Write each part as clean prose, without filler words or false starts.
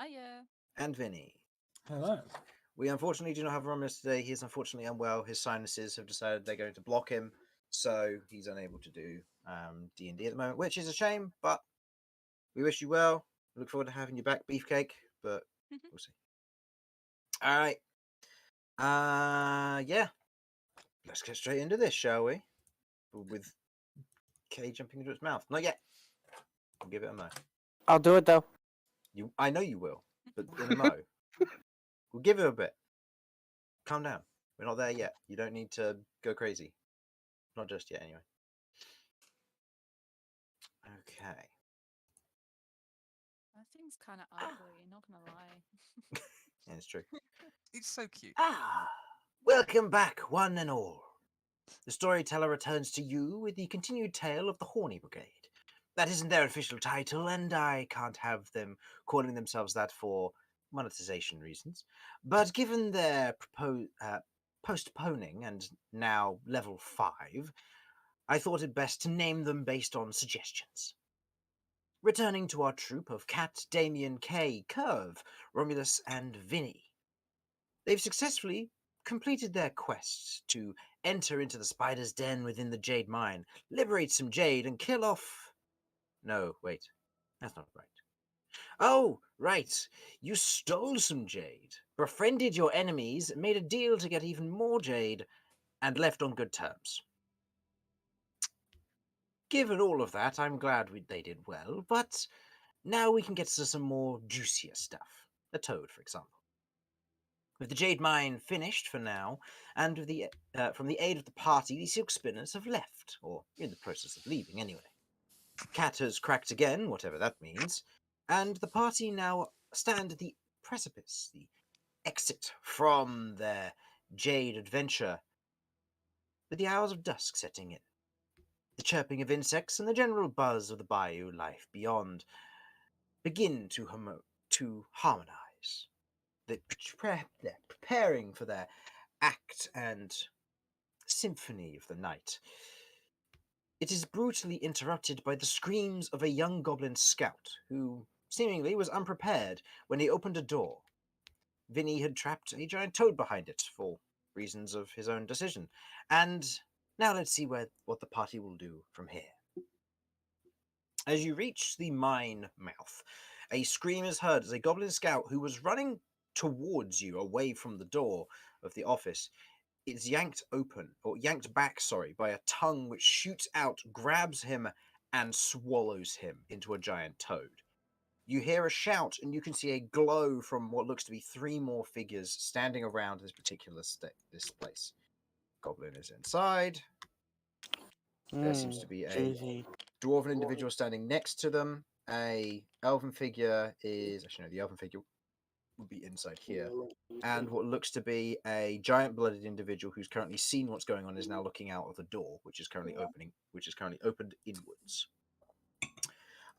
Hiya. and Vinny. Hello. We unfortunately do not have Romulus today. He is unfortunately unwell. His sinuses have decided they're going to block him, so he's unable to do D&D at the moment, which is a shame, but we wish you well. We look forward to having you back, Beefcake, but we'll see. All right. Yeah. Let's get straight into this, shall we? With K jumping into its mouth. Not yet. I'll give it a mo. I'll do it though. I know you will, but in a mo. We'll give it a bit. Calm down. We're not there yet. You don't need to go crazy. Not just yet, anyway. Okay. That thing's kind of ugly, not gonna lie. Yeah, it's true. It's so cute. Welcome back, one and all. The storyteller returns to you with the continued tale of the Horny Brigade. That isn't their official title, and I can't have them calling themselves that for monetization reasons. But given their postponing and now level 5, I thought it best to name them based on suggestions. Returning to our troupe of Cat, Damien, Kay, Curve, Romulus, and Vinny. They've successfully completed their quest to enter into the spider's den within the Jade Mine, liberate some Jade, and kill off... No, wait. That's not right. Oh, right. You stole some Jade, befriended your enemies, made a deal to get even more Jade, and left on good terms. Given all of that, I'm glad they did well, but now we can get to some more juicier stuff. A toad, for example. With the Jade Mine finished for now, and with from the aid of the party, the Silk Spinners have left, or in the process of leaving anyway. Cat has cracked again, whatever that means, and the party now stand at the precipice, the exit from their Jade adventure, with the hours of dusk setting in. The chirping of insects and the general buzz of the bayou life beyond begin to harmonize. They're preparing for their act and symphony of the night. It is brutally interrupted by the screams of a young goblin scout, who seemingly was unprepared when he opened a door. Vinny had trapped a giant toad behind it, for reasons of his own decision, and now let's see what the party will do from here. As you reach the mine mouth, a scream is heard as a goblin scout who was running towards you away from the door of the office is yanked back, by a tongue which shoots out, grabs him, and swallows him into a giant toad. You hear a shout, and you can see a glow from what looks to be 3 more figures standing around this particular this place. Goblin is inside. There seems to be a Juicy. dwarven individual standing next to them. A elven figure is... Actually, no, the elven figure would be inside here. And what looks to be a giant-blooded individual who's currently seen what's going on is now looking out of the door, which is currently opened inwards.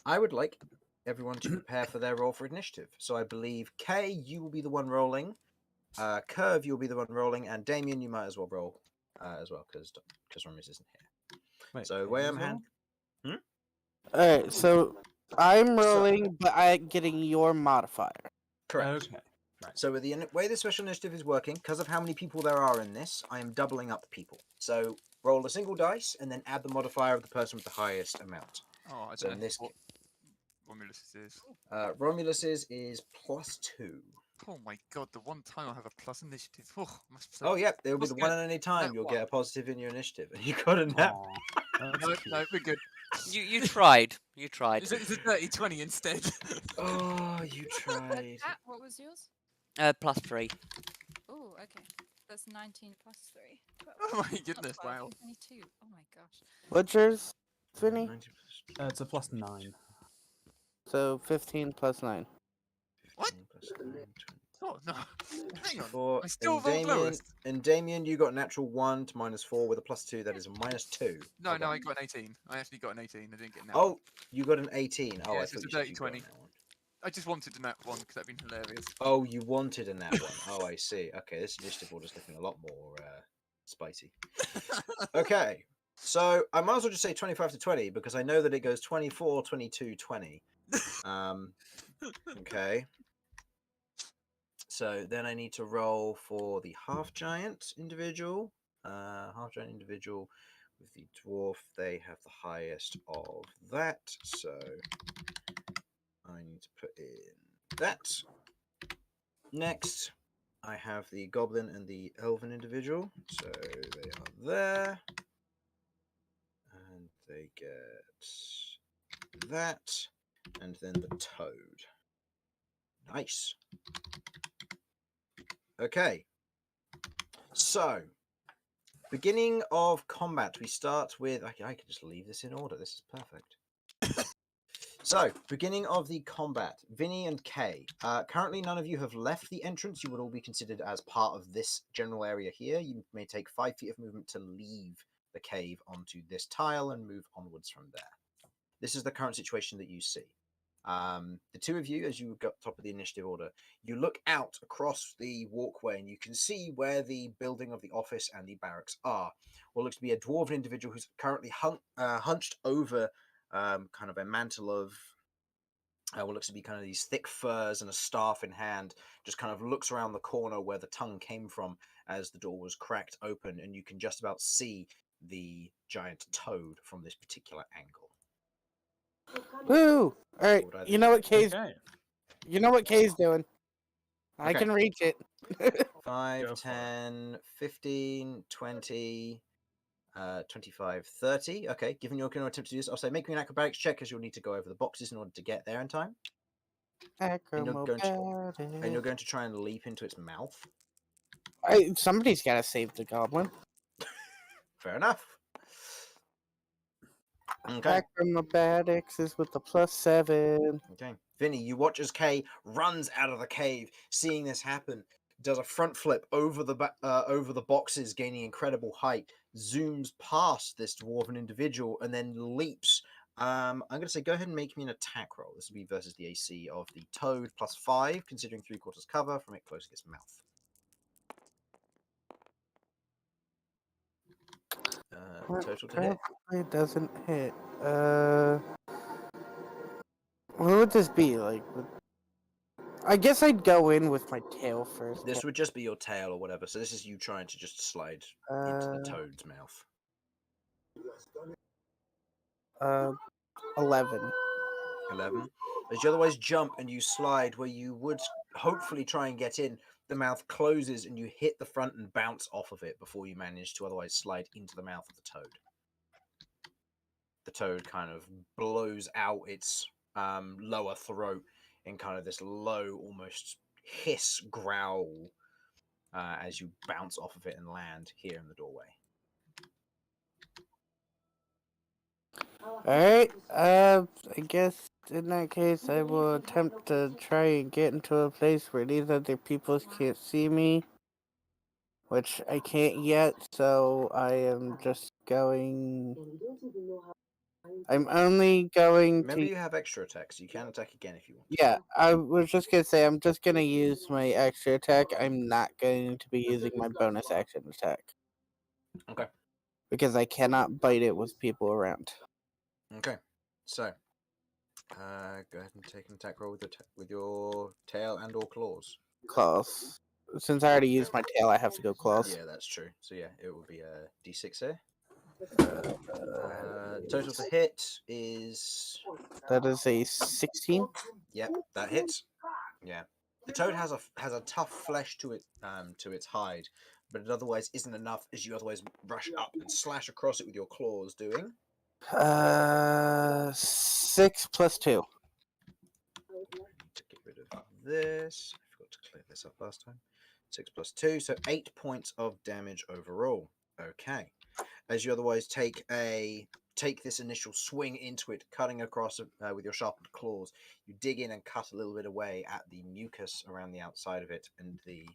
I would like everyone to prepare for their roll for initiative. So I believe, Kay, you will be the one rolling. Curve, you'll be the one rolling. And Damien, you might as well roll as well, because Romulus isn't here. Wait, So, way I'm hand... Alright, so I'm rolling, but I'm getting your modifier. Correct. Okay. Right. So with the way the special initiative is working, because of how many people there are in this, I am doubling up people. So roll a single dice and then add the modifier of the person with the highest amount. Oh, I So don't in know this what Romulus is. Romulus's is +2. Oh my god, the one time I have a plus initiative. Oh, Oh yeah, there will be must the get one and only time that you'll one. get a positive in your initiative. And you got a nap. Aw, that's No, cute. no, we're good. You tried. You tried. It's a dirty 20 instead. Oh, you tried. Cat, what was yours? +3. Oh, okay. That's 19 plus 3. Oh my Not goodness, 12, wow. 22. Oh my gosh. What's yours, Vinny? 90 It's a +9. So 15 plus 9. What? 15 plus 9, 20. Oh no. Hang on. For I still and rolled Damien, lowest. and Damien, you got a natural 1 to -4 with a +2. That is a -2. No, Okay. no, I got an 18. I actually got an 18. I didn't get an Oh, you got an 18. Oh, I Yes, thought it's you a said dirty you got 20. an that one. I just wanted to nap one because that'd been hilarious. Oh, you wanted a nat one. Oh, I see. Okay, this initiative order is looking a lot more spicy. Okay, so I might as well just say 25 to 20 because I know that it goes 24, 22, 20. Okay. So then I need to roll for the half giant individual. Half giant individual with the dwarf, they have the highest of that. So I need to put in that. Next, I have the goblin and the elven individual. So they are there. And they get that. And then the toad. Nice. Okay. So, beginning of combat, we start with. I can just leave this in order. This is perfect. So, beginning of the combat, Vinny and Kay. Currently, none of you have left the entrance. You would all be considered as part of this general area here. You may take 5 feet of movement to leave the cave onto this tile and move onwards from there. This is the current situation that you see. The two of you, as you got top of the initiative order, you look out across the walkway and you can see where the building of the office and the barracks are. What looks to be a dwarven individual who's currently hunched over kind of a mantle of what looks to be kind of these thick furs and a staff in hand, just kind of looks around the corner where the tongue came from as the door was cracked open, and you can just about see the giant toad from this particular angle. Woo! All right, What would I you do? know what Kay's Okay. doing. I Okay. can reach it. 5, Go for it. 10, 15, 20, 25, 30. Okay, given you're going to attempt to do this, I'll say make me an acrobatics check because you'll need to go over the boxes in order to get there in time. And you're going to try and leap into its mouth. Somebody's got to save the goblin. Fair enough. Okay. Acrobatics is with the +7. Okay. Vinny, you watch as Kay runs out of the cave, seeing this happen, does a front flip over the boxes, gaining incredible height, zooms past this dwarven individual, and then leaps. I'm going to say go ahead and make me an attack roll. This will be versus the AC of the toad +5, considering 3/4 cover from it close to its mouth. Total to hit. It doesn't hit. What would this be like? I guess I'd go in with my tail first. This would just be your tail or whatever. So this is you trying to just slide into the toad's mouth. 11. 11. As you otherwise jump and you slide where you would hopefully try and get in, the mouth closes and you hit the front and bounce off of it before you manage to otherwise slide into the mouth of the toad. The toad kind of blows out its lower throat in kind of this low, almost hiss growl as you bounce off of it and land here in the doorway. Alright, I guess in that case I will attempt to try and get into a place where these other people can't see me. Which I can't yet, so I am just going... I'm only going Remember, to... you have extra attacks. You can attack again if you want. Yeah, I was just gonna say I'm just gonna use my extra attack. I'm not going to be using my bonus action attack. Okay. Because I cannot bite it with people around. Okay. So, go ahead and take an attack roll with your tail and or claws. Claws. Since I already used my tail, I have to go claws. Yeah, that's true. So yeah, it would be a d6 here. Total to hit is... That is a 16. Yep, that hits. Yeah. The toad has a tough flesh to its hide, but it otherwise isn't enough as you otherwise rush up and slash across it with your claws, doing... 6 plus 2. To get rid of this. I forgot to clear this up last time. 6 plus 2, so 8 points of damage overall. Okay. As you otherwise take this initial swing into it, cutting across with your sharpened claws, you dig in and cut a little bit away at the mucus around the outside of it and the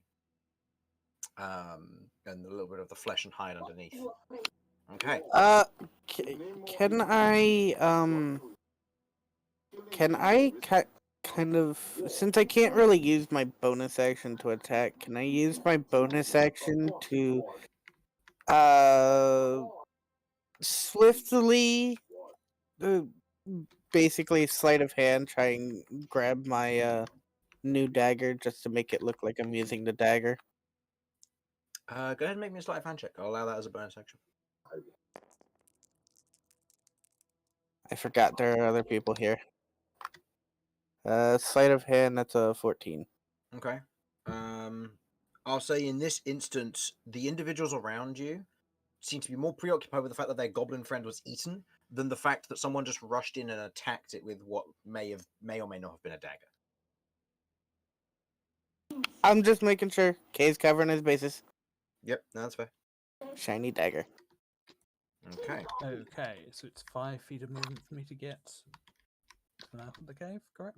little bit of the flesh and hide underneath. Okay. Can I kind of, since I can't really use my bonus action to attack, can I use my bonus action to swiftly, basically sleight of hand, try and grab my new dagger just to make it look like I'm using the dagger. Go ahead and make me a sleight of hand check. I'll allow that as a bonus action. I forgot there are other people here. Sleight of hand, that's a 14. Okay. I'll say in this instance, the individuals around you seem to be more preoccupied with the fact that their goblin friend was eaten than the fact that someone just rushed in and attacked it with what may or may not have been a dagger. I'm just making sure Kay's covering his bases. Yep, that's fair. Shiny dagger. Okay. Okay, so it's 5 feet of movement for me to get out of the cave, correct?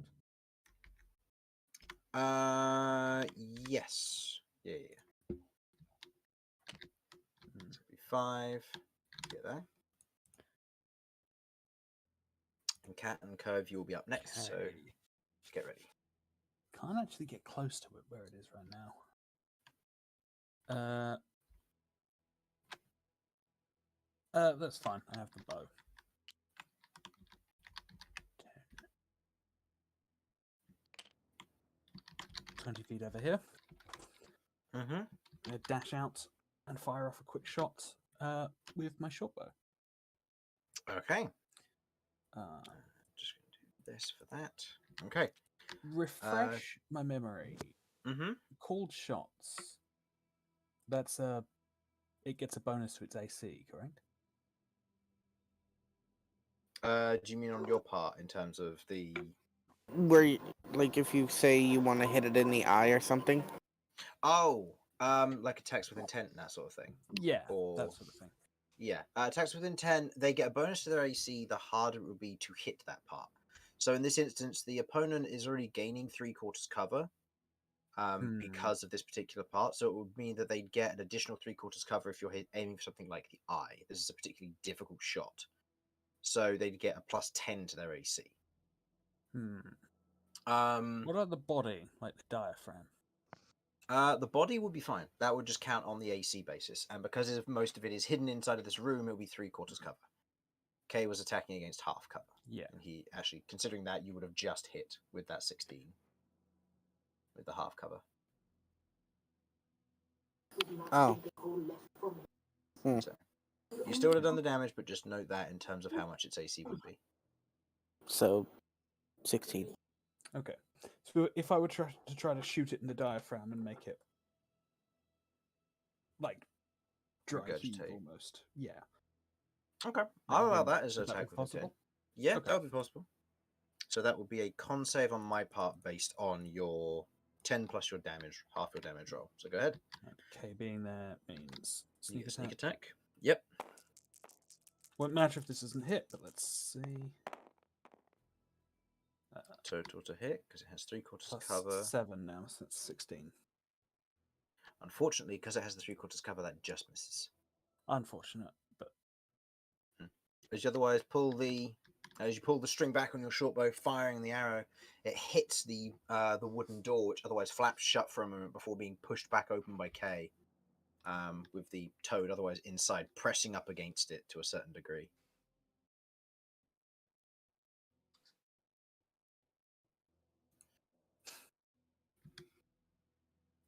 Yes. Yeah. So it'll be 5. Get there. And Cat and Curve, you will be up next, so Okay. get ready. Can't actually get close to it where it is right now. That's fine. I have the bow. 20 feet over here. Mm-hmm. I'm going to dash out and fire off a quick shot with my short bow. Okay. Uh, Just going to do this for that. Okay. refresh my memory. Mm-hmm. Called shots. That's it gets a bonus to its AC, correct? Do you mean on your part in terms of the... Where, like, if you say you want to hit it in the eye or something? Oh, like attacks with intent and that sort of thing. Yeah, Or... that sort of thing. Yeah, attacks with intent, they get a bonus to their AC the harder it will be to hit that part. So in this instance, the opponent is already gaining 3/4 cover because of this particular part. So it would mean that they'd get an additional 3/4 cover if you're aiming for something like the eye. This is a particularly difficult shot. So they'd get a +10 to their AC. What about the body, like the diaphragm? The body would be fine. That would just count on the AC basis. And because most of it is hidden inside of this room, it will be 3/4 cover. Kay was attacking against half cover. Yeah. And he actually, considering that, you would have just hit with that 16. With the half cover. Oh. So, you still would have done the damage, but just note that in terms of how much its AC would be. So, 16. Okay. So if I were to try to shoot it in the diaphragm and make it like dry heave Regurgitate. almost. Yeah. Okay. I'll allow that as an Would that attack be with intent. possible? Yeah, Okay. that would be possible. So that would be a con save on my part based on your 10 plus your damage, half your damage roll. So go ahead. Okay, being there means You sneak get a attack. sneak attack. Yep. Won't matter if this doesn't hit, but let's see. Total to hit, because it has 3/4 Plus cover. 7 now, so that's 16. Unfortunately, because it has the 3/4 cover, that just misses. Unfortunate, but As you otherwise as you pull the string back on your short bow, firing the arrow, it hits the wooden door, which otherwise flaps shut for a moment before being pushed back open by Kay, with the toad otherwise inside, pressing up against it to a certain degree.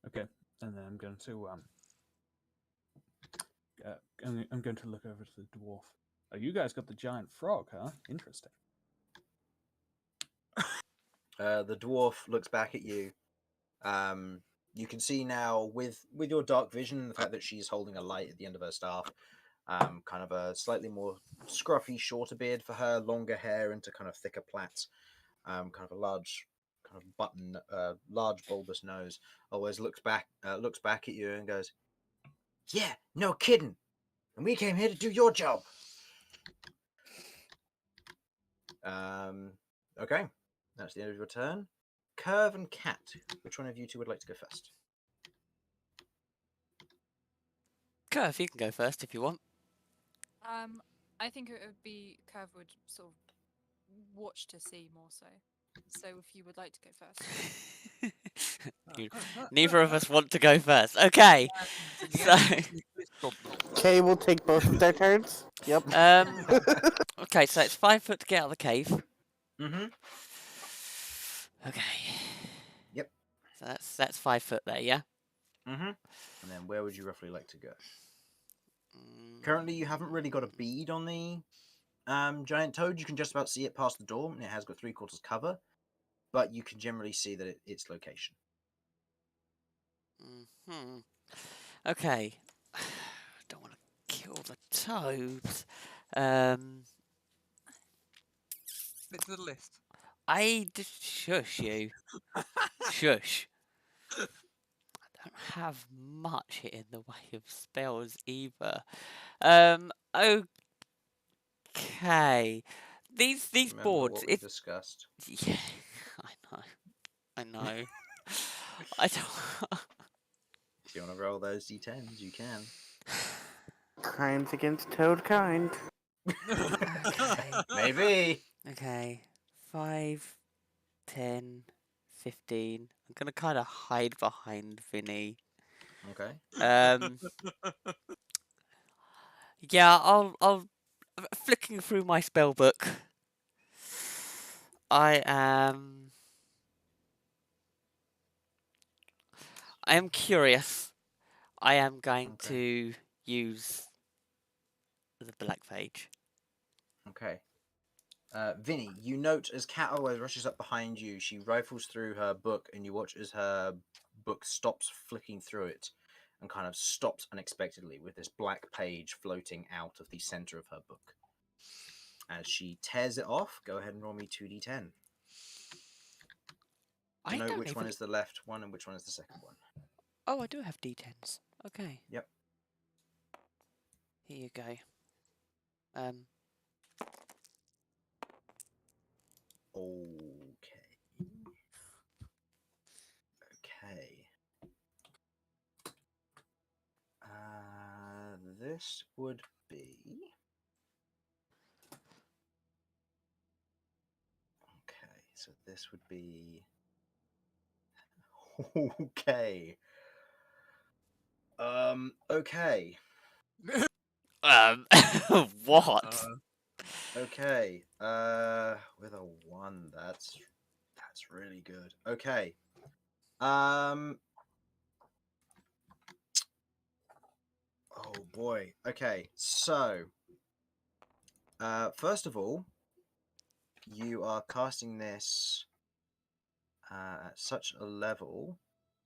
okay. And then I'm going to I'm going to look over to the dwarf. Oh, you guys got the giant frog, huh? Interesting. The dwarf looks back at you. You can see now with your dark vision, the fact that she's holding a light at the end of her staff, kind of a slightly more scruffy, shorter beard for her, longer hair into kind of thicker plaits, kind of a large kind of button, large bulbous nose. Always looks back at you and goes, "Yeah, no kidding. And we came here to do your job." Okay, that's the end of your turn. Curve and Cat, which one of you two would like to go first? Curve, you can go first if you want. I think it would be Curve would sort of watch to see more so. So if you would like to go first. Neither of us want to go first. Okay. So, Kay will take both of their turns. Yep. okay, so it's 5 foot to get out of the cave. Mm-hmm. Okay. Yep. So that's 5 foot there, yeah. Mm-hmm. And then where would you roughly like to go? Mm, Currently, you haven't really got a bead on the giant toad. You can just about see it past the door, and it has got 3/4 cover, but you can generally see that its location. Hmm. Okay. Don't want to kill the toads. Bit to the list. I just shush you. Shush. I don't have much in the way of spells either. Okay. These Remember boards. what we discussed. Yeah, I know. I don't. If you want to roll those d10s, you can. Crimes against Toad kind. Okay. Maybe. Okay. 5, 10, 15. I'm gonna kind of hide behind Vinny. Okay. Yeah, I'll flicking through my spell book. I am curious. I am going Okay. to use the black phage. Okay. Vinny, you note as Cat always rushes up behind you, she rifles through her book, and you watch as her book stops flicking through it and kind of stops unexpectedly with this black page floating out of the center of her book. As she tears it off, go ahead and roll me 2d10. I Note don't which even. one is the left one and which one is the second one. Oh, I do have d10s. Okay. Yep. Here you go. Okay. Okay. This would be. Okay, so this would be. Okay. Okay. What? Okay. With a 1, that's really good. Okay. Oh boy. Okay. So, first of all, you are casting this at such a level.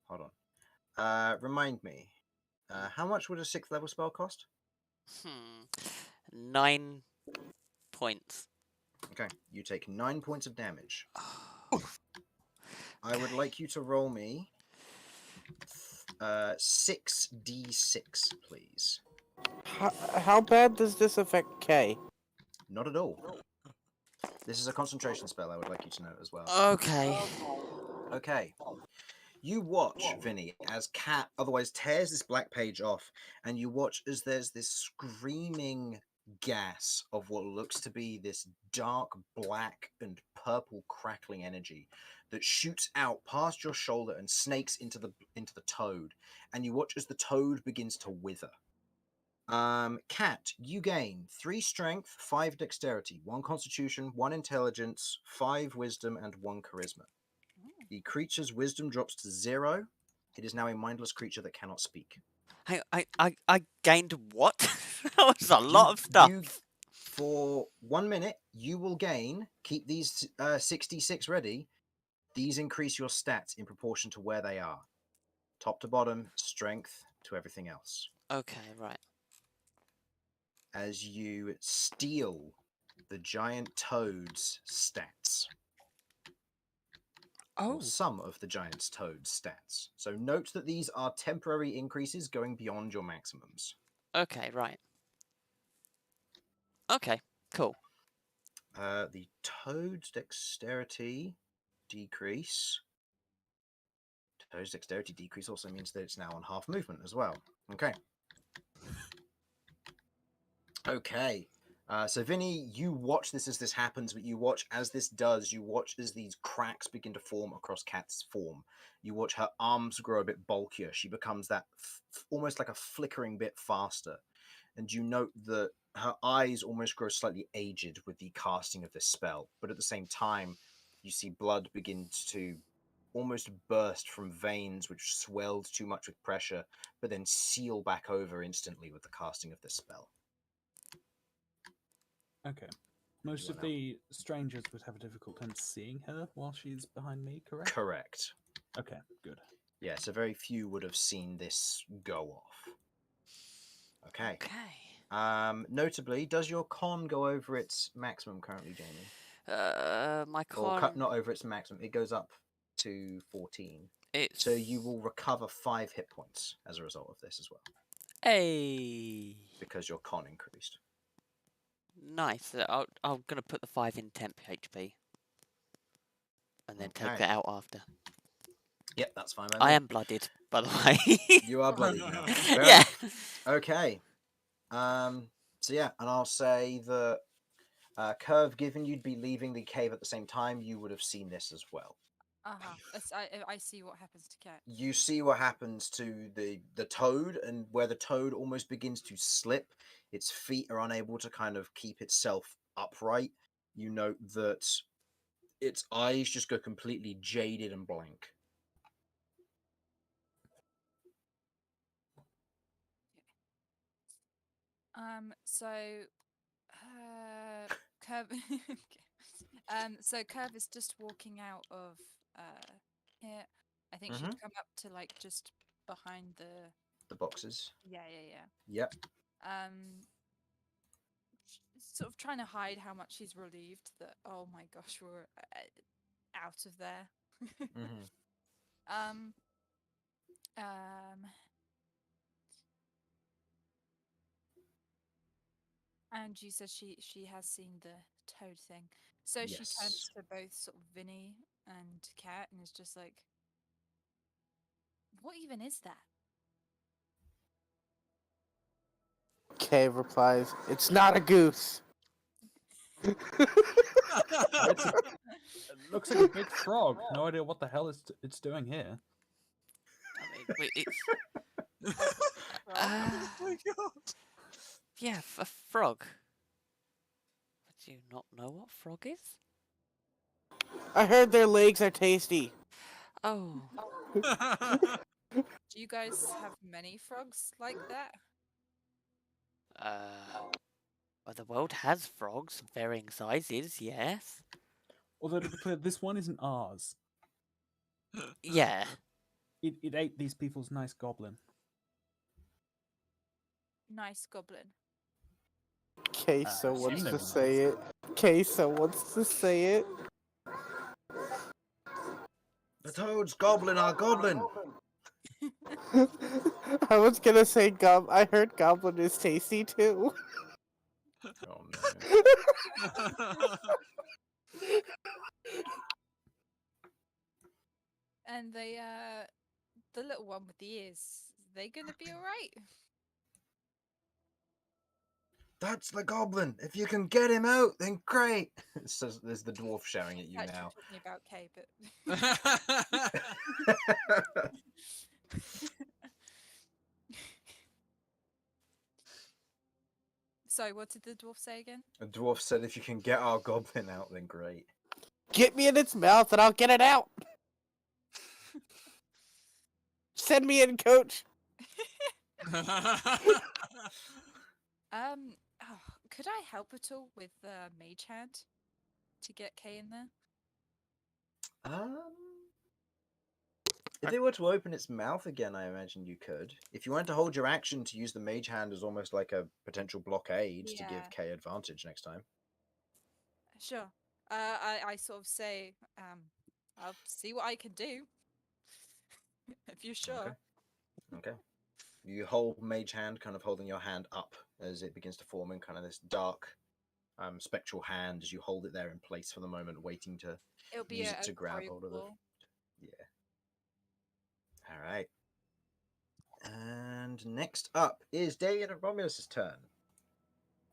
Hold on. Remind me. How much would a 6th level spell cost? 9 points. Okay, you take 9 points of damage. I would like you to roll me 6d6, please. How bad does this affect K? Not at all. This is a concentration spell, I would like you to know as well. Okay. Okay. You watch, Vinny, as Cat otherwise tears this black page off, and you watch as there's this screaming gas of what looks to be this dark black and purple crackling energy that shoots out past your shoulder and snakes into the toad, and you watch as the toad begins to wither. Cat, you gain 3 strength, 5 dexterity, 1 constitution, 1 intelligence, 5 wisdom, and 1 charisma. The creature's wisdom drops to 0. It is now a mindless creature that cannot speak. I gained what? That was a lot of stuff. For 1 minute, you will gain, keep these 66 ready. These increase your stats in proportion to where they are. Top to bottom, strength to everything else. Okay, right. As you steal the giant toad's stats. Oh. Or some of the giant toad's stats. So note that these are temporary increases going beyond your maximums. Okay, right. Okay, cool. The toad's dexterity decrease. Toad's dexterity decrease also means that it's now on half movement as well. Okay. Okay. So Vinny, you watch this as this happens, but you watch as this does, you watch as these cracks begin to form across Cat's form. You watch her arms grow a bit bulkier. She becomes that almost like a flickering bit faster. And you note that her eyes almost grow slightly aged with the casting of this spell. But at the same time, you see blood begin to almost burst from veins which swelled too much with pressure, but then seal back over instantly with the casting of this spell. Okay. Most You of are now- the strangers would have a difficult time seeing her while she's behind me, correct? Correct. Okay, good. Yeah, so very few would have seen this go off. Okay. Okay. Notably, does your con go over its maximum currently, Jamie? My Or con. not over its maximum. It goes up to 14. It's So you will recover 5 hit points as a result of this as well, Hey. because your con increased. Nice. I'm gonna put the 5 in temp HP, and then take Okay. it out after. Yep, that's fine. I am blooded, by the way. You are bloodied now. Fair Yeah. enough. Okay. So yeah, and I'll say that Curve, given you'd be leaving the cave at the same time, you would have seen this as well. I see what happens to Cat. You see what happens to the toad, and where the toad almost begins to slip, its feet are unable to kind of keep itself upright. You note that its eyes just go completely jaded and blank. So, Curve. So Curve is just walking out of here. I think she'd come up to like just behind The boxes. yeah. Yep. Sort of trying to hide how much she's relieved that, oh my gosh, we're out of there. Mm-hmm. And you said she has seen the toad thing, so she turns Yes. to both sort of Vinny and Cat and is just like, what even is that? Kay replies, "It's not a goose." It looks like a big frog. No idea what the hell it's doing here. I mean, it's Oh my god. yeah, a frog. Do you not know what frog is? I heard their legs are tasty. Oh, Do you guys have many frogs like that? well, the world has frogs of varying sizes. Yes. Although, to be clear, this one isn't ours. Yeah. It ate these people's nice goblin. Nice goblin. Queso I've wants seen to it. say it. Queso wants to say it. The toad's goblin our goblin. I was gonna say I heard goblin is tasty too. Oh no. And the little one with the ears, they gonna be alright? That's the goblin. If you can get him out, then great. So there's the dwarf shouting at you Actually now. talking about Kay, but sorry, what did the dwarf say again? The dwarf said, "If you can get our goblin out, then great." Get me in its mouth and I'll get it out. Send me in, coach. Could I help at all with Mage Hand to get Kay in there? If it were to open its mouth again, I imagine you could. If you wanted to hold your action to use the mage hand as almost like a potential blockade to Yeah. give Kay advantage next time. Sure. I sort of say, I'll see what I can do. If you're sure. Okay. You hold mage hand, kind of holding your hand up as it begins to form in kind of this dark, spectral hand as you hold it there in place for the moment, waiting to It'll be use a it to grab glory hold of the. ball. Yeah. All right. And next up is Dayan and Romulus's turn.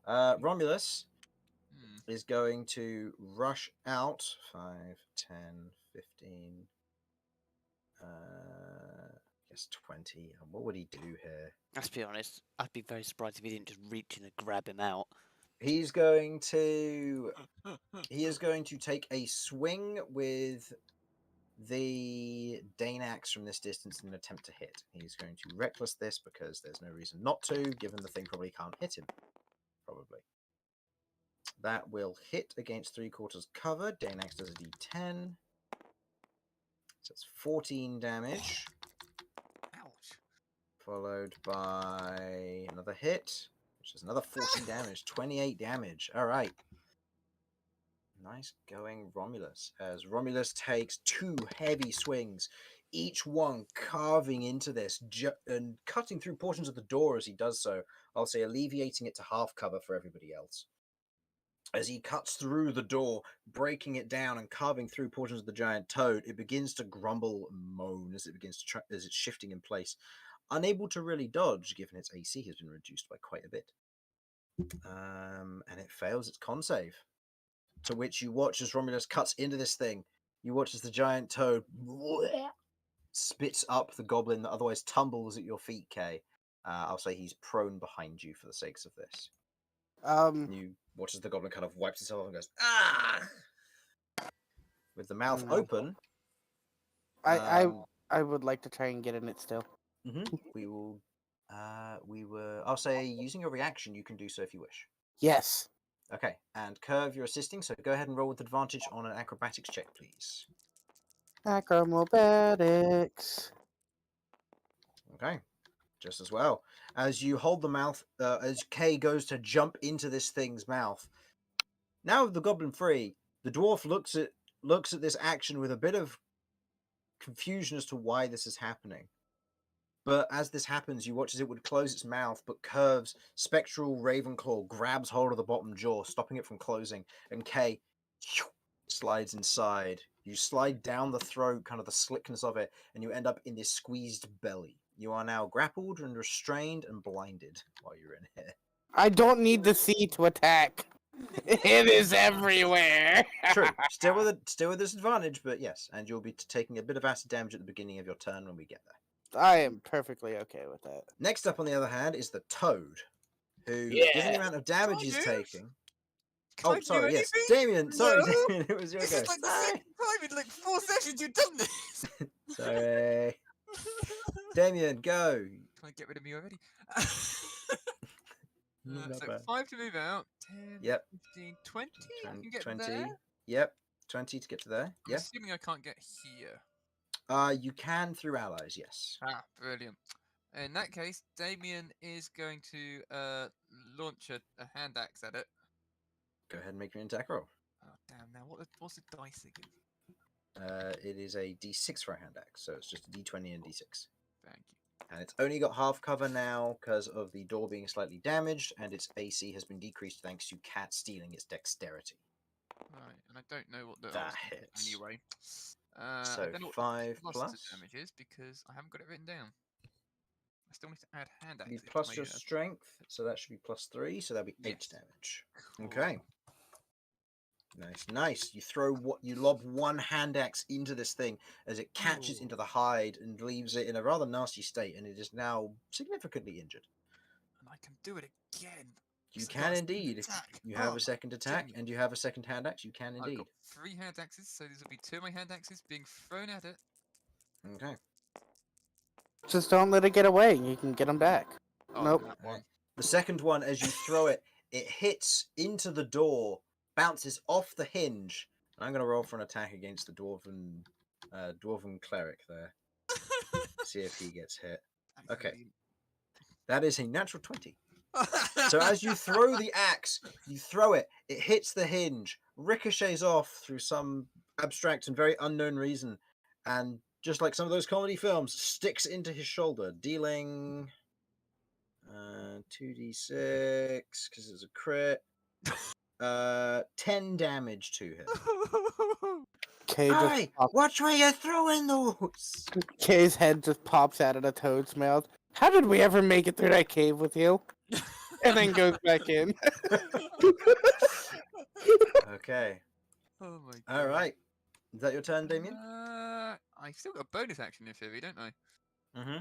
Romulus is going to rush out 5, 10, 15, I guess 20. And what would he do here? Let's be honest. I'd be very surprised if he didn't just reach in and grab him out. He is going to take a swing with the Danax from this distance in an attempt to hit. He's going to reckless this because there's no reason not to, given the thing probably can't hit him. Probably. That will hit against 3/4 cover. Danax does a d10. So it's 14 damage. Ouch. Followed by another hit, which is another 14 damage. 28 damage. All right. Nice going, Romulus. As Romulus takes 2 heavy swings, each one carving into this and cutting through portions of the door as he does so. I'll say alleviating it to half cover for everybody else. As he cuts through the door, breaking it down and carving through portions of the giant toad, it begins to grumble and moan as it begins to as it's shifting in place, unable to really dodge given its AC has been reduced by quite a bit. And it fails its con save. To which you watch as Romulus cuts into this thing. You watch as the giant toad spits up the goblin that otherwise tumbles at your feet, Kay. I'll say he's prone behind you for the sakes of this. You watch as the goblin kind of wipes itself and goes, ah! With the mouth open. I would like to try and get in it still. We will. I'll say using your reaction, you can do so if you wish. Yes. Okay, and Curve, you're assisting, so go ahead and roll with advantage on an acrobatics check, please. Acrobatics. Okay, just as well. As you hold the mouth, as Kay goes to jump into this thing's mouth. Now with the goblin free, the dwarf looks at this action with a bit of confusion as to why this is happening. But as this happens, you watch as it would close its mouth, but Curve's spectral Ravenclaw grabs hold of the bottom jaw, stopping it from closing, and Kay slides inside. You slide down the throat, kind of the slickness of it, and you end up in this squeezed belly. You are now grappled and restrained and blinded while you're in here. I don't need the sea to attack. It is everywhere. True. Still with disadvantage, but yes, and you'll be taking a bit of acid damage at the beginning of your turn when we get there. I am perfectly okay with that. Next up, on the other hand, is the toad, who, given the amount of damage he's taking... Can I sorry, do yes. anything? Damien, sorry, No. Damien, it was your This go. is like the second time in like 4 sessions you've done this. Sorry. Damien, go. Can I get rid of me already? Not So bad. 5 to move out, 10, Yep. 15, 20. I can get 20. there. Yep. 20 to get to there. I'm Yeah. assuming I can't get here. You can through allies, yes. Ah, brilliant. In that case, Damien is going to launch a hand axe at it. Go ahead and make your attack roll. Oh damn! Now what's the dice again? It is a D6 for a hand axe, so it's just a D20 and D6. Thank you. And it's only got half cover now because of the door being slightly damaged, and its AC has been decreased thanks to Cat stealing its dexterity. Right, and I don't know what the That odds are hits. anyway. So I don't know what 5 the plus. of damage is because I haven't got it written down. I still need to add hand You axes. to plus my your unit. strength, so that should be +3, so that'll be 8 Yes. damage. Cool. Okay. Nice. You lob one hand axe into this thing as it catches into the hide and leaves it in a rather nasty state, and it is now significantly injured. And I can do it again. You 'cause I can got a second indeed. If attack. you have Oh, a second attack genius. and you have a second hand axe, you can I've indeed. got 3 hand axes, so these will be 2 of my hand axes being thrown at it. Okay. Just don't let it get away. You can get them back. Oh, Nope. that one. The second one, as you throw it, it hits into the door, bounces off the hinge. And I'm going to roll for an attack against the dwarven cleric there. See if he gets hit. Thanks, Okay. Nadine. That is a natural 20. So as you throw the axe, you throw it, it hits the hinge, ricochets off through some abstract and very unknown reason, and just like some of those comedy films, sticks into his shoulder, dealing 2d6 because it's a crit. 10 damage to him. Hey, watch where you're throwing those. Kay's head just pops out of the toad's mouth. How did we ever make it through that cave with you? And then goes back in. Okay. Oh my god. All right. Is that your turn, Damien? I still got a bonus action in theory, don't I? Mm-hmm.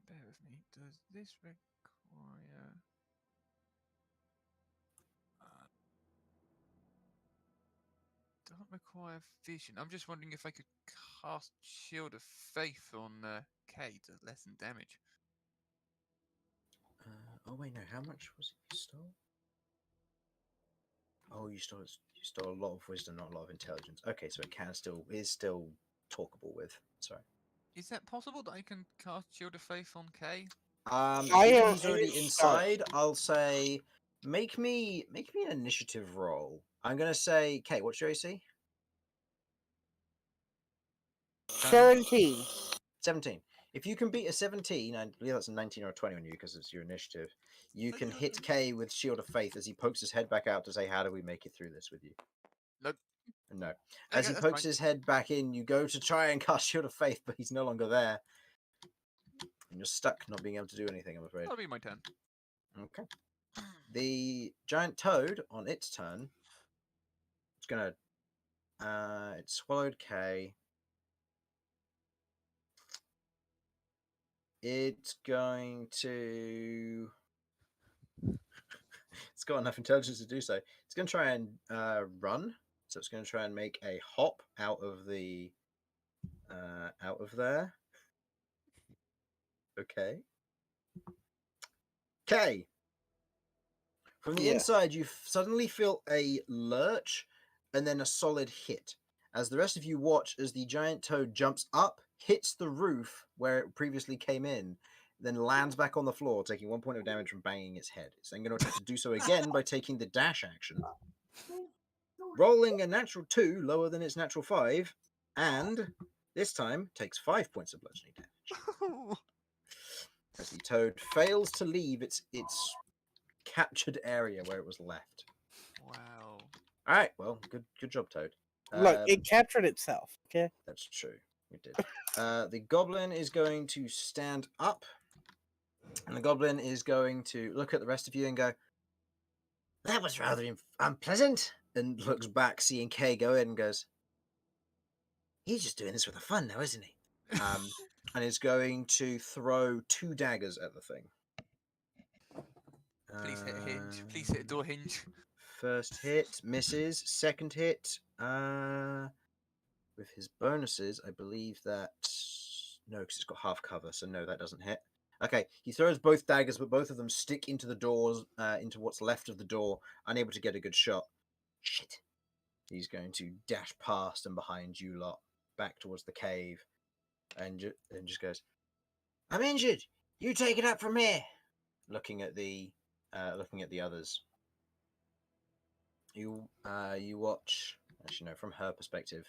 Bear with me. Does this require? don't require vision. I'm just wondering if I could cast Shield of Faith on K to lessen damage. Oh wait, no. How much was it you stole? Oh, you stole a lot of wisdom, not a lot of intelligence. Okay, so it is still talkable with. Sorry. Is that possible that I can cast Shield of Faith on K? Given he's I already start. inside, I'll say make me an initiative roll. I'm gonna say, Kate, what's your AC? 17. 17. If you can beat a 17, I believe that's a 19 or a 20 on you because it's your initiative, you can hit Kay with Shield of Faith as he pokes his head back out to say, how do we make it through this with you? Nope. No. As Okay, he that's pokes fine. his head back in, you go to try and cast Shield of Faith, but he's no longer there. And you're stuck not being able to do anything, I'm afraid. That'll be my turn. Okay. The giant toad, on its turn, it's gonna it swallowed K. It's going to it's got enough intelligence to do so. It's going to try and run. So it's going to try and make a hop out of there. Okay. K. From the Yeah. inside, you suddenly feel a lurch and then a solid hit. As the rest of you watch as the giant toad jumps up, hits the roof where it previously came in, then lands back on the floor, taking 1 point of damage from banging its head. It's then going to attempt to do so again by taking the dash action, rolling a natural 2, lower than its natural 5, and this time takes 5 points of bludgeoning damage. As the toad fails to leave its captured area where it was left. Wow. All right, well, good job, Toad. Look, it captured itself. Okay. That's true. It did. The goblin is going to stand up, and the goblin is going to look at the rest of you and go, "That was rather unpleasant." And looks back, seeing Kay go in, and goes, "He's just doing this for the fun now, isn't he?" And is going to throw 2 daggers at the thing. Please hit a hinge. Please hit a door hinge. First hit misses. Second hit, with his bonuses, I believe that no, because it's got half cover, so no, that doesn't hit. Okay, he throws both daggers, but both of them stick into the doors, into what's left of the door, unable to get a good shot. Shit. He's going to dash past and behind you lot, back towards the cave, and just goes, "I'm injured. You take it up from here." Looking at the others. You watch. Actually, no, from her perspective,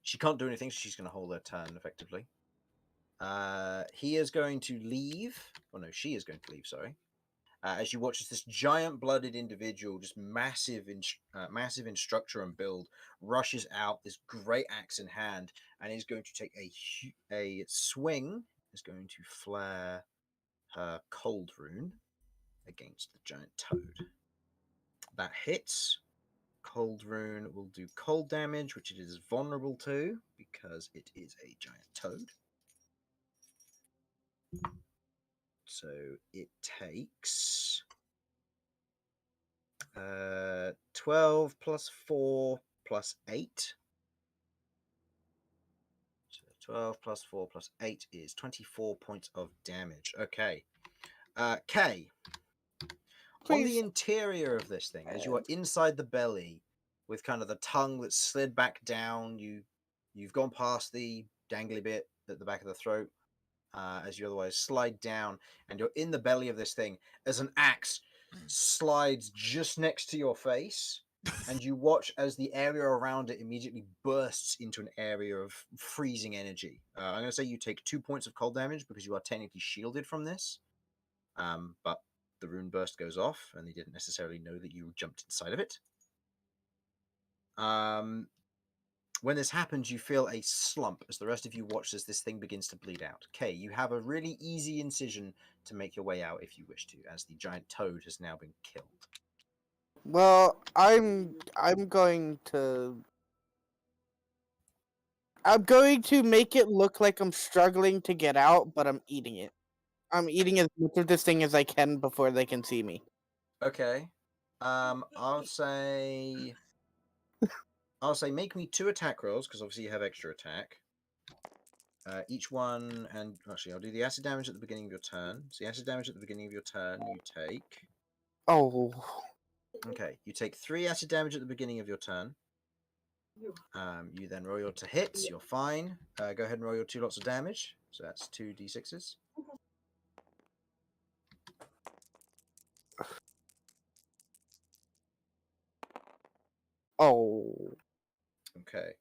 she can't do anything, so she's going to hold her turn effectively. He is going to leave. Oh no, she is going to leave. Sorry. As you watch as this giant-blooded individual, just massive in structure and build, rushes out, this great axe in hand, and is going to take a swing. Is going to flare her cold rune against the giant toad. That hits. Cold rune will do cold damage, which it is vulnerable to because it is a giant toad. So it takes 12 plus 4 plus 8. So 12 plus 4 plus 8 is 24 points of damage. Okay. Kay. On the interior of this thing, as you are inside the belly, with kind of the tongue that's slid back down, you've gone past the dangly bit at the back of the throat, as you otherwise slide down, and you're in the belly of this thing as an axe slides just next to your face, and you watch as the area around it immediately bursts into an area of freezing energy. I'm going to say you take 2 points of cold damage because you are technically shielded from this, but the rune burst goes off, and they didn't necessarily know that you jumped inside of it. When this happens, you feel a slump as the rest of you watch as this thing begins to bleed out. Okay, you have a really easy incision to make your way out if you wish to, as the giant toad has now been killed. Well, I'm going to make it look like I'm struggling to get out, but I'm eating it. I'm eating as much of this thing as I can before they can see me. Okay. I'll say I'll say make me 2 attack rolls because obviously you have extra attack. Each one, and actually, I'll do the acid damage at the beginning of your turn. So, the acid damage at the beginning of your turn, you take. Oh. Okay, you take 3 acid damage at the beginning of your turn. You then roll your to hits. You're fine. Go ahead and roll your 2 lots of damage. So that's 2 d6s. Oh. Okay.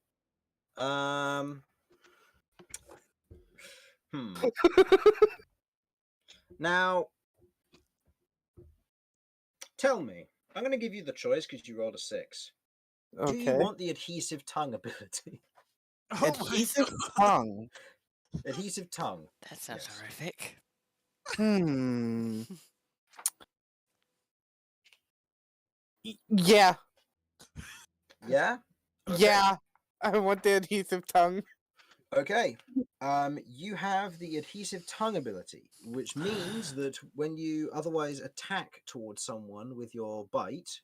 Hmm. Now, tell me. I'm going to give you the choice because you rolled a 6. Do you Okay. want the adhesive tongue ability? Oh Adhesive my god! tongue. Adhesive tongue. That sounds Yes. horrific. Hmm. Yeah. Yeah? Okay. Yeah. I want the adhesive tongue. Okay. You have the adhesive tongue ability, which means that when you otherwise attack towards someone with your bite,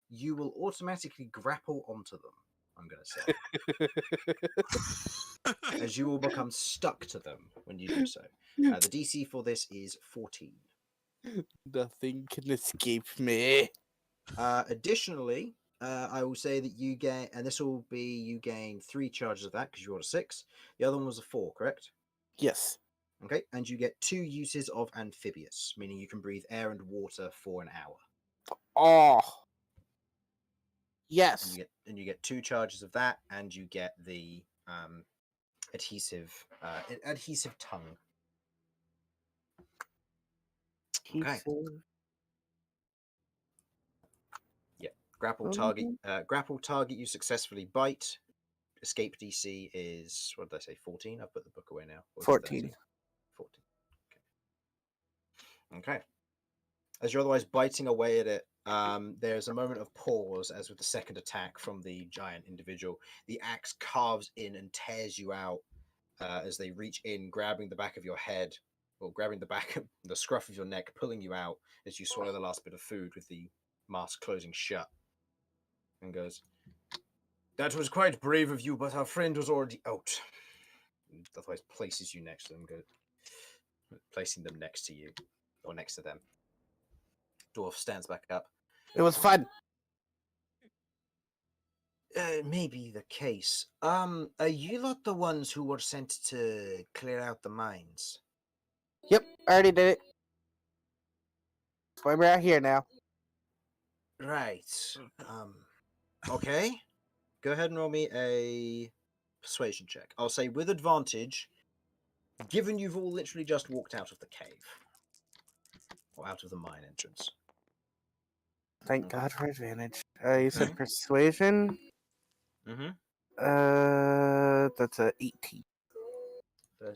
you will automatically grapple onto them, I'm going to say. As you will become stuck to them when you do so. The DC for this is 14. Nothing can escape me. Additionally, I will say that you gain, and this will be you gain 3 charges of that because you rolled a 6. The other one was a 4, correct? Yes. Okay, and you get 2 uses of amphibious, meaning you can breathe air and water for an hour. Oh. And Yes. you get 2 charges of that, and you get the adhesive tongue. Okay. Adhesive. Grapple target you successfully bite. Escape DC is, what did I say, 14? I've put the book away now. Or is it 14. 13? 14. Okay. As you're otherwise biting away at it, there's a moment of pause as with the second attack from the giant individual. The axe carves in and tears you out as they reach in, grabbing the back of your head, or grabbing the back of the scruff of your neck, pulling you out as you swallow the last bit of food with the mask closing shut. And goes, "That was quite brave of you, but our friend was already out." And otherwise places you next to them, placing them next to you, or next to them. Dwarf stands back up. It was fun. It may be the case. Are you lot the ones who were sent to clear out the mines? Yep, I already did it. That's why we're out here now. Right. Okay. Go ahead and roll me a persuasion check. I'll say with advantage, given you've all literally just walked out of the cave. Or out of the mine entrance. Thank Okay. God for advantage. You said Okay. persuasion. Mm-hmm. That's a 18.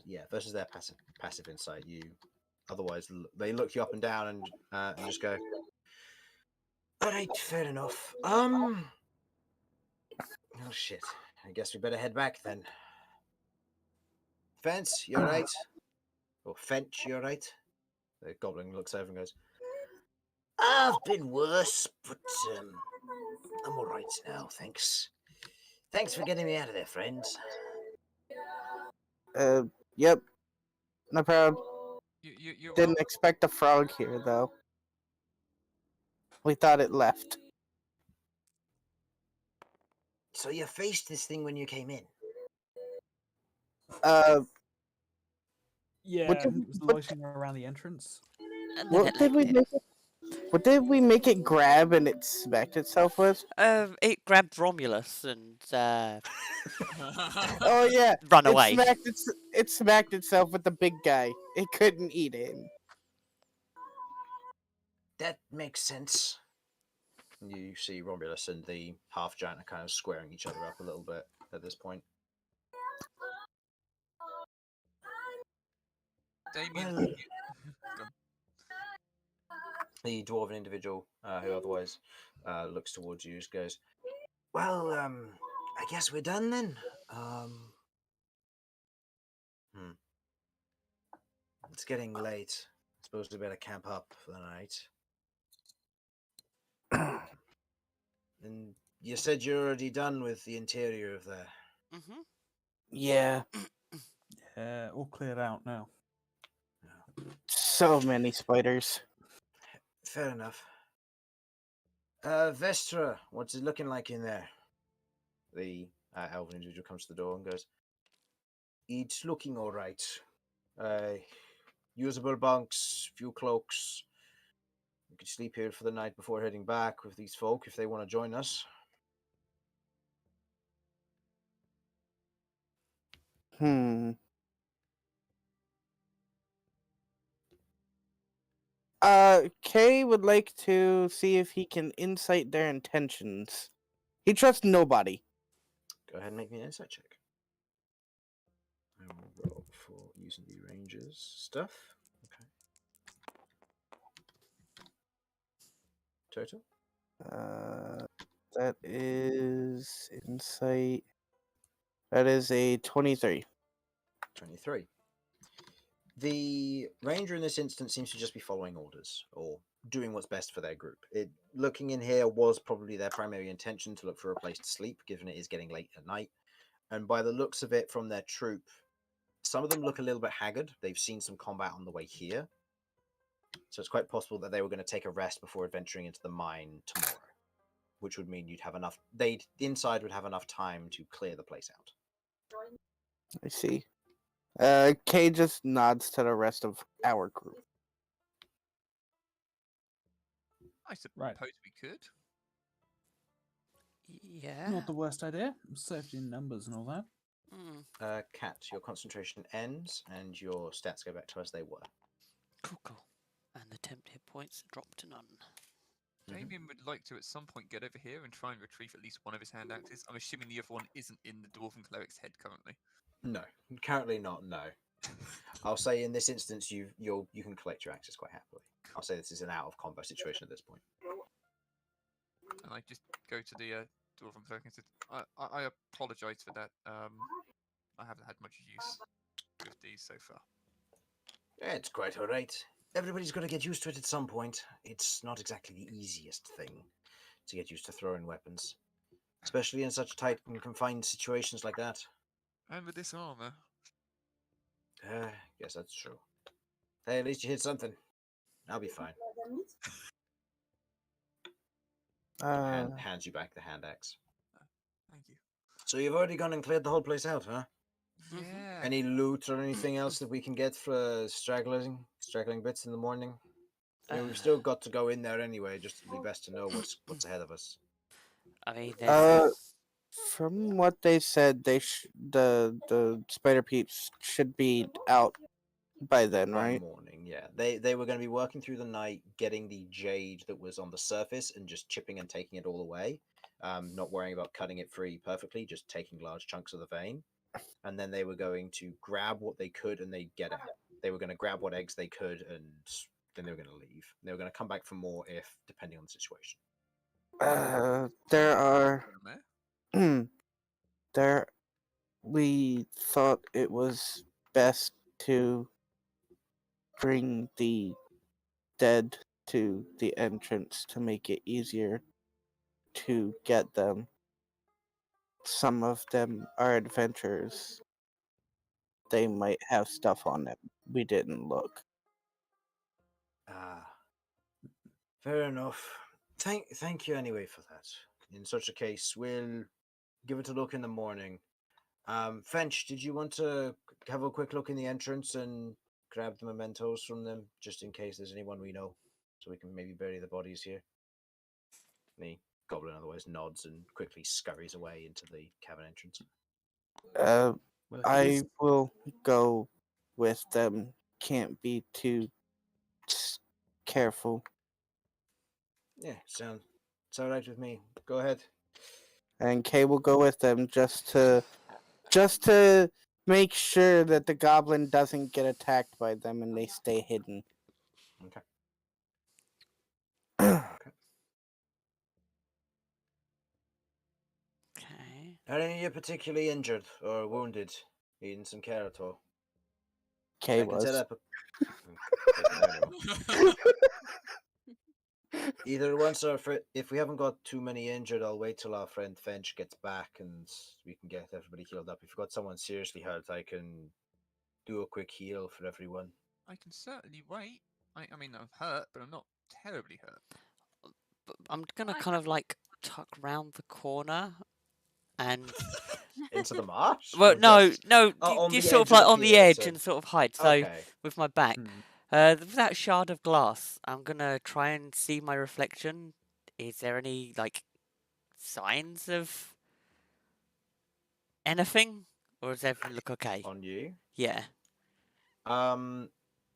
Yeah, versus their passive insight. Otherwise, they look you up and down and just go, "All right, fair enough. Oh shit. I guess we better head back then. Fence, you alright? Or Fench, you alright?" The goblin looks over and goes, "I've been worse, but I'm alright now, thanks. Thanks for getting me out of there, friends." Yep. No problem. You're Didn't expect a frog here, though. We thought it left. "So you faced this thing when you came in?" Yeah, What did, it was what, loitering around the entrance. And then what it did we licked make it? What did we make it grab and it smacked itself with? it. It grabbed Romulus and Oh yeah, run away. it smacked itself with the big guy. It couldn't eat him. That makes sense. You see Romulus and the half giant are kind of squaring each other up a little bit at this point. Damien. Well, the dwarven individual who otherwise looks towards you just goes, "Well, I guess we're done then. It's getting late. I suppose we better camp up for the night." And You said you're already done with the interior of there. Mm-hmm. Yeah, Yeah, all cleared out now. so many spiders. Fair enough. Vestra, what's it looking like in there? The elven individual comes to the door and goes, "It's looking all right. Usable bunks, few cloaks. We could sleep here for the night before heading back with these folk if they want to join us." Kay would like to see if he can insight their intentions. He trusts nobody. Go ahead and make me an insight check. I will roll for using the ranges stuff. Okay. Total? That is insight. That is a 23. 23. The ranger in this instance seems to just be following orders or doing what's best for their group. Looking in here was probably their primary intention to look for a place to sleep, given it is getting late at night. And by the looks of it from their troop, some of them look a little bit haggard. They've seen some combat on the way here. So it's quite possible that they were going to take a rest before adventuring into the mine tomorrow, which would mean you'd have enough. The inside would have enough time to clear the place out. I see. Kay just nods to the rest of our group. I suppose Right. we could. Yeah. Not the worst idea. Safety in numbers and all that. Cat, your concentration ends and your stats go back to as they were. Cool. And the temp hit points drop to none. Damien would like to at some point get over here and try and retrieve at least one of his hand axes. I'm assuming the other one isn't in the dwarven cleric's head currently. No, currently not. No, I'll say in this instance you can collect your axes quite happily. I'll say this is an out of combat situation at this point. And I just go to the dwarven cleric and said, I apologise for that. I haven't had much use with these so far. It's quite all right. Everybody's got to get used to it at some point. It's not exactly the easiest thing to get used to throwing weapons, especially in such tight and confined situations like that. And with this armour. Guess that's true. Hey, at least you hit something. I'll be fine. Hands you back the hand axe. Thank you. So you've already gone and cleared the whole place out, huh? Yeah. Any loot or anything else that we can get for straggling bits in the morning? I mean, we've still got to go in there anyway. Just it'd be best to know what's ahead of us. I mean, there's... From what they said, the spider peeps should be out by then, By right? morning, yeah. They were going to be working through the night, getting the jade that was on the surface and just chipping and taking it all away. Not worrying about cutting it free perfectly, just taking large chunks of the vein. And then they were going to grab what they could and they'd get out. They were going to grab what eggs they could and then they were going to leave. They were going to come back for more depending on the situation. There are we thought it was best to bring the dead to the entrance to make it easier to get them. Some of them are adventurers. They might have stuff on them. We didn't look. Fair enough. Thank you anyway for that. In such a case, we'll give it a look in the morning. Fench, did you want to have a quick look in the entrance and grab the mementos from them, just in case there's anyone we know, so we can maybe bury the bodies here? The goblin otherwise nods and quickly scurries away into the cavern entrance. I will go with them. Can't be too careful. Yeah, sounds all right with me. Go ahead. And Kay will go with them just to make sure that the goblin doesn't get attacked by them and they stay hidden. Okay. Okay. Are any of you particularly injured or wounded? Needing some care at all? Kay I can set was. up a... Either once or if we haven't got too many injured, I'll wait till our friend Finch gets back and we can get everybody healed up. If you've got someone seriously hurt, I can do a quick heal for everyone. I can certainly wait. I mean, I'm hurt, but I'm not terribly hurt. But I'm gonna I- kind of like tuck round the corner and Into the marsh? well, Or no, just- no, Oh, on just the sort edge of like the on the pier edge to- and sort of hide. So Okay. with my back, Hmm. with that shard of glass, I'm gonna try and see my reflection. Is there any like signs of anything, or does everything look okay? On you. Yeah.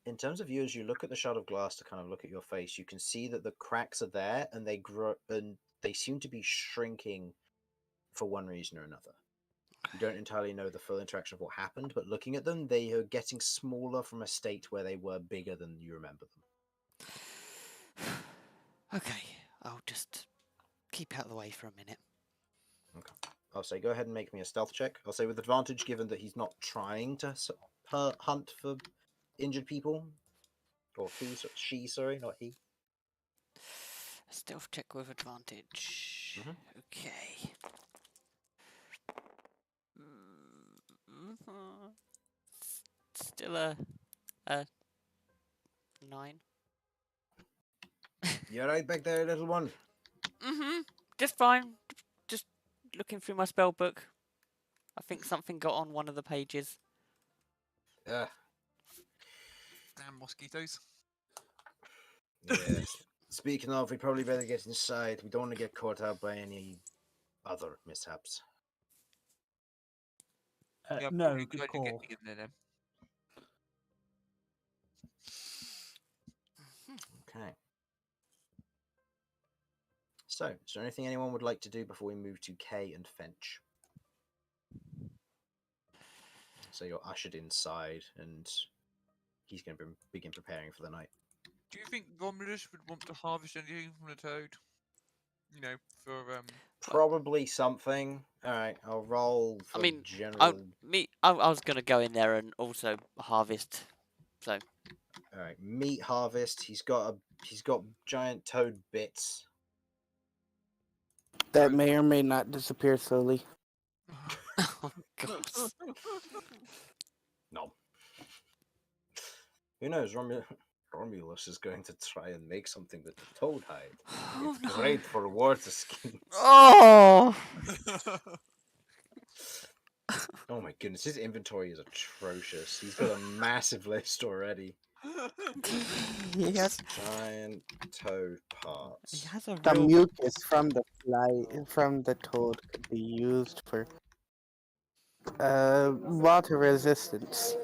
In terms of you, as you look at the shard of glass to kind of look at your face, you can see that the cracks are there and they grow and they seem to be shrinking for one reason or another. You don't entirely know the full interaction of what happened, but looking at them, they are getting smaller from a state where they were bigger than you remember them. Okay, I'll just keep out of the way for a minute. Okay. I'll say go ahead and make me a stealth check. I'll say with advantage, given that he's not trying to hunt for injured people. Or she, sorry, not he. Stealth check with advantage. Mhm. Okay. Still a 9. You alright back there, little one? Just fine. Just looking through my spell book. I think something got on one of the pages. Yeah. Damn mosquitoes. Yes. Speaking of, we probably better get inside. We don't want to get caught out by any other mishaps. Yeah, No, probably good good idea call. getting in there then. Okay. So, is there anything anyone would like to do before we move to Kay and Finch? So you're ushered inside, and he's going to begin preparing for the night. Do you think Romulus would want to harvest anything from the toad? You know, for Probably something. All right, I'll roll for I mean, general. I was gonna go in there and also harvest. So All right, meat harvest. He's got giant toad bits. That may or may not disappear slowly. oh god. No. Who knows? Romulus is going to try and make something with the toad hide. Oh It's no. great for water skins. Oh. Oh my goodness, his inventory is atrocious. He's got a massive list already. He has Giant toad he parts. has a The real mucus from the from the toad could be used for water resistance.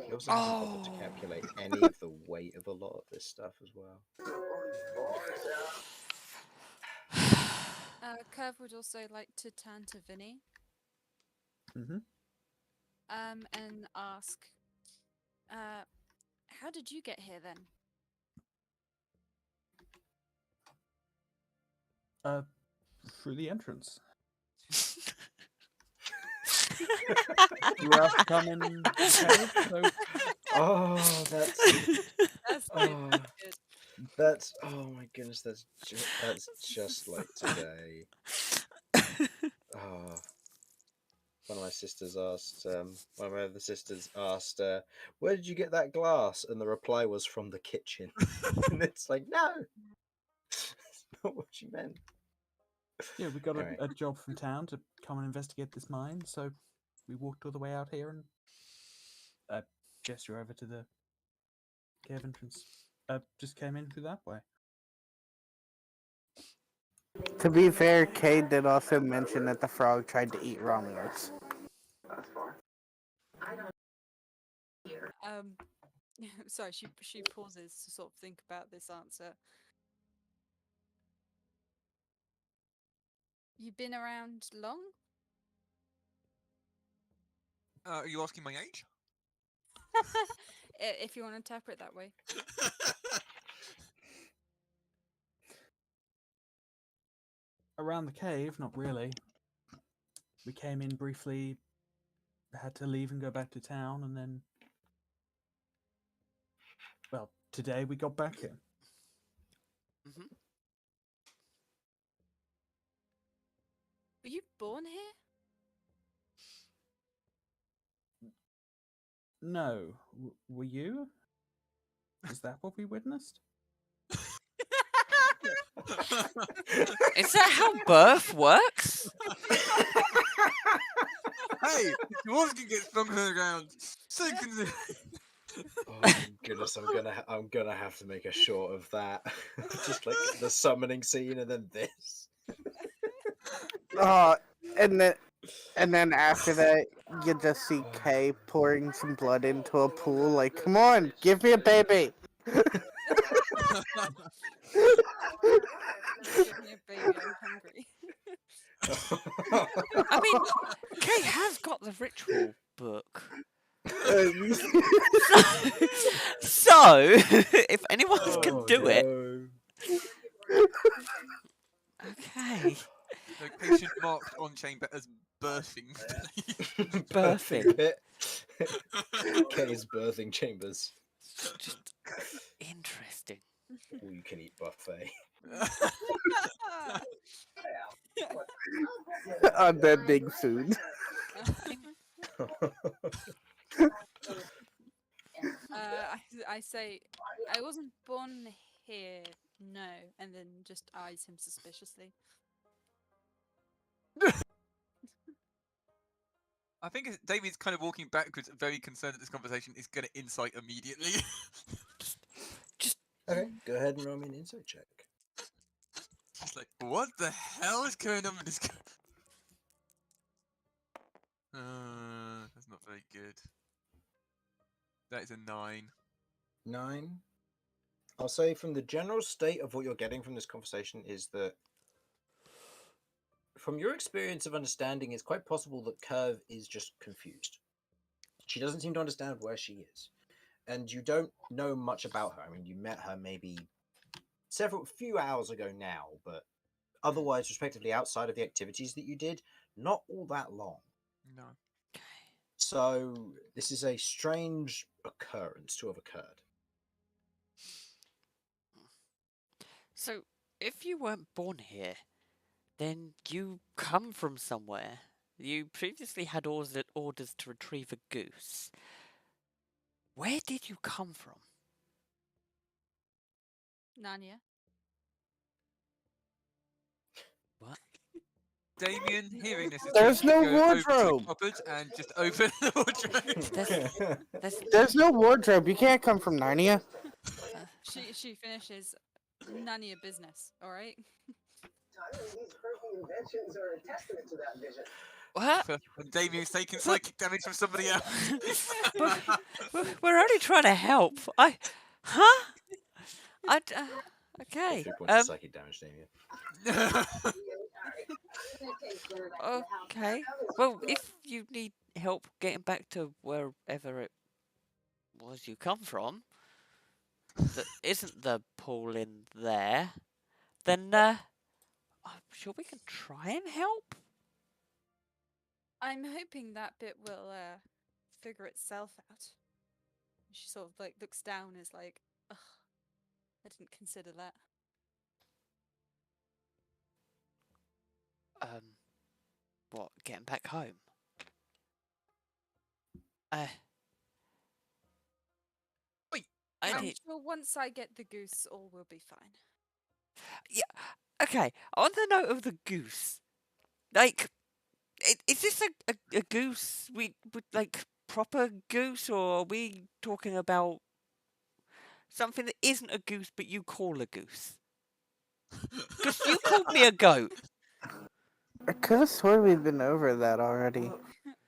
He also hasn't bothered to calculate any of the weight of a lot of this stuff as well. Curve would also like to turn to Vinny Mm-hmm. and ask, how did you get here then? Through the entrance. You were asked to come in the cave, so Oh, that's That's Oh. good. that's oh my goodness, that's just like today. Oh. One of my sisters asked, one of my other sisters asked, where did you get that glass? And the reply was from the kitchen. And it's like, no, that's not what you meant. yeah, we got Alright. a job from town to come and investigate this mine, so we walked all the way out here and gesture over to the cave entrance. Just came in through that way. To be fair, Kay did also mention that the frog tried to eat Romulus. Sorry, she pauses to sort of think about this answer. You've been around long? are you asking my age? If you want to interpret that way. Around the cave, not really. We came in briefly, had to leave and go back to town, and then, well, today we got back here. Were you born here? No. Were you? Is that what we witnessed? Is that how birth works? Hey, dwarves can get sprung to the ground. So can they. Oh goodness, I'm gonna have to make a short of that. Just like the summoning scene and then this. Oh, and then after that, you just see Kay pouring some blood into a pool. Like, come on, give me a baby. Give me a baby, I'm hungry. I mean, Kay has got the ritual book. So, if anyone can do it, okay. Like, patient marked on chamber as birthing. Birthing. Kay's birthing chambers. Just interesting. All you can eat buffet. Unending food. I say, I wasn't born here, no, and then just eyes him suspiciously. I think Damien's kind of walking backwards, very concerned that this conversation is going to insight immediately. Okay, go ahead and roll me an insight check. Just like, what the hell is going on with this guy? That's not very good. That is a 9. 9. I'll say from the general state of what you're getting from this conversation is that from your experience of understanding, it's quite possible that Curve is just confused. She doesn't seem to understand where she is. And you don't know much about her. I mean, you met her maybe few hours ago now, but otherwise, respectively, outside of the activities that you did, not all that long. No. So this is a strange occurrence to have occurred. So, if you weren't born here, then you come from somewhere. You previously had orders to retrieve a goose. Where did you come from? Nanya. What? Damien, hearing this, is There's going to no go over to the wardrobe. cupboard and just open the wardrobe. There's no wardrobe. You can't come from Narnia. She finishes Nanya business, alright? What? And Damien's taking psychic damage from somebody else. We're only trying to help. Huh? Okay. 3 points of psychic damage, Damien. Okay. Well, if you need help getting back to wherever it was you come from, that isn't the pool in there, then I'm sure we can try and help. I'm hoping that bit will figure itself out. She sort of like looks down and is like, ugh, I didn't consider that. What? Getting back home? Wait, I I'm need. sure once I get the goose, all will be fine. Yeah. Okay. On the note of the goose, like, is this a goose? We like proper goose, or are we talking about something that isn't a goose but you call a goose? Because you called me a goat. I could have sworn we've been over that already.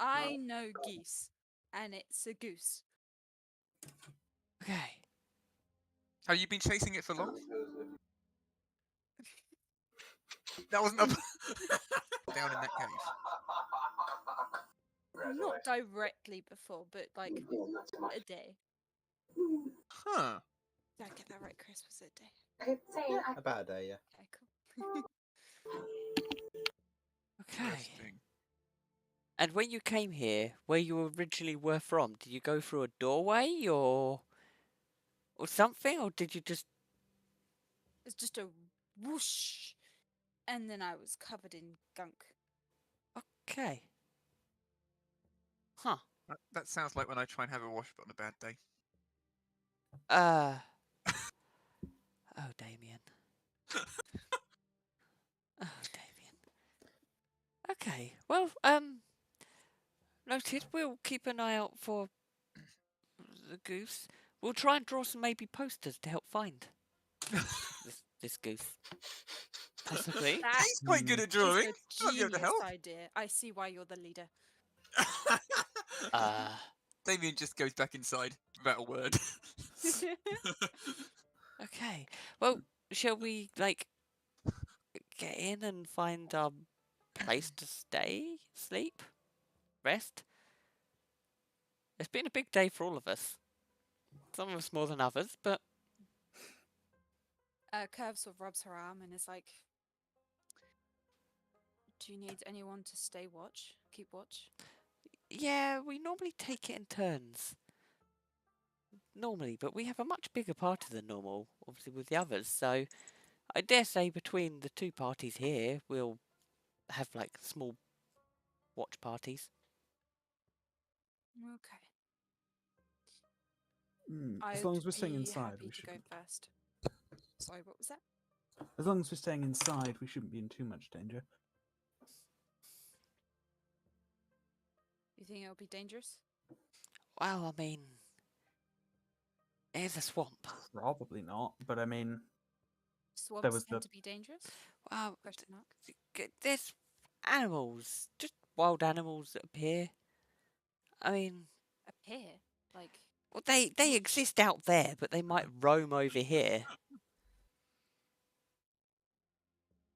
I know geese, and it's a goose. Okay. have you been chasing it for long? That wasn't up down in that cave. Not directly before, but like a day. Huh. Did I get that right, Chris? Was it a day? About a day, yeah. Okay, cool. Okay. Interesting. And when you came here, where you originally were from, did you go through a doorway or something, or did you just? It's just a whoosh, and then I was covered in gunk. Okay. Huh. That sounds like when I try and have a wash but on a bad day. Oh, Damien. Oh, Damien. Okay. Well, noted. We'll keep an eye out for the goose. We'll try and draw some maybe posters to help find this goose. Possibly. That He's quite good at is drawing. a Might be able to genius help. idea. I see why you're the leader. Damien just goes back inside without a word. Okay. Well, shall we like get in and find a place to stay, sleep, rest? It's been a big day for all of us. Some of us more than others, but Curve sort of rubs her arm and is like, "Do you need anyone to stay watch? Keep watch?" yeah, we normally take it in turns. Normally, but we have a much bigger party than normal, obviously with the others. So I dare say between the two parties here, we'll have like small watch parties. Okay. As long as we're I'd staying be inside, happy we to go shouldn't. first. Sorry, what was that? As long as we're staying inside, we shouldn't be in too much danger. You think it'll be dangerous? Well, I mean, it's a swamp. Probably not, but I mean, Swamps was tend the- to be dangerous? Well, Question mark. there's animals, just wild animals that appear. I mean, Appear? Like, well, they exist out there, but they might roam over here.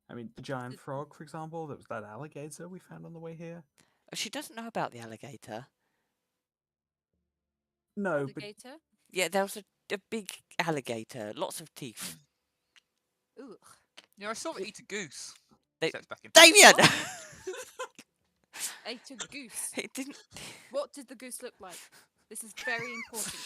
I mean, the giant frog, for example, that was that alligator we found on the way here. She doesn't know about the alligator. No, but alligator? Yeah, there was a big alligator, lots of teeth. Ooh. Yeah, I saw it eat a goose. They- Steps back in. Damien! Ate a goose. It didn't. What did the goose look like? This is very important.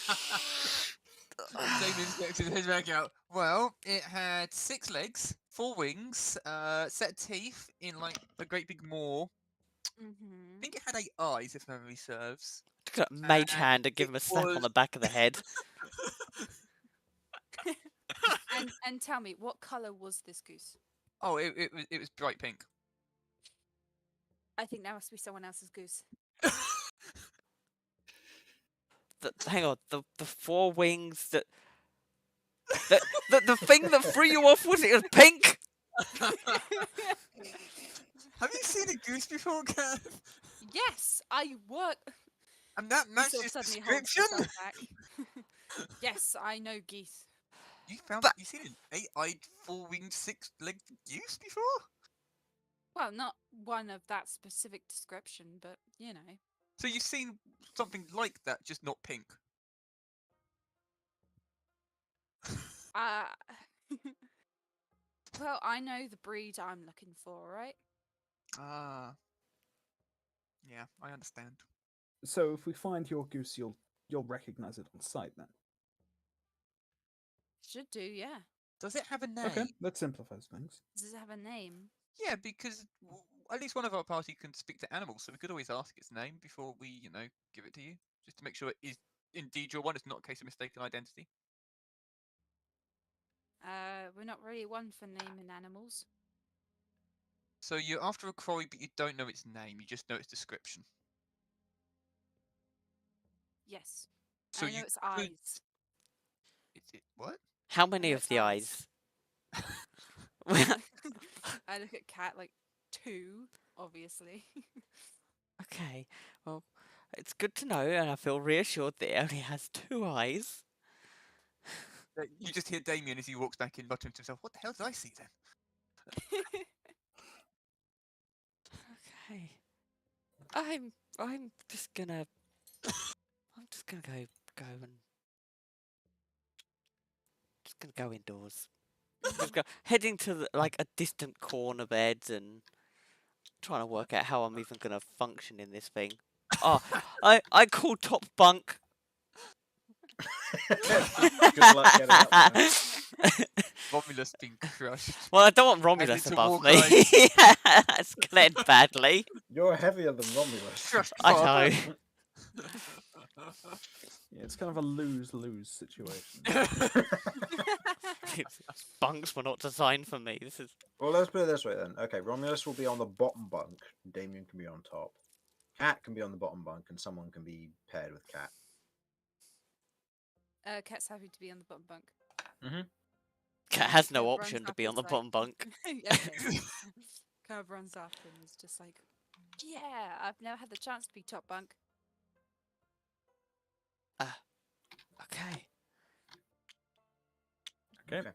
Damien sticks his head back out. Well, it had 6 legs, 4 wings, set of teeth in like a great big maw. I Mm-hmm. think it had 8 eyes, if memory serves. Took a mage And hand and give it him a slap on was- the back of the head. And tell me, what colour was this goose? Oh, it was bright pink. I think that must be someone else's goose. Hang on, the 4 wings that. The thing that threw you off was it was pink? Have you seen a goose before, Kev? Yes, I work. And that He sort of matches suddenly holds description. himself back. Yes, I know geese. You seen an 8-eyed, 4-winged, 6-legged goose before? Well, not one of that specific description, but you know. So you've seen something like that, just not pink. Uh, well, I know the breed I'm looking for, right? Ah. Yeah, I understand. so if we find your goose, you'll recognize it on sight then. Should do, yeah. Does it have a name? Okay, that simplifies things. Does it have a name? Yeah, because at least one of our party can speak to animals, so we could always ask its name before we, give it to you, just to make sure it is indeed your one. It's not a case of mistaken identity. We're not really one for naming animals. So you're after a quarry, but you don't know its name. You just know its description. Yes. So I know you its could- eyes. What? How many know of its the eyes. eyes? I look at Cat like 2, obviously. Okay, well, it's good to know, and I feel reassured that it only has 2 eyes. You just hear Damien as he walks back in, muttering to himself, "What the hell did I see then?" Okay. I'm just gonna go indoors. Just go heading to like a distant corner bed and trying to work out how I'm even gonna function in this thing. Oh, I call top bunk. Good luck getting up there. Romulus being crushed. Well, I don't want And Romulus into above war me. crimes. Yeah, that's gonna end badly. You're heavier than Romulus. Crushed I father. know. Yeah, it's kind of a lose-lose situation. Bunks were not designed for me. This is Well, let's put it this way then. Okay, Romulus will be on the bottom bunk. Damien can be on top. Cat can be on the bottom bunk, and someone can be paired with Cat. Cat's happy to be on the bottom bunk. Cat And has no Kev option runs to up be on and the is like- bottom bunk. Okay. Curve runs up and is just like, yeah, I've never had the chance to be top bunk. Okay. Okay.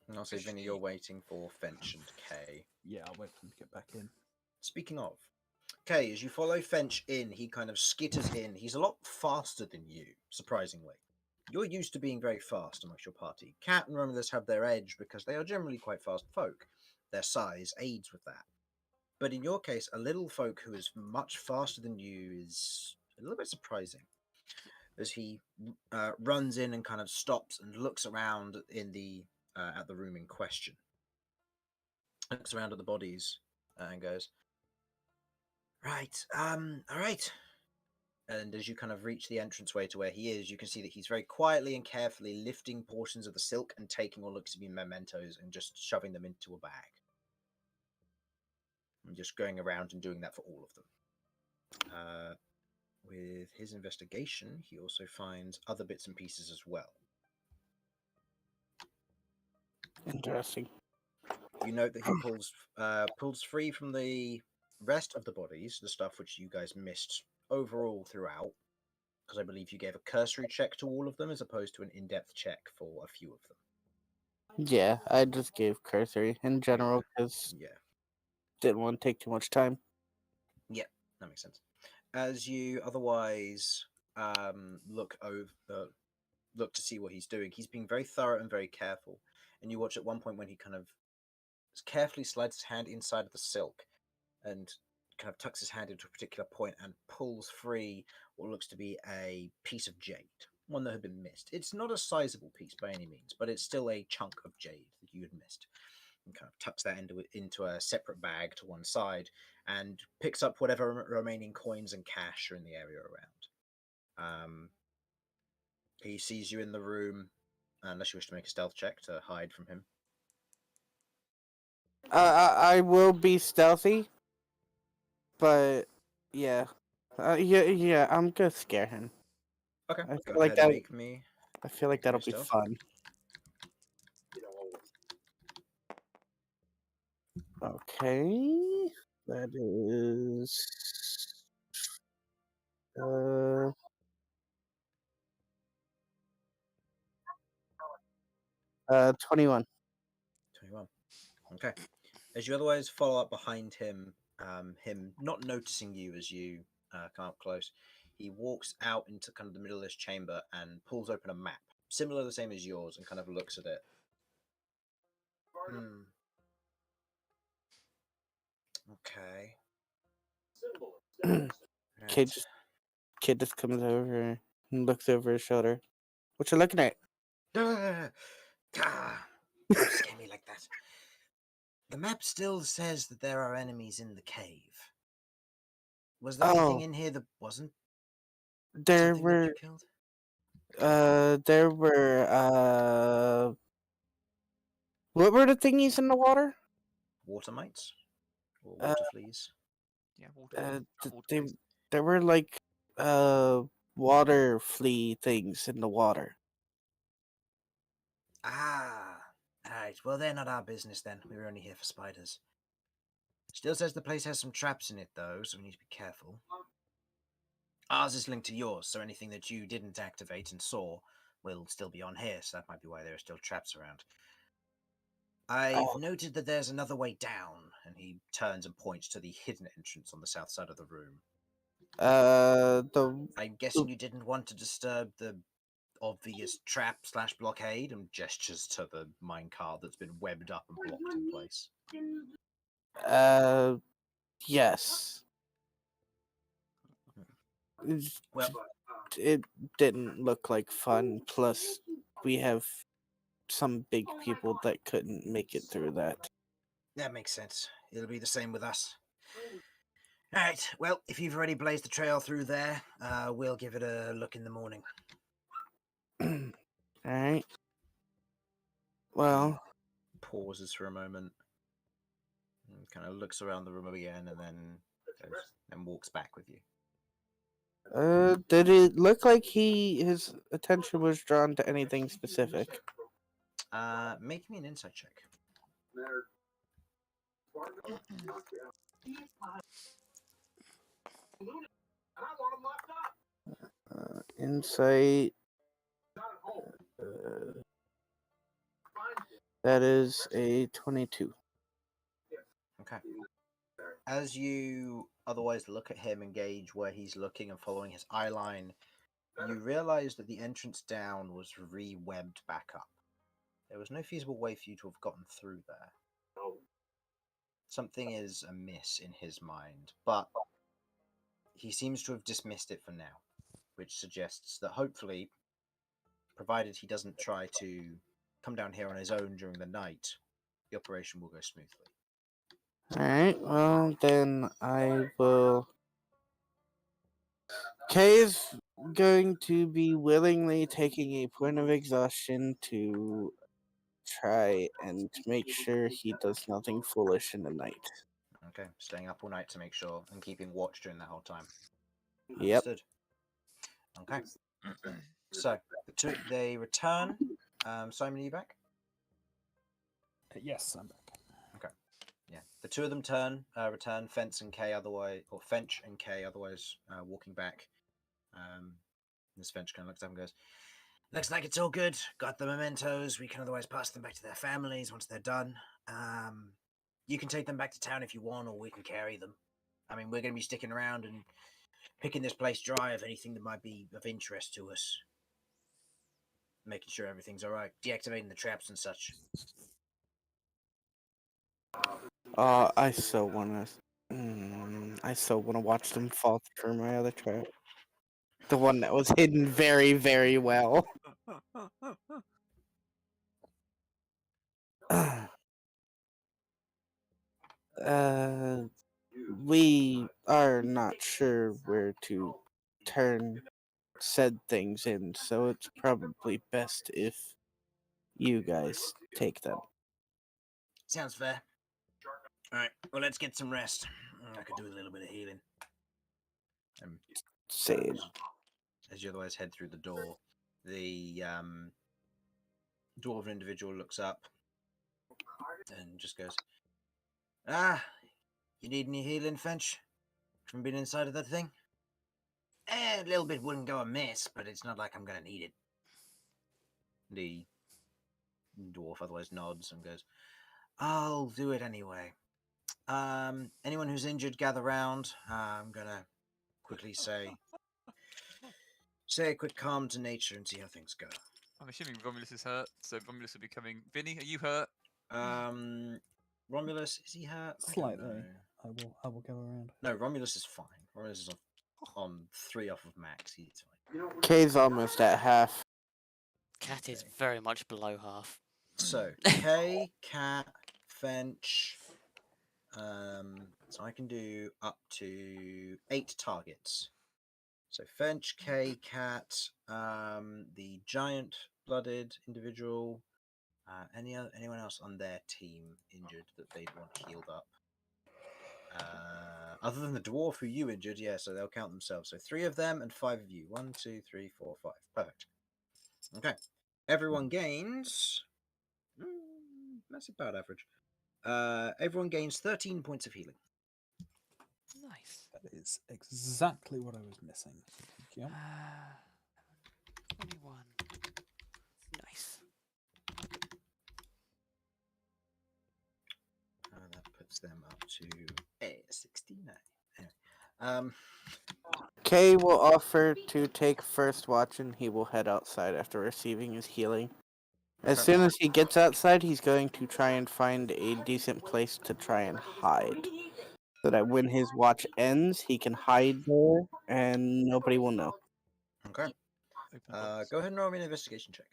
And I'll say, Vinny, you're waiting for Finch and Kay. Yeah, I'll wait for them to get back in. Speaking of, Kay, as you follow Finch in, he kind of skitters in. He's a lot faster than you, surprisingly. You're used to being very fast amongst your party. Cat and Romulus have their edge because they are generally quite fast folk. Their size aids with that. But in your case, a little folk who is much faster than you is a little bit surprising. As he runs in and kind of stops and looks around in the at the room in question. Looks around at the bodies and goes, right, all right. And as you kind of reach the entranceway to where he is, you can see that he's very quietly and carefully lifting portions of the silk and taking what looks to be mementos and just shoving them into a bag. And just going around and doing that for all of them. With his investigation, he also finds other bits and pieces as well. Interesting. You note that he pulls free from the rest of the bodies, the stuff which you guys missed overall throughout, because I believe you gave a cursory check to all of them as opposed to an in-depth check for a few of them. Yeah, I just gave cursory in general because Yeah, didn't want to take too much time. that makes sense. As you otherwise look to see what he's doing, he's being very thorough and very careful. And you watch at one point when he kind of carefully slides his hand inside of the silk and kind of tucks his hand into a particular point and pulls free what looks to be a piece of jade, one that had been missed. It's not a sizable piece by any means, but it's still a chunk of jade that you had missed. And kind of tucks that into a separate bag to one side and picks up whatever remaining coins and cash are in the area around. He sees you in the room, unless you wish to make a stealth check to hide from him. I will be stealthy, but yeah, yeah. I'm gonna scare him. Okay, I go feel like ahead and that. make me. I feel like make me that'll be stealth. fun. Okay, that is 21. 21. Okay. As you otherwise follow up behind him, him not noticing you as you come up close, he walks out into kind of the middle of this chamber and pulls open a map, similar the same as yours, and kind of looks at it. Okay. Kid just comes over and looks over his shoulder. What you looking at? Don't scare me like that. The map still says that there are enemies in the cave. Was there anything in here that wasn't There something that were you killed? what were the thingies in the water? Water mites? Or Uh, water fleas? Yeah, water. They there were like water flea things in the water. Ah, right. Well, they're not our business then. We were only here for spiders. Still says the place has some traps in it, though, so we need to be careful. Ours is linked to yours, so anything that you didn't activate and saw will still be on here, so that might be why there are still traps around. I've noted that there's another way down, and he turns and points to the hidden entrance on the south side of the room. I'm guessing you didn't want to disturb the obvious trap/blockade, and gestures to the minecart that's been webbed up and blocked in place. Yes. Well, It didn't look like fun. Plus, we have some big people that couldn't make it through that. That makes sense. It'll be the same with us. All right. Well, if you've already blazed the trail through there, we'll give it a look in the morning. Alright. Well, Pauses for a moment, and kind of looks around the room again, and then walks back with you. did it look like his attention was drawn to anything specific? Make me an insight check. Insight. That is a 22. Okay. As you otherwise look at him and gauge where he's looking and following his eye line, you realize that the entrance down was re-webbed back up. There was no feasible way for you to have gotten through there. Something is amiss in his mind, but he seems to have dismissed it for now, which suggests that hopefully, provided he doesn't try to come down here on his own during the night, the operation will go smoothly. Alright, well, then I will. Kay is going to be willingly taking a point of exhaustion to try and make sure he does nothing foolish in the night. Okay, staying up all night to make sure and keeping watch during that whole time. Yep. Understood. Okay. So they return. Simon, are you back? Yes, I'm back. Yeah. The two of them return. Fench and Kay otherwise walking back. This Fench kind of looks up and goes, "Looks like it's all good. Got the mementos. We can otherwise pass them back to their families once they're done. You can take them back to town if you want, or we can carry them. I mean, we're going to be sticking around and picking this place dry of anything that might be of interest to us. Making sure everything's all right. Deactivating the traps and such." I still wanna. I still wanna watch them fall through my other trap. The one that was hidden very, very well. We are not sure where to turn said things in, so it's probably best if you guys take them. Sounds fair. All right. Well, let's get some rest. I could do a little bit of healing. Same. As you otherwise head through the door, the dwarven individual looks up and just goes, you need any healing, Fench? From being inside of that thing? A little bit wouldn't go amiss, but it's not like I'm going to need it. The dwarf otherwise nods and goes, "I'll do it anyway. Anyone who's injured, gather round. I'm going to quickly say a quick calm to nature and see how things go." I'm assuming Romulus is hurt, so Romulus will be coming. Vinny, are you hurt? Romulus, is he hurt? I don't Slightly. know. I will go around. No, Romulus is fine. Romulus is on 3 off of max. He's fine. Kay's almost at half. Cat is very much below half. So, Kay, Cat, Fench. So I can do up to 8 targets. So Fench, Kay, Cat, the giant-blooded individual. Anyone else on their team injured that they'd want healed up? Other than the dwarf who you injured, yeah, so they'll count themselves. So 3 of them and 5 of you. 1, 2, 3, 4, 5. Perfect. Okay. Everyone gains. That's about average. Everyone gains 13 points of healing. Nice. That is exactly what I was missing. Thank you. 21. Nice. That puts them up to 69. Anyway, Kay will offer to take first watch and he will head outside after receiving his healing. As Okay. soon as he gets outside, he's going to try and find a decent place to try and hide. So that when his watch ends, he can hide there and nobody will know. Okay. Open box. Go ahead and roll me an investigation check.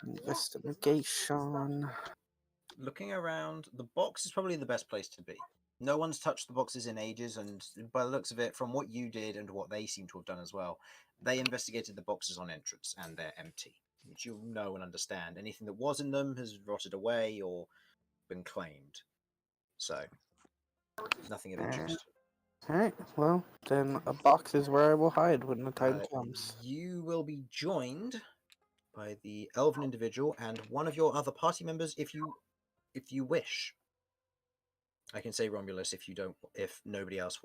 Investigation. Looking around, the box is probably the best place to be. No one's touched the boxes in ages, and by the looks of it, from what you did and what they seem to have done as well, they investigated the boxes on entrance, and they're empty, which you know and understand. Anything that was in them has rotted away or been claimed. So, nothing of interest. Alright, well, then a box is where I will hide when the time comes. You will be joined by the elven individual and one of your other party members if you wish. I can say Romulus if you don't, if nobody else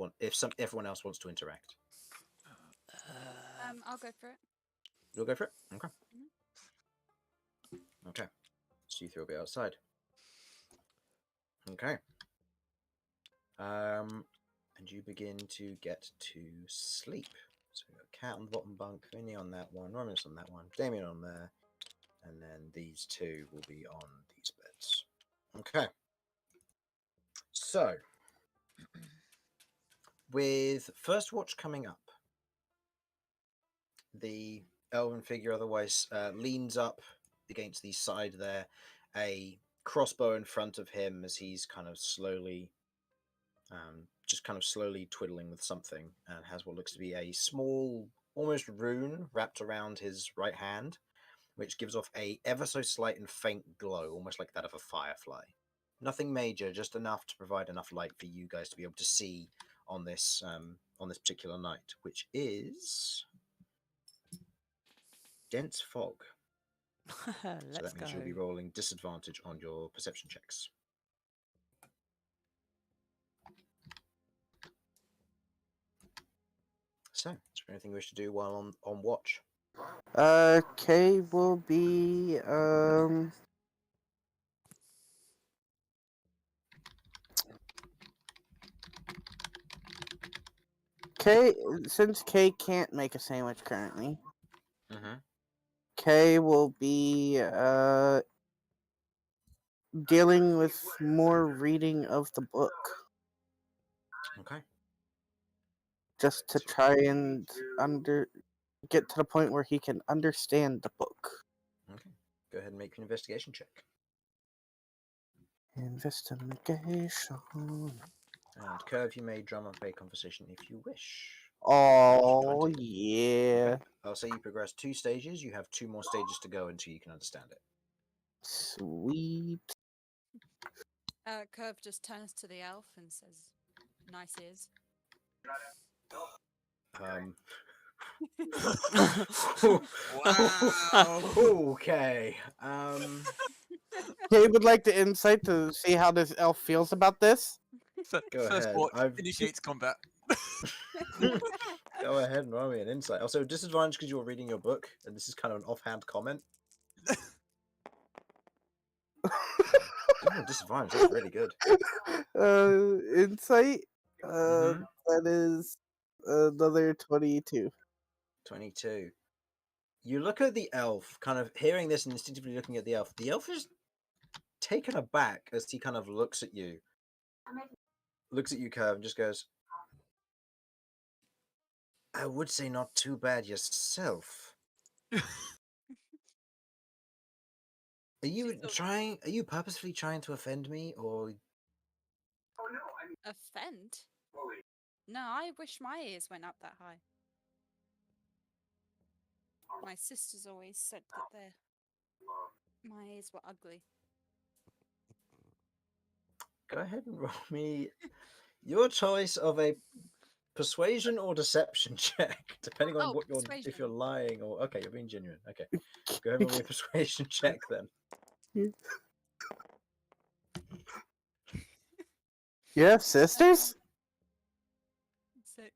everyone else wants to interact. I'll go for it. You'll go for it. Okay. Mhm. Okay. So you three will be outside. Okay. And you begin to get to sleep. So we've got Cat on the bottom bunk, Vinny on that one, Romulus on that one, Damien on there, and then these two will be on these beds. Okay. So, with first watch coming up, the elven figure otherwise leans up against the side there, a crossbow in front of him as he's kind of slowly, just kind of slowly twiddling with something, and has what looks to be a small, almost rune wrapped around his right hand, which gives off a ever so slight and faint glow, almost like that of a firefly. Nothing major, just enough to provide enough light for you guys to be able to see on this particular night, which is dense fog. So Let's that means go. you'll be rolling disadvantage on your perception checks. So, is there anything you wish to do while on watch? Kay will be, Kay, since Kay can't make a sandwich currently, Mm-hmm. Kay will be, dealing with more reading of the book. Okay. Just to try and get to the point where he can understand the book. Okay. Go ahead and make an investigation check. Investigation. And Curve, you may drum up a conversation if you wish. Oh, 20. yeah. Okay. I'll say you progress 2 stages. You have 2 more stages to go until you can understand it. Sweet. Curve just turns to the elf and says, "Nice ears." Wow. Okay. Kay would like the insight to see how this elf feels about this. Go First ahead. watch I've initiates combat. Go ahead and roll me an insight. Also, disadvantage because you're reading your book, and this is kind of an offhand comment. Oh, disadvantage. That's really good. Insight. Mhm. That is another 22. 22. You look at the elf, kind of hearing this and instinctively looking at the elf. The elf is taken aback as he kind of looks at you, Curve, and just goes, "I would say not too bad yourself. Are you Are you purposefully trying to offend me, or Offend? No, I wish my ears went up that high. My sisters always said that my ears were ugly. go ahead and roll me your choice of a persuasion or deception check, depending on what if Persuasion. you're lying or okay, you're being genuine. Okay, go ahead and roll me a persuasion check then. You have sisters?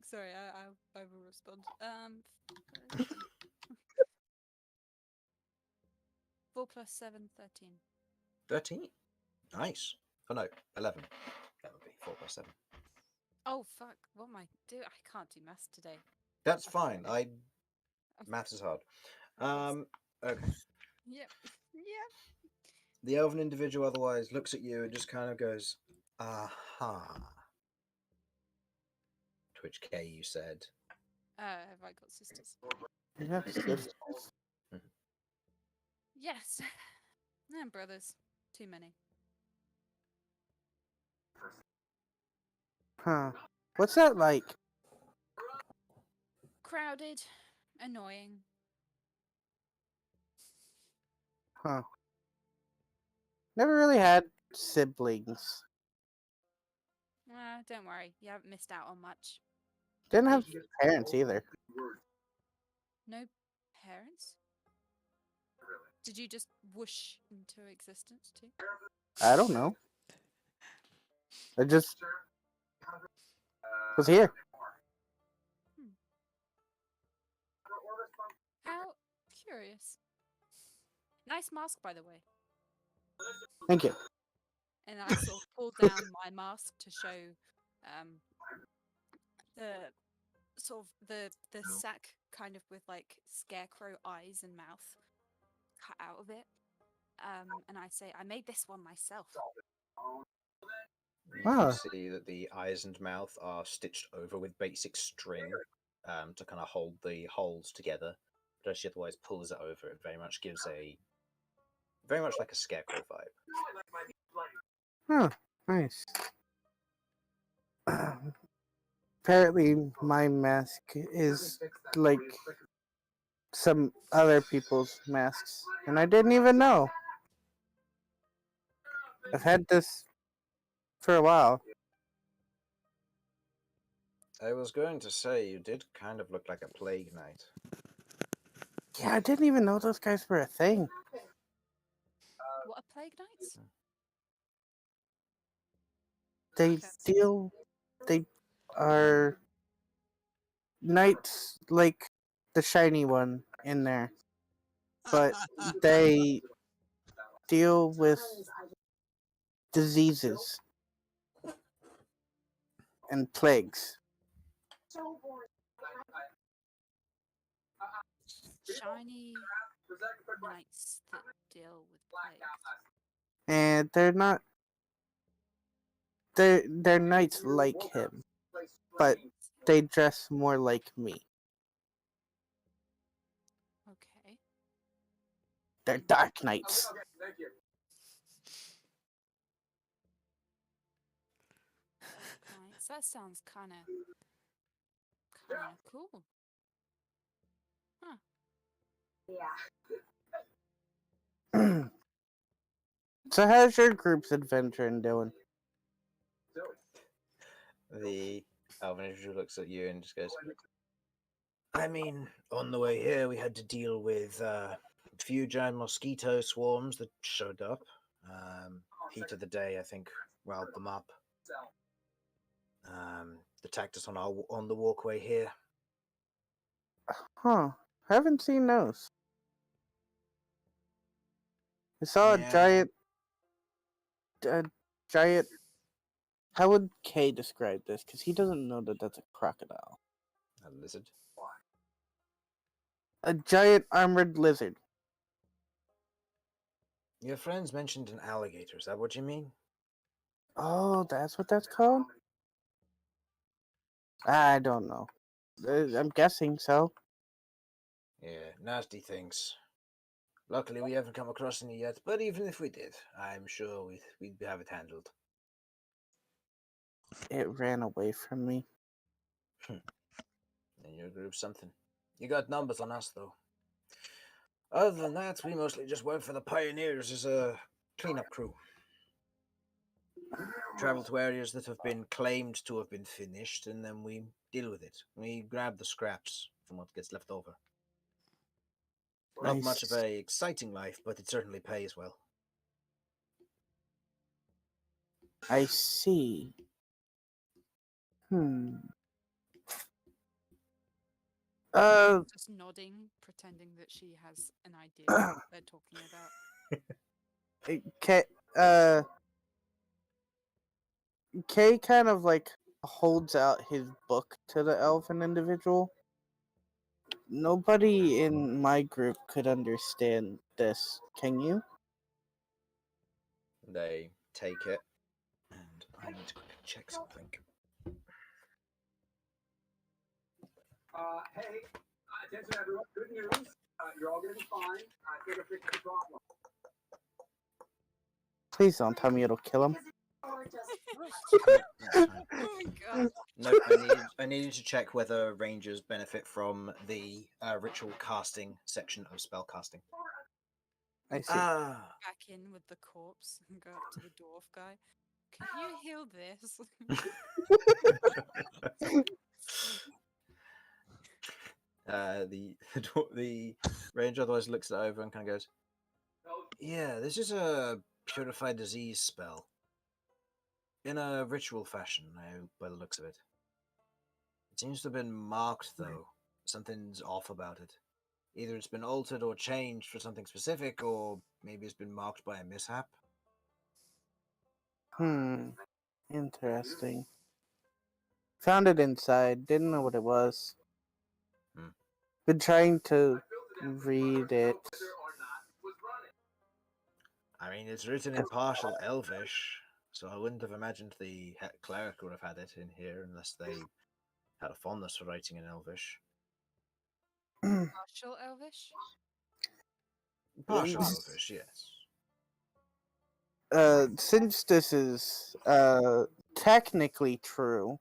Sorry, I will respond. 4 plus 7, 13. 13. Nice. Oh no, 11. That would be 4 plus 7. Oh fuck! What am I doing? I can't do maths today. That's fine. Maths is hard. Okay. Yep. Yep. The elven individual otherwise looks at you and just kind of goes, aha. To which K you said, Have I got sisters? You have sisters? Yes. And brothers. Too many. Huh. What's that like? Crowded. Annoying. Huh. Never really had siblings. Don't worry. You haven't missed out on much. Didn't have parents either. No parents? Did you just whoosh into existence too? I don't know. I just was here. How curious. Nice mask, by the way. Thank you. And I sort of pulled down my mask to show the sort of the sack kind of with like scarecrow eyes and mouth cut out of it. And I say, I made this one myself. You Ah. can see that the eyes and mouth are stitched over with basic string to kind of hold the holes together. But as she otherwise pulls it over, it very much gives very much like a scarecrow vibe. Huh. Nice. Apparently, my mask is like some other people's masks, and I didn't even know. I've had this for a while. I was going to say, you did kind of look like a plague knight. Yeah, I didn't even know those guys were a thing. What are plague knights? They Okay. deal. They are knights like the shiny one in there, but they deal with diseases and plagues. Shiny knights that deal with plague. And they're not. They're knights like him, but they dress more like me. Okay. They're dark knights. Knights. That sounds kind of cool. So how's your group's adventuring doing? The elven individual looks at you and just goes, I mean, on the way here, we had to deal with a few giant mosquito swarms that showed up. Heat of the day, I think, riled them up. They attacked us on the walkway here. Huh. Haven't seen those. I saw Yeah. a giant. How would Kay describe this? Because he doesn't know that that's a crocodile. A lizard. A giant armored lizard. Your friends mentioned an alligator. Is that what you mean? Oh, that's what that's called? I don't know. I'm guessing so. Yeah, nasty things. Luckily, we haven't come across any yet, but even if we did, I'm sure we'd have it handled. It ran away from me. And your group's something. You got numbers on us, though. Other than that, we mostly just work for the pioneers as a cleanup crew. Travel to areas that have been claimed to have been finished, and then we deal with it. We grab the scraps from what gets left over. Not much of a exciting life, but it certainly pays well. I see. Just nodding, pretending that she has an idea what they're talking about. Kay kind of like holds out his book to the elfin individual. Nobody in my group could understand this. Can you? They take it, and I need to quickly check something. Please don't tell me it'll kill him. No, that's fine. Oh my god. Nope, I needed to check whether rangers benefit from the ritual casting section of spell casting. I see. Ah, Back in with the corpse and go up to the dwarf guy. Can you heal this? the ranger otherwise looks it over and kind of goes, "Yeah, this is a purify disease spell in a ritual fashion. By the looks of it, it seems to have been marked though. Something's off about it. Either it's been altered or changed for something specific, or maybe it's been marked by a mishap." Interesting. Found it inside. Didn't know what it was. Hmm. Been trying to read it. I mean, it's written in partial Elvish, so I wouldn't have imagined the cleric would have had it in here unless they had a fondness for writing in Elvish. Partial Elvish? Partial Elvish, yes. Since this is technically true,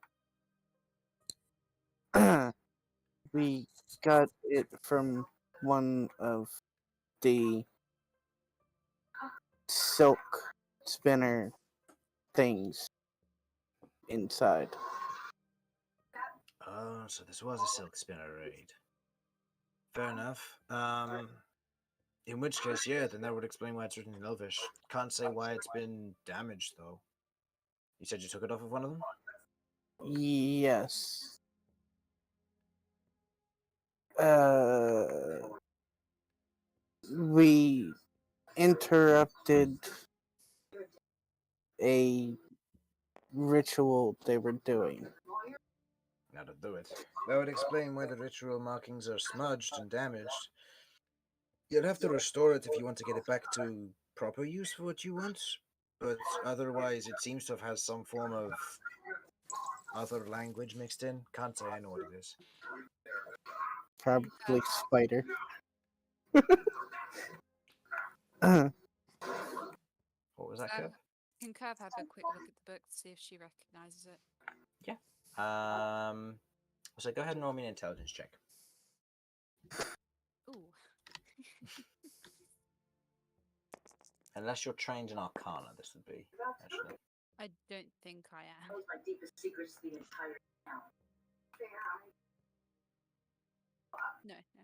we got it from one of the silk spinner things inside. Oh, so this was a silk spinner raid. Fair enough. In which case, yeah, then that would explain why it's written in Elvish. Can't say why it's been damaged, though. You said you took it off of one of them? Yes. We interrupted a ritual they were doing. That'll do it. That would explain why the ritual markings are smudged and damaged. You'll have to restore it if you want to get it back to proper use for what you want, but otherwise it seems to have had some form of other language mixed in. Can't say I know what it is. Probably spider. What was that, Kev? Can Curb have a quick look at the book to see if she recognizes it? So go ahead and roll me an intelligence check. Ooh. Unless you're trained in Arcana, this would be, actually. I don't think I am. No, no.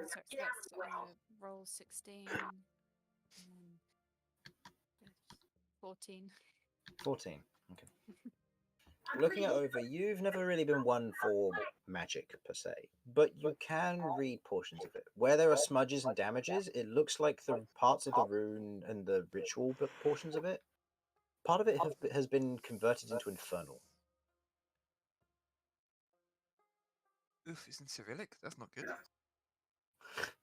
So that's roll 16. 14. 14. Okay. Looking it over, you've never really been one for magic per se, but you can read portions of it. Where there are smudges and damages, it looks like the parts of the rune and the ritual portions of it, part of it has been converted into infernal. Oof, it's in Cyrillic? That's not good.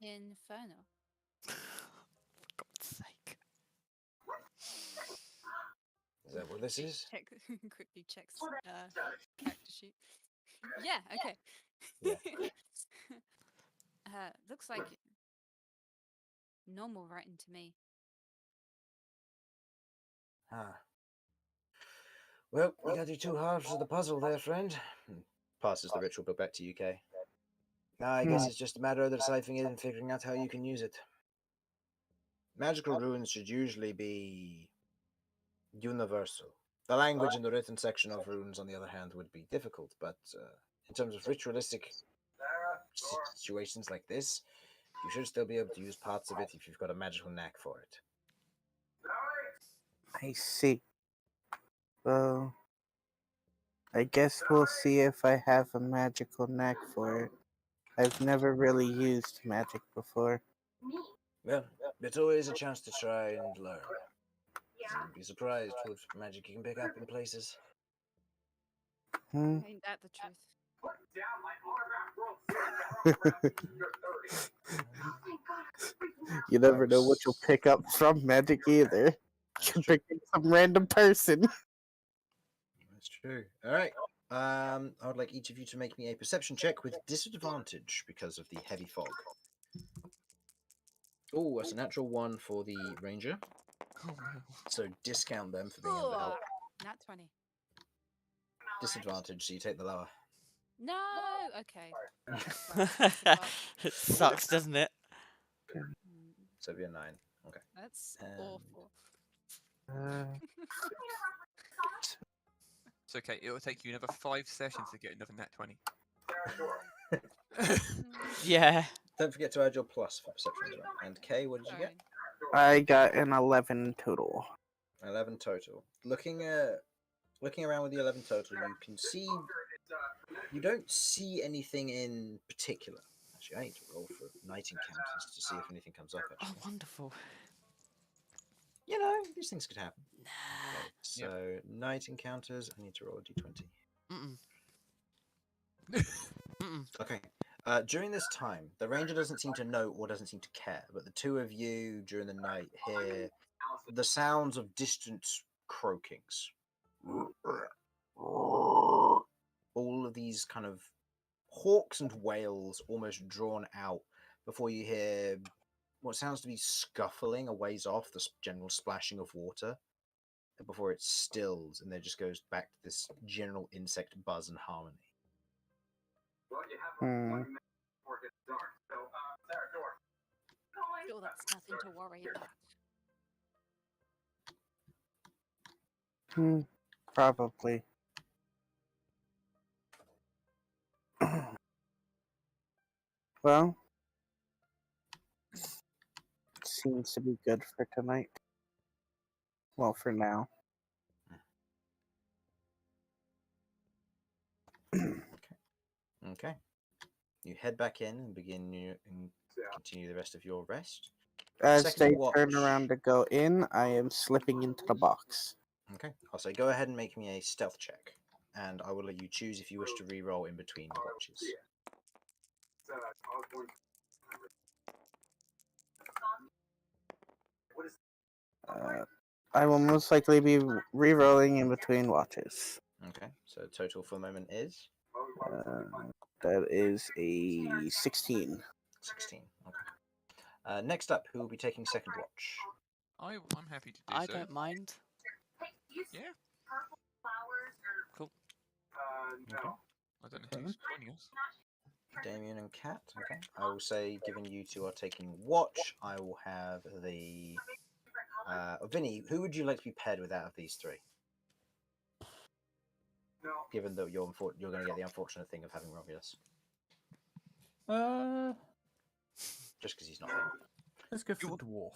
Infernal. For God's sake. Is that what this is? Quickly checks character sheet. Yeah, okay. Yeah. Looks like normal writing to me. Ah. Well, you gotta do two halves of the puzzle there, friend. Passes the ritual book back to UK. I guess it's just a matter of deciphering it and figuring out how you can use it. Magical runes should usually be universal. The language in the written section of runes, on the other hand, would be difficult, but in terms of ritualistic situations like this, you should still be able to use parts of it if you've got a magical knack for it. I see. Well, I guess we'll see if I have a magical knack for it. I've never really used magic before. Well, it's always a chance to try and learn. You'd be surprised what magic you can pick up in places. Ain't that the truth? You never know what you'll pick up from magic either. You can pick up some random person. That's true. All right. I would like each of you to make me a perception check with disadvantage because of the heavy fog. Oh, that's a natural 1 for the ranger. Oh no. So discount them for being able to help. Nat 20. Disadvantage, so you take the lower. No. Okay. Well, that's a fuck. It sucks, doesn't it? Mm, So it'd be a 9. Okay. That's Um, awful. It's okay. It will take you another 5 sessions to get another nat 20. Yeah. Don't forget to add your plus for perception as well. And Kay, what did you get? Fine. I got an 11 total. 11 total. Looking around with the 11 total, you can see you don't see anything in particular. Actually, I need to roll for night encounters to see if anything comes up. Oh, Actually, wonderful. you know, these things could happen. Nah. Okay, so night encounters. I need to roll a d20. Okay. During this time, the ranger doesn't seem to know or doesn't seem to care, but the two of you during the night hear the sounds of distant croakings. All of these kind of hawks and wails almost drawn out before you hear what sounds to be scuffling a ways off, the general splashing of water, before it stills and then just goes back to this general insect buzz and harmony. Sure, that's nothing to worry about. Probably. Well, seems to be good for tonight. Well, for now. Okay. You head back in and continue the rest of your rest. As Second they watch. turn around to go in, I am slipping into the box. Okay. I'll say go ahead and make me a stealth check, and I will let you choose if you wish to re-roll in between watches. I will most likely be re-rolling in between watches. Okay. So total for the moment is That is a 16. 16. Okay. Next up, who will be taking second watch? I'm happy to do I so. don't mind. Yeah. Cool. Okay. I don't know who's joining us. Damien and Kat. Okay. I will say, given you two are taking watch, I will have the Vinny. Who would you like to be paired with out of these three? Given that you're going to get the unfortunate thing of having Romulus, just because he's not there. Let's go for the dwarf.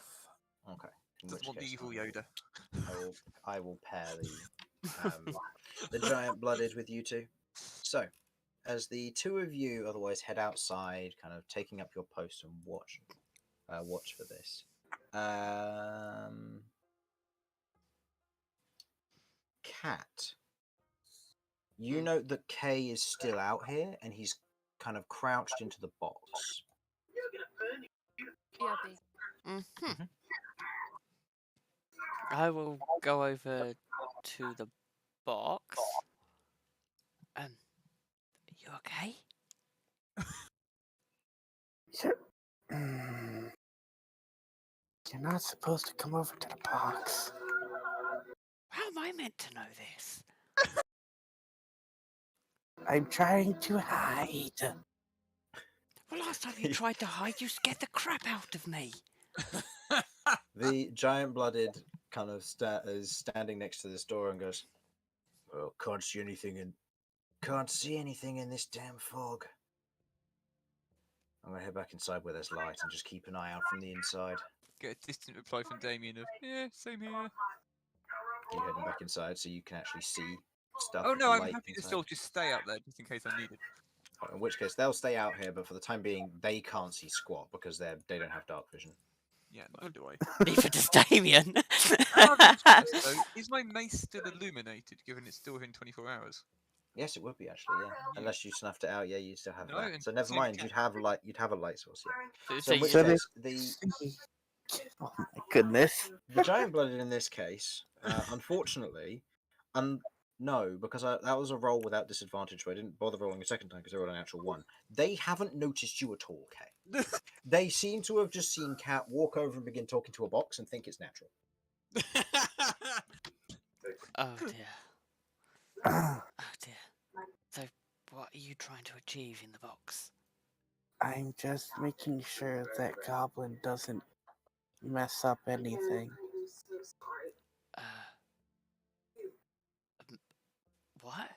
Okay. In Doesn't which want the case, evil Yoda. I will pair the giant blooded with you two. So, as the two of you otherwise head outside, kind of taking up your post and watch for this. Cat, you note that Kay is still out here, and he's kind of crouched into the box. BRB. Mm-hmm. I will go over to the box. You okay? You're not supposed to come over to the box. How am I meant to know this? I'm trying to hide. Well, last time you tried to hide, you scared the crap out of me. The giant blooded kind of is standing next to this door and goes, "Well, can't see anything in this damn fog. I'm gonna head back inside where there's light and just keep an eye out from the inside." Get a distant reply from Damien of, yeah, same here. You heading back inside so you can actually see stuff. Oh with no, the I'm light happy to inside? still just stay out there just in case I'm needed. In which case they'll stay out here, but for the time being they can't see squat because they don't have dark vision. Yeah, neither do I. Neither does Damien. Out of interest, though, is my mace still illuminated given it's still within 24 hours? Yes, it would be actually, yeah. Unless you snuffed it out, yeah, you still have No, that. and So never same mind, cat. you'd have a light source, yeah. So So in which So case Oh my goodness. the giant blooded in this case, unfortunately, No, because that was a roll without disadvantage, so I didn't bother rolling a second time because I rolled an actual 1. They haven't noticed you at all, Kay. They seem to have just seen Cat walk over and begin talking to a box and think it's natural. Oh dear. Oh dear. So, what are you trying to achieve in the box? I'm just making sure that Goblin doesn't mess up anything. What?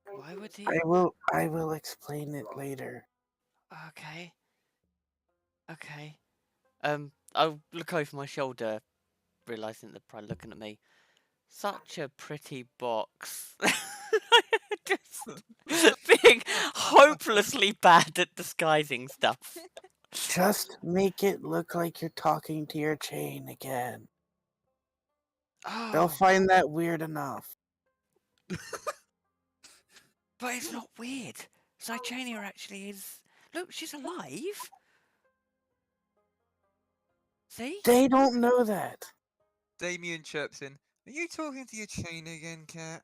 Why would he? I will explain it later. Okay. Okay. I'll look over my shoulder, realizing they're probably looking at me. Such a pretty box. Just being hopelessly bad at disguising stuff. Just make it look like you're talking to your chain again. They'll Oh, find that weird enough. but it's not weird. Cychania actually is. Look, she's alive. See? They don't know that. Damien chirps in. Are you talking to your chain again, Cat?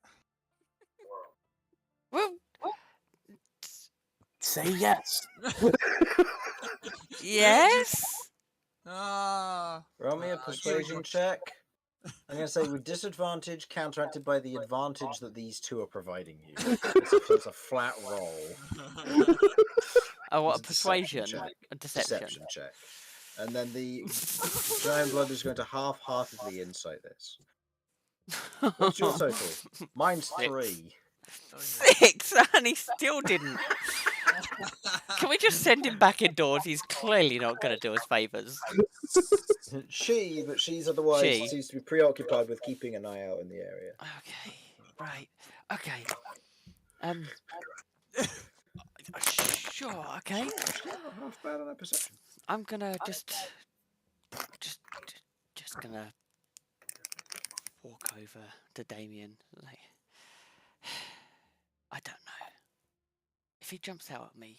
Well, Say yes. yes. Ah. Roll me a you and persuasion your- check. I'm going to say with disadvantage counteracted by the advantage that these two are providing you. It's a flat roll. Oh, what It's a a persuasion, deception check. a deception. Deception check. And then the giant blood is going to half-heartedly insight this. What's your total? Mine's 3. 6, and he still didn't. Can we just send him back indoors? He's clearly not going to do us favours. But she's otherwise She? seems to be preoccupied with keeping an eye out in the area. Okay, right. Okay. Sure. Okay. Not half bad on that perception. I'm gonna just gonna walk over to Damien. Like, I don't know. If he jumps out at me,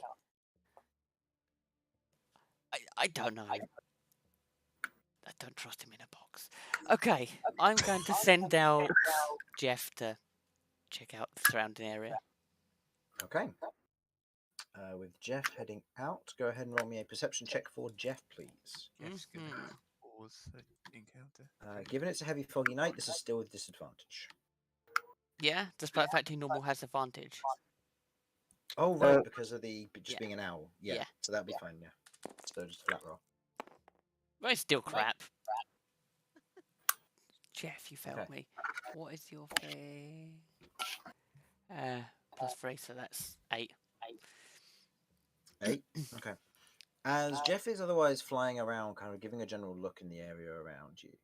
I don't know. I don't trust him in a box. Okay, I'm going to send out Jeff to check out the surrounding area. Okay. With Jeff heading out, go ahead and roll me a perception check for Jeff, please. Jeff's gonna Mhm. pause the encounter. Given it's a heavy foggy night, this is still with disadvantage. Yeah, despite the fact he normal has advantage. Oh, right, because of the just yeah. being an owl. Yeah, Yeah. so that'd be fine, yeah. So just a flat roll. Well, it's still crap. Jeff, you failed Okay. me. What is your thing? +3, so that's 8. 8? Okay. As Jeff is otherwise flying around, kind of giving a general look in the area around you,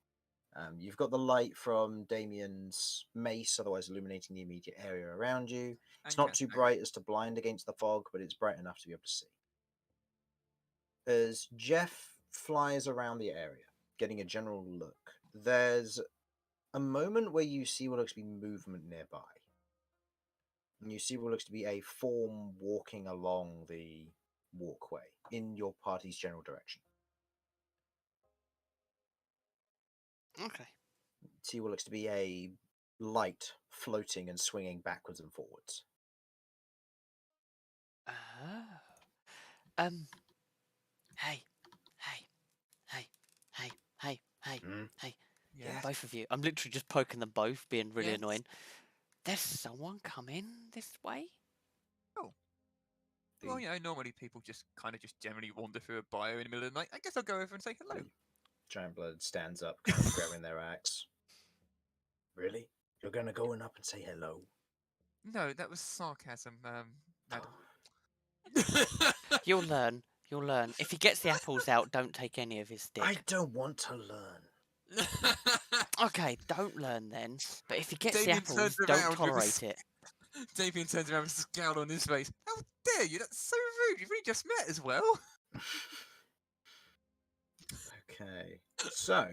you've got the light from Damien's mace, otherwise illuminating the immediate area around you. It's not too bright as to blind against the fog, but it's bright enough to be able to see. As Jeff flies around the area, getting a general look, there's a moment where you see what looks to be movement nearby. And you see what looks to be a form walking along the walkway in your party's general direction. Okay. See what looks to be a light floating and swinging backwards and forwards. Oh. Hey. Yeah. Both of you. I'm literally just poking them both, being really Yes. annoying. There's someone coming this way? Well, you know, normally people just generally wander through a bio in the middle of the night. I guess I'll go over and say hello. Giant Blood stands up, kind of grabbing their axe. Really? You're going to go in up and say hello? No, that was sarcasm, madam. You'll learn. You'll learn. If he gets the apples out, don't take any of his stick. I don't want to learn. Okay, don't learn then. But if he gets Damien the turns apples, around don't with tolerate a it. Damien turns around with a scowl on his face. How dare you? That's so rude. You've only just met as well. Okay, so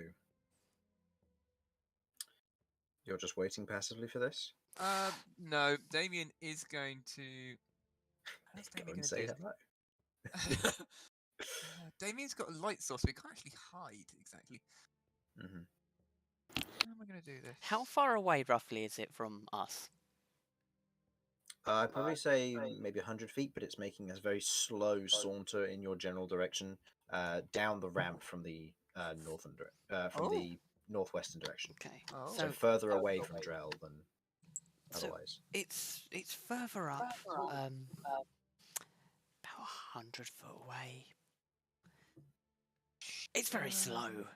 you're just waiting passively for this? No. Damien is going to. How's Go Damien and going to say do hello. this? Damien's got a light source, so he can't actually hide exactly. Mm-hmm. How am I going to do this? How far away roughly is it from us? I'd probably say maybe 100 feet, but it's making a very slow saunter in your general direction, down the ramp from the from the northwestern direction. Okay. Oh. So So further away from Drell than So- otherwise. it's further up, about 100 foot away. It's very slow.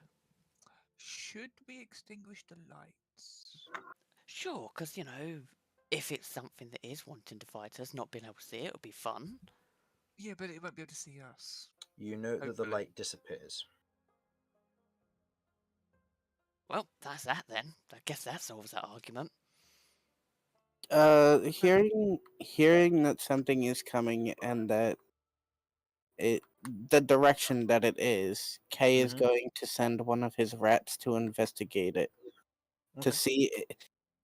Should we extinguish the lights? Sure, because, if it's something that is wanting to fight us, not being able to see it would be fun. Yeah, but it won't be able to see us. You note that the Hopefully. light disappears. Well, that's that then. I guess that solves that argument. Hearing that something is coming and that the direction that it is, Kay is Mhm. going to send one of his rats to investigate it to Okay. see.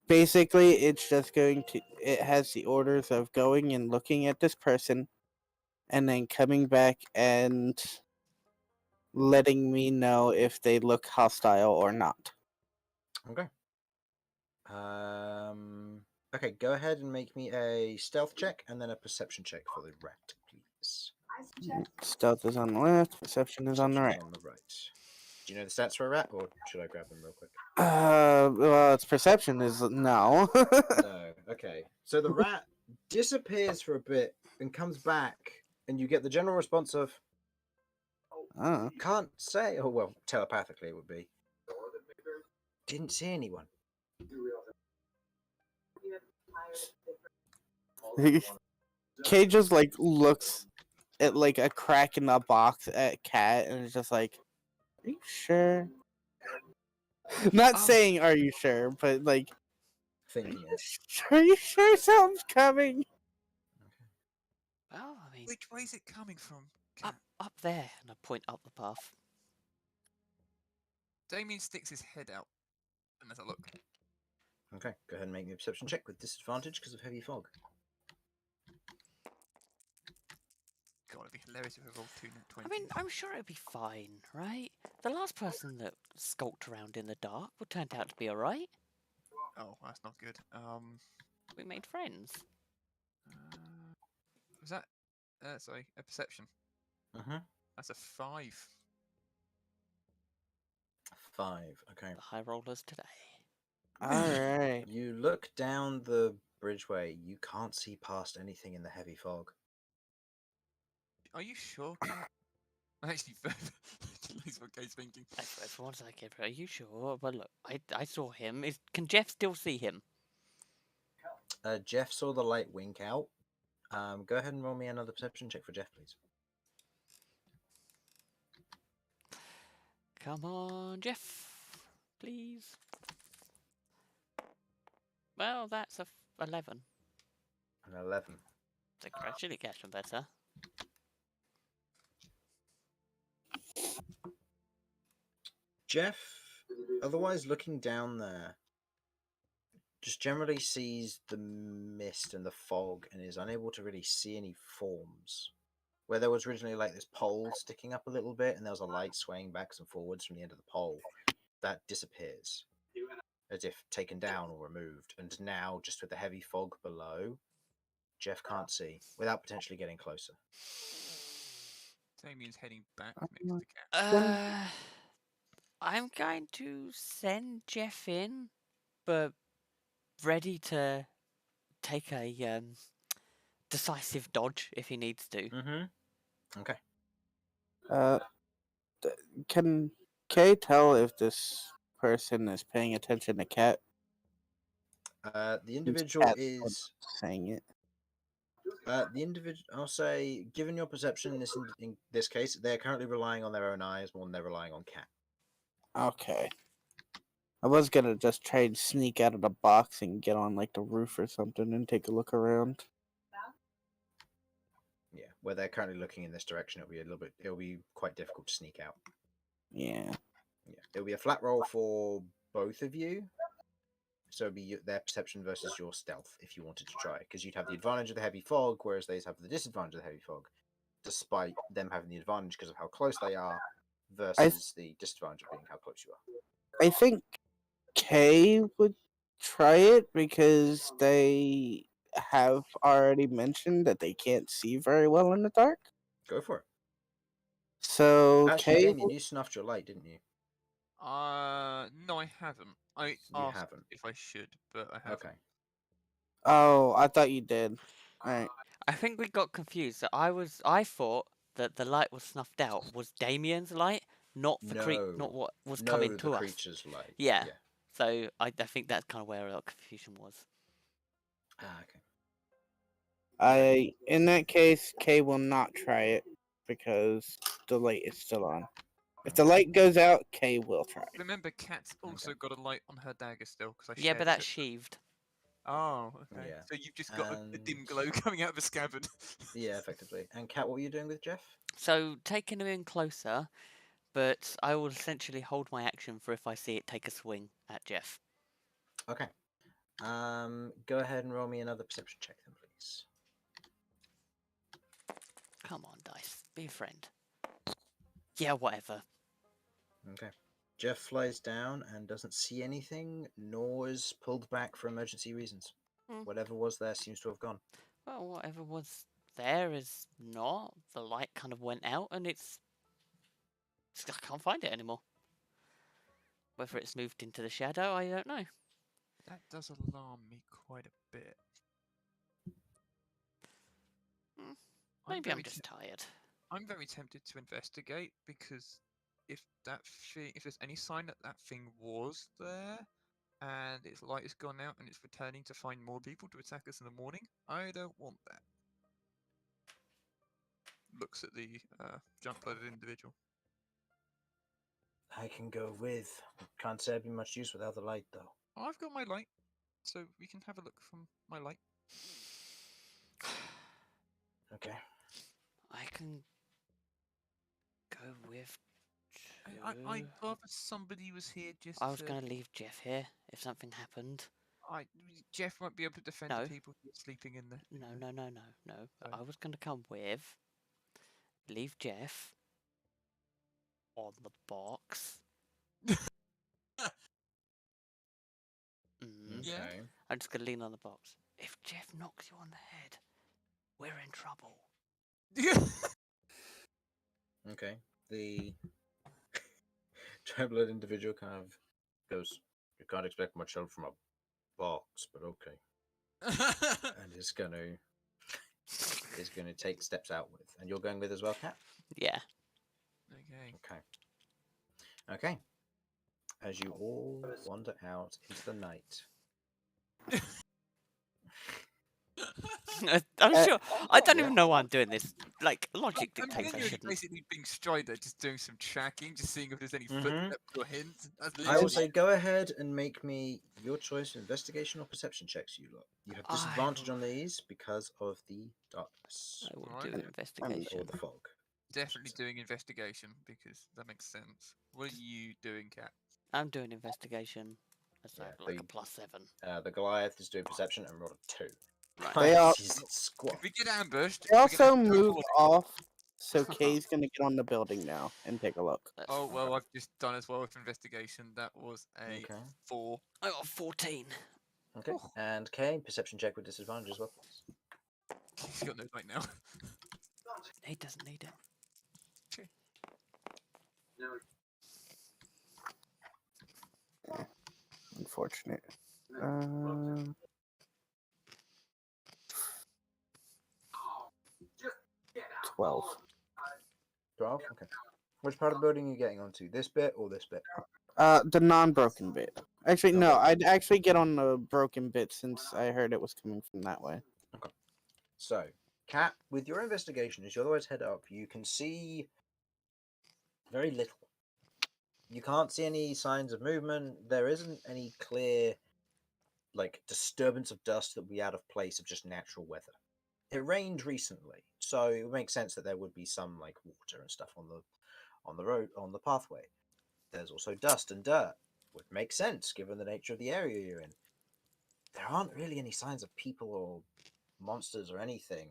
Basically, it's just going to. It has the orders of going and looking at this person, and then coming back and letting me know if they look hostile or not. Okay. Okay, go ahead and make me a stealth check and then a perception check for the rat, please. Stealth is on the left, perception is on the right. On the right. Do you know the stats for a rat, or should I grab them real quick? Well, its perception is no. No. Okay. So the rat disappears for a bit and comes back, and you get the general response of Oh. can't say. Oh well, telepathically it would be. Didn't see anyone. Kay just looks at a crack in the box at Cat and is just like, "Are you sure?" Not saying "Are you sure," but Thinking it. "Are you sure something's coming?" Well, I mean, Which way is it coming from? up there, and I point up the path. Damien sticks his head out and has a look. Okay, go ahead and make me a perception check with disadvantage because of heavy fog. God, it'd be hilarious if we rolled 2 nat 20s. I mean, I'm sure it'd be fine, right? The last person that skulked around in the dark turned out to be alright. Oh, that's not good. We made friends. Was that? Sorry, a perception. That's a 5. 5. Okay. The high rollers today. Alright. You look down the bridgeway. You can't see past anything in the heavy fog. Are you sure, Cat? Actually, that's what Kate's thinking. For once I give her, are you sure? But look, I saw him. Can Jeff still see him? Jeff saw the light wink out. Go ahead and roll me another perception check for Jeff, please. Come on, Jeff. Please. Well, that's a 11. An 11. So gradually getting better. Jeff, otherwise looking down there, just generally sees the mist and the fog and is unable to really see any forms. Where there was originally this pole sticking up a little bit and there was a light swaying backs and forwards from the end of the pole, that disappears as if taken down or removed. And now, just with the heavy fog below, Jeff can't see without potentially getting closer. Damien's heading back next to Cat. I'm going to send Jeff in, but ready to take a decisive dodge if he needs to. Okay. Can Kay tell if this person is paying attention to Cat? The individual Cat's is saying it. the individual. I'll say, given your perception in this case, they're currently relying on their own eyes more than they're relying on Cat. Okay. I was gonna just try and sneak out of the box and get on the roof or something and take a look around. Yeah, where they're currently looking in this direction, it'll be quite difficult to sneak out. Yeah. Yeah, it'll be a flat roll for both of you. So it'll be their perception versus your stealth if you wanted to try, because you'd have the advantage of the heavy fog, whereas they have the disadvantage of the heavy fog, despite them having the advantage because of how close they are versus the disadvantage of being how close you are. I think Kay would try it because they have already mentioned that they can't see very well in the dark. Go for it. So Actually, Kay, Damien, you snuffed your light, didn't you? No, I haven't. I You asked haven't. if I should, but I haven't. Okay. oh, I thought you did. All right. I think we got confused. So I thought that the light was snuffed out was Damien's light, not the No. not what was No, coming the to us. creature's light. Yeah. Yeah. So I think that's kind of where our confusion was. Ah, okay. In that case, Kay will not try it because the light is still on. If the light goes out, Kay will try. Remember, Kat's also got a light on her dagger still, because I Yeah, shared but it that's with- sheathed. Oh, okay. Yeah. So you've just got a dim And- glow coming out of a scabbard. Yeah, effectively. And Kat, what were you doing with Jeff? So taking him in closer, but I will essentially hold my action for if I see it take a swing at Jeff. Okay. Go ahead and roll me another perception check then, please. Come on, dice, be a friend. Yeah, whatever. Okay. Jeff flies down and doesn't see anything, nor is pulled back for emergency reasons. Hmm. Whatever was there seems to have gone. Well, whatever was there is not. The light kind of went out, and I can't find it anymore. Whether it's moved into the shadow, I don't know. That does alarm me quite a bit. Maybe I'm very just tired. I'm very tempted to investigate, because if if there's any sign that that thing was there, and its light has gone out and it's returning to find more people to attack us in the morning, I don't want that. Looks at the jump-blooded individual. I can go with. Can't say I'd be much use without the light, though. I've got my light, so we can have a look from my light. Okay. I can go with. I'd rather somebody was here just I was to... going to leave Jeff here if something happened. Jeff won't be able to defend No. the people who are sleeping in there. No. Oh. I was going to come with. Leave Jeff on the box. Yeah. Okay. I'm just going to lean on the box. If Jeff knocks you on the head, we're in trouble. Okay. The traveler individual kind of goes, "You can't expect much help from a box, but okay." And is gonna take steps out with. And you're going with as well, Kat? Yeah. Okay. Okay. Okay. As you all wander out into the night. I'm sure. I don't yeah. even know why I'm doing this. Like, logic I'm dictates I genuinely shouldn't. basically being Strider, just doing some tracking, just seeing if there's any Mhm. footsteps or hints. That's I will literally- say go ahead and make me your choice of investigation or perception checks, you lot. You have disadvantage on these because of the darkness. I will Alright. do an Or investigation. the fog. Definitely doing investigation, because that makes sense. What are you doing, Kat? I'm doing investigation. That's Yeah, like a the- +7. The Goliath is doing perception and rolled a 2. Right. They all- He's squat. If we get ambushed, They we're gonna also have to go moved forward. off, so Kay's gonna get on the building now and take a look. That's Oh fine. well, I've just done as well with investigation. That was a Okay. 4. I got a 14. Okay. Oh. And Kay, perception check with disadvantage as well, please. He's got no light now. He doesn't need it. Unfortunate. 12. 12? Okay. Which part of the building are you getting onto? This bit or this bit? The non-broken bit. Actually, no, Non-broken. I'd actually get on the broken bit since I heard it was coming from that way. So, Kat, with your investigation, as you otherwise head up, you can see very little. You can't see any signs of movement. There isn't any clear, disturbance of dust that would be out of place of just natural weather. It rained recently, so it would make sense that there would be some water and stuff on the road, on the pathway. There's also dust and dirt. Would make sense given the nature of the area you're in. There aren't really any signs of people or monsters or anything.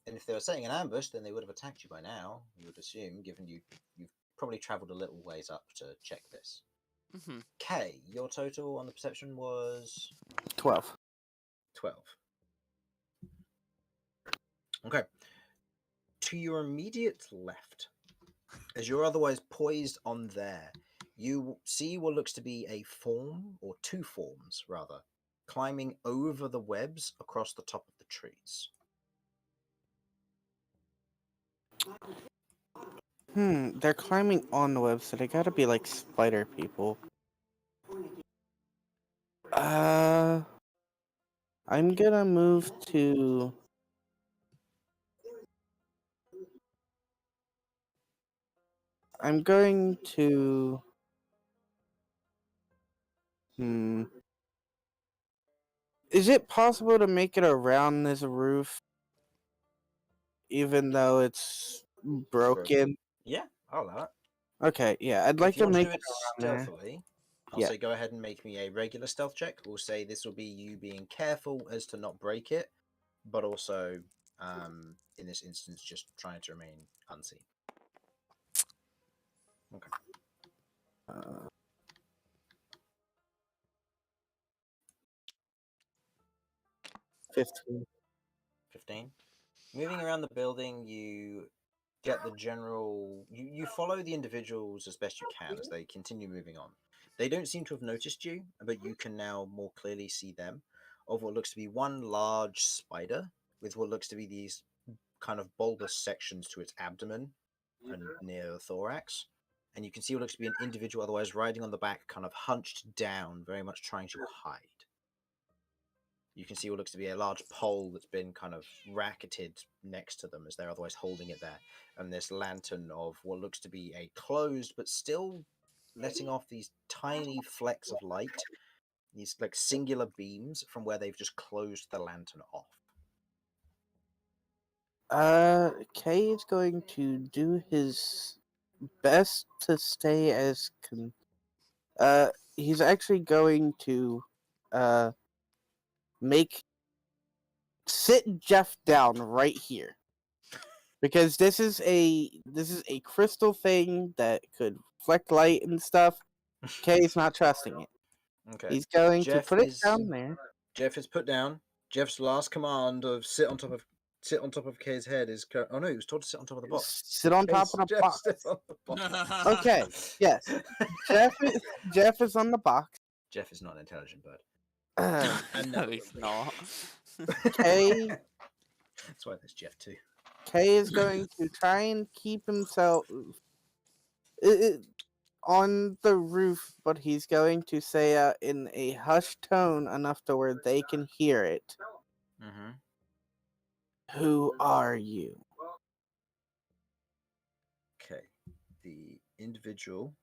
And if they were setting an ambush, then they would have attacked you by now, you would assume, given you've probably travelled a little ways up to check this. Mhm. Kay, your total on the perception was 12. 12. Okay. To your immediate left, as you're otherwise poised on there, you see what looks to be a form, or two forms rather, climbing over the webs across the top of the trees. They're climbing on the web, so they gotta be like spider people. I'm gonna move to. I'm going to. Is it possible to make it around this roof, even though it's broken? Yeah, I'll allow it. Okay, yeah, I'd like If you to want to make do it it around there. stealthily, I'll Yeah. say go ahead and make me a regular stealth check. We'll say this will be you being careful as to not break it, but also, in this instance, just trying to remain unseen. Okay. 15. 15. Moving around the building, you get the general. You follow the individuals as best you can as they continue moving on. They don't seem to have noticed you, but you can now more clearly see them of what looks to be one large spider with what looks to be these kind of bulbous sections to its abdomen and near the thorax. And you can see what looks to be an individual otherwise riding on the back, kind of hunched down, very much trying to hide. You can see what looks to be a large pole that's been kind of racketed next to them as they're otherwise holding it there. And this lantern of what looks to be a closed but still letting off these tiny flecks of light, these like singular beams from where they've just closed the lantern off. Kay is going to do his best to stay as he's actually going to make sit Jeff down right here. Because this is a crystal thing that could reflect light and stuff. Kay's not trusting it. Okay. He's going to Jeff put it is- down there. Jeff is put down. Jeff's last command of sit on top of Kay's head is oh no, he was told to sit on top of the box. Sit on top of the Jeff box. sits on the box. Okay, yes. Jeff is on the box. Jeff is not an intelligent bird. And No, he's not. Kay That's why there's Jeff too. Kay is going to try and keep himself on the roof, but he's going to say in a hushed tone enough to where they can hear it. Mm-hmm. Who are you? Okay. The individual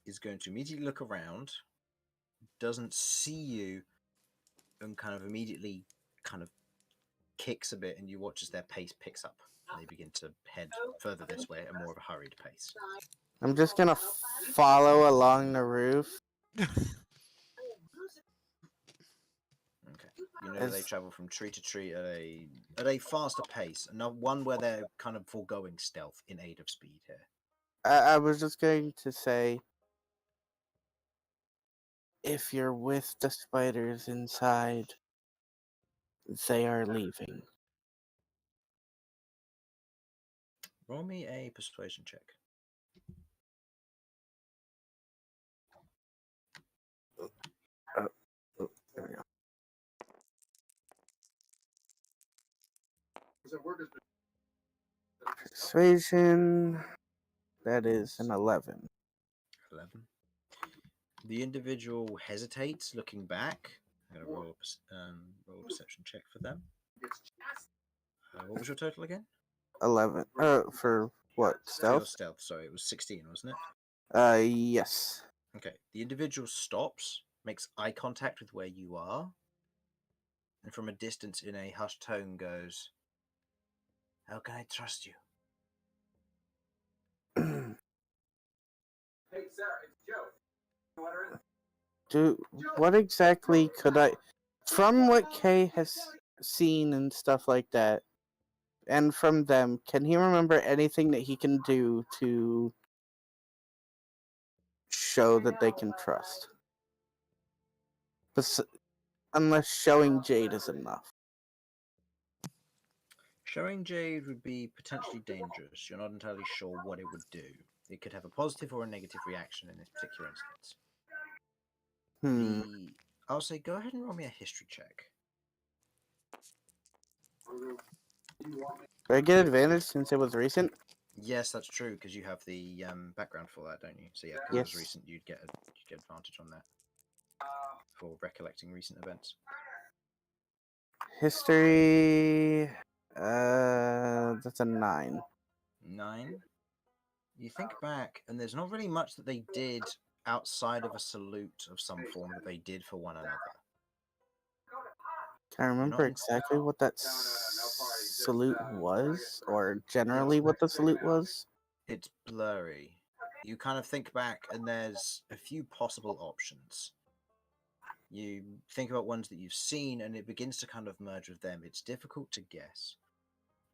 is going to immediately look around, doesn't see you, and kind of immediately kind of kicks a bit, and you watch as their pace picks up. And they begin to head further this way at more of a hurried pace. I'm just gonna follow along the roof. Okay. You know they travel from tree to tree at a faster pace, and not one where they're kind of foregoing stealth in aid of speed here. I was just going to say, if you're with the spiders inside, they are leaving. Roll me a persuasion check. There we go. Persuasion. That is an 11. 11. The individual hesitates, looking back. I'm going to roll a perception check for them. What was your total again? 11. For what? For your Stealth? stealth, sorry, it was 16, wasn't it? Yes. Okay. The individual stops, makes eye contact with where you are, and from a distance in a hushed tone goes, "How can I trust you?" Hey, Sarah, it's Joe. You want her in? What exactly could I, from what Kay has seen and stuff like that, and from them, can he remember anything that he can do to show that they can trust. Unless showing Jade is enough. Showing Jade would be potentially dangerous. You're not entirely sure what it would do. It could have a positive or a negative reaction in this particular instance. I'll say go ahead and roll me a history check. Do I get advantage since it was recent? Yes, that's true, because you have the background for that, don't you? So yeah, because it was Yes. recent, you'd get advantage on that for recollecting recent events. History. That's a 9. 9. You think back, and there's not really much that they did outside of a salute of some form that they did for one another. Can I remember exactly what that salute was, or generally what the salute was? It's blurry. You kind of think back, and there's a few possible options. You think about ones that you've seen, and it begins to kind of merge with them. It's difficult to guess.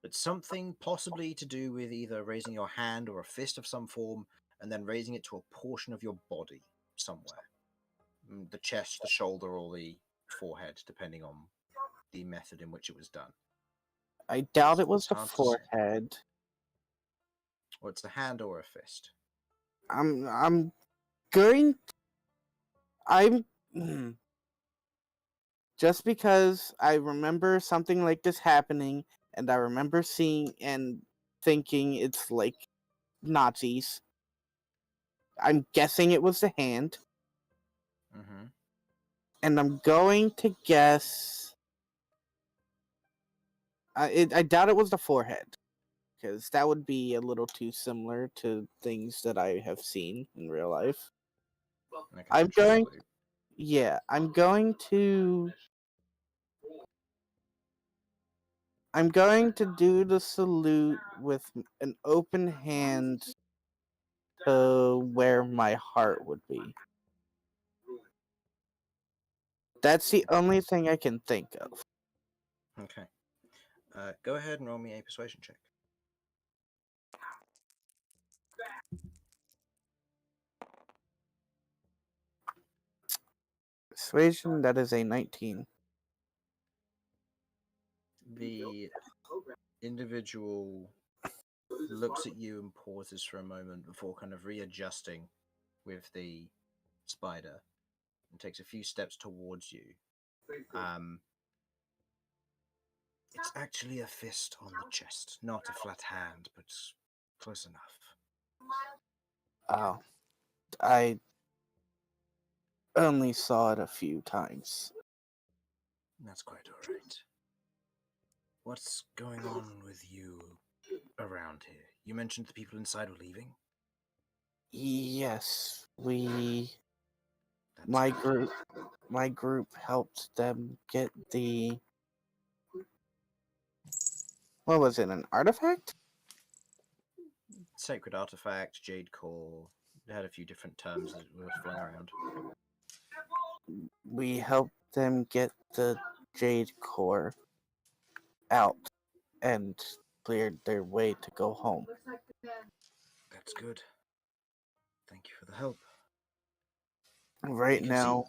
But something possibly to do with either raising your hand or a fist of some form, and then raising it to a portion of your body somewhere. The chest, the shoulder, or the forehead, depending on the method in which it was done. I doubt it was the hard to say. forehead. Or it's a hand or a fist. I'm just because I remember something like this happening, and I remember seeing and thinking it's like Nazis. I'm guessing it was the hand, Mm-hmm. and I'm going to guess. I doubt it was the forehead, because that would be a little too similar to things that I have seen in real life. Like I'm actual going. salute. Yeah, I'm going to do the salute with an open hand to where my heart would be. That's the only thing I can think of. Okay. Go ahead and roll me a persuasion check. Persuasion, that is a 19. The individual looks at you and pauses for a moment before kind of readjusting with the spider and takes a few steps towards you. It's actually a fist on the chest, not a flat hand, but close enough. Oh, I only saw it a few times. That's quite alright. What's going on with you around here? You mentioned the people inside were leaving? Yes, That's my good. group helped them get the, what was it, an artifact? Sacred artifact, jade core. It had a few different terms that were flung around. We helped them get the jade core out and cleared their way to go home. That's good. Thank you for the help. Right You can see- now,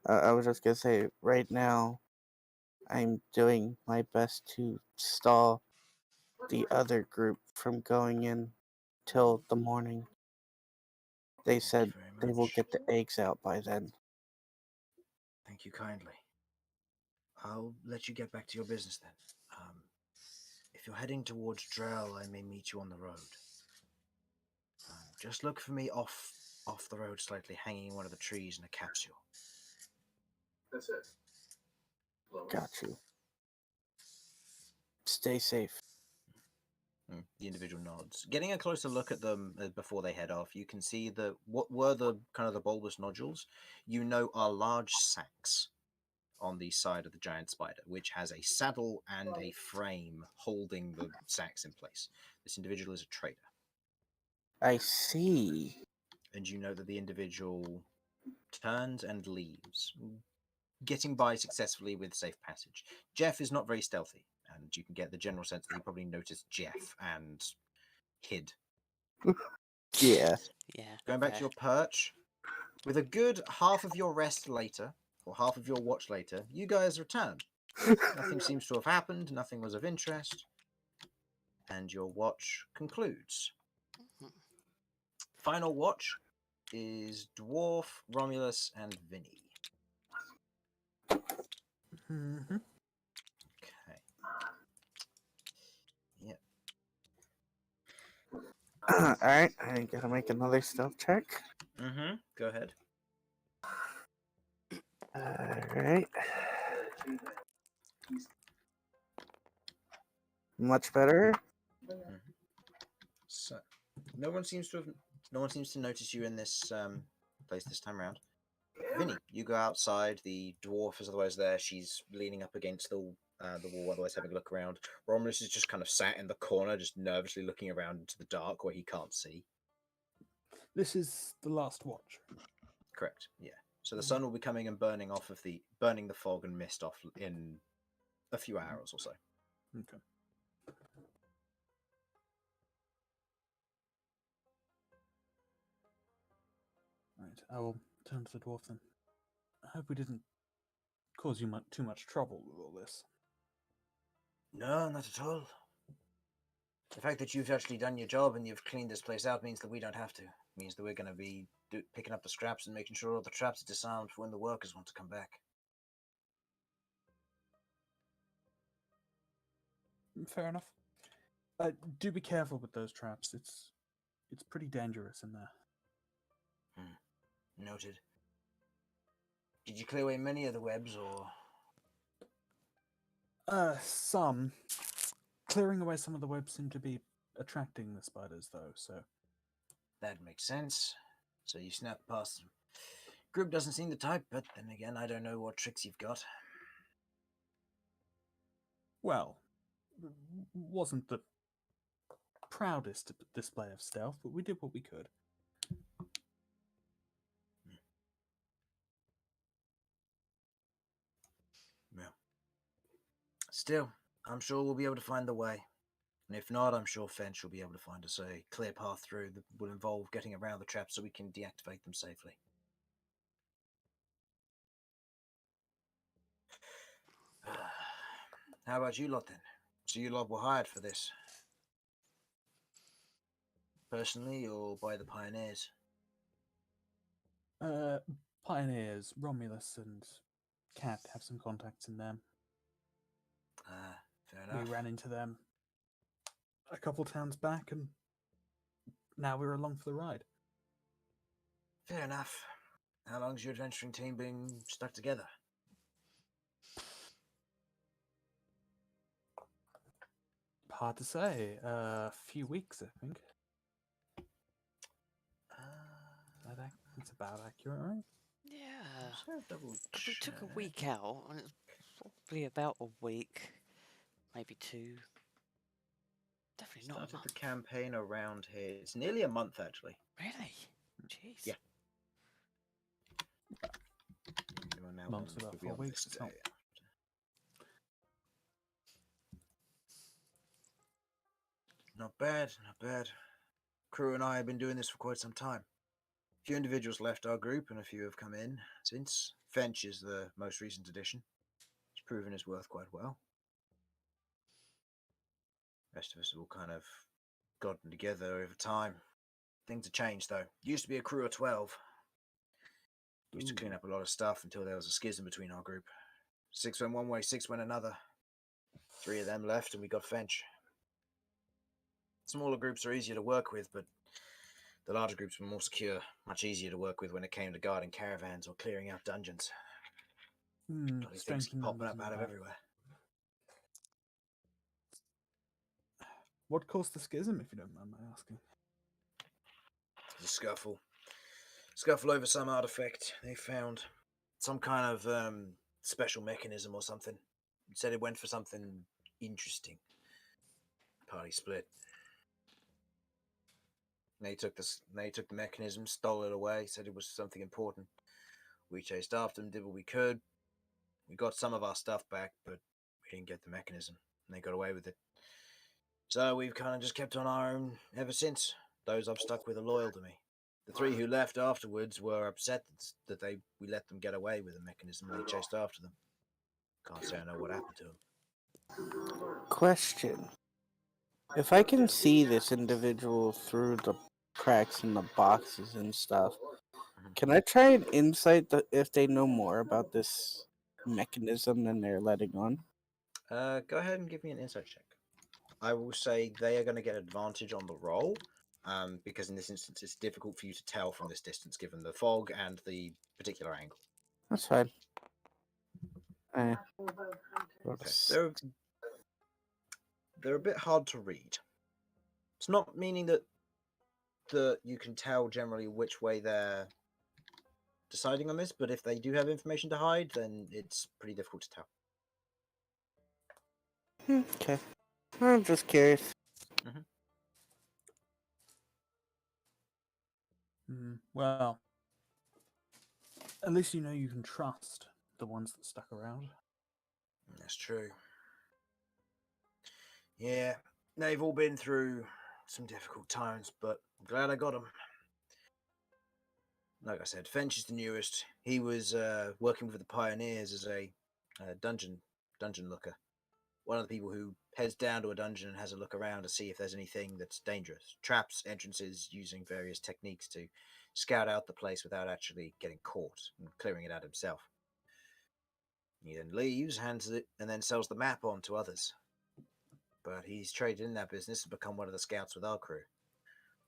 I was just gonna say, right now, I'm doing my best to stall the other group from going in till the morning. They said very they will much. get the eggs out by then. Thank you kindly. I'll let you get back to your business then. If you're heading towards Drell, I may meet you on the road. Just look for me off the road slightly, hanging in one of the trees in a capsule. That's it. Got you. Stay safe. The individual nods. Getting a closer look at them before they head off, you can see what were the kind of the bulbous nodules, you know, are large sacs on the side of the giant spider, which has a saddle and a frame holding the sacs in place. This individual is a trader. I see. And you know that the individual turns and leaves, getting by successfully with safe passage. Jeff is not very stealthy, and you can get the general sense that he probably noticed Jeff and hid. Yeah. Yeah. Going back to fair. your perch, with a good half of your rest later, or half of your watch later, you guys return. Nothing seems to have happened, nothing was of interest, and your watch concludes. Mhm. Final watch is Dwarf, Romulus, and Vinny. Mm-hmm. Okay. Yep. Alright, I gotta make another stealth check. Go ahead. Alright. Much better. So, no one seems to notice you in this place this time around. Vinny, you go outside. The dwarf is otherwise there. She's leaning up against the wall, otherwise having a look around. Romulus is just kind of sat in the corner, just nervously looking around into the dark where he can't see. This is the last watch. Correct. Yeah. So the sun will be coming and burning the fog and mist off in a few hours or so. Okay. Right, I will turn to the dwarf then. I hope we didn't cause you too much trouble with all this. No, not at all. The fact that you've actually done your job and you've cleaned this place out means that we don't have to. It means that we're going to be picking up the scraps and making sure all the traps are disarmed for when the workers want to come back. Fair enough. Do be careful with those traps. It's pretty dangerous in there. Noted. Did you clear away many of the webs, or...? Some. Clearing away some of the webs seem to be attracting the spiders, though, so... That makes sense. So you snap past them. Group doesn't seem the type, but then again, I don't know what tricks you've got. Well, wasn't the proudest display of stealth, but we did what we could. Well, still, I'm sure we'll be able to find the way. And if not, I'm sure Finch will be able to find us a clear path through that will involve getting around the traps so we can deactivate them safely. How about you lot then? So you lot were hired for this? Personally or by the pioneers? Pioneers, Romulus and Cat have some contacts in them. Fair enough. We ran into them a couple towns back, and now we're along for the ride. Fair enough. How long's your adventuring team been stuck together? Hard to say. A few weeks, I think. That's about accurate, right? Yeah. Double If we took a check. week out, and it's probably about a week, maybe two. Definitely not a Started month. the campaign around here. It's nearly a month, actually. Really? Jeez. Yeah. We're now Month's on- about we'll be 4 on weeks, this it's not- day. Not bad, not bad. Crew and I have been doing this for quite some time. A few individuals left our group and a few have come in since. Finch is the most recent addition. He's proven his worth quite well. The rest of us have all kind of gotten together over time. Things have changed though. Used to be a crew of 12. Used to clean up a lot of stuff until there was a schism between our group. 6 went one way, 6 went another. 3 of them left and we got Finch. Smaller groups are easier to work with, but the larger groups were more secure, much easier to work with when it came to guarding caravans or clearing out dungeons. Bloody things Strength keep in popping numbers up and out all of that. everywhere. What caused the schism, if you don't mind my asking? There's a scuffle. Scuffle over some artifact they found. Some kind of special mechanism or something. Said it went for something interesting. Party split. They took the mechanism, stole it away, said it was something important. We chased after them, did what we could. We got some of our stuff back, but we didn't get the mechanism. And they got away with it. So we've kind of just kept on our own ever since. those I've stuck with are loyal to me. The 3 who left afterwards were upset that we let them get away with the mechanism when they chased after them. Can't say I know what happened to them. Question. If I can see this individual through the cracks in the boxes and stuff, can I try and insight if they know more about this mechanism than they're letting on? Go ahead and give me an insight check. I will say they are going to get advantage on the roll, because in this instance it's difficult for you to tell from this distance given the fog and the particular angle. That's fine. Okay. They're a bit hard to read. It's not meaning that you can tell generally which way they're deciding on this, but if they do have information to hide, then it's pretty difficult to tell. Okay. I'm just curious. Well, at least you know you can trust the ones that stuck around. That's true. Yeah, they've all been through some difficult times, but I'm glad I got them. Like I said, Finch is the newest. He was working with the Pioneers as a dungeon looker. One of the people who heads down to a dungeon and has a look around to see if there's anything that's dangerous. Traps, entrances, using various techniques to scout out the place without actually getting caught and clearing it out himself. He then leaves, hands it, and then sells the map on to others. But he's traded in that business and become one of the scouts with our crew.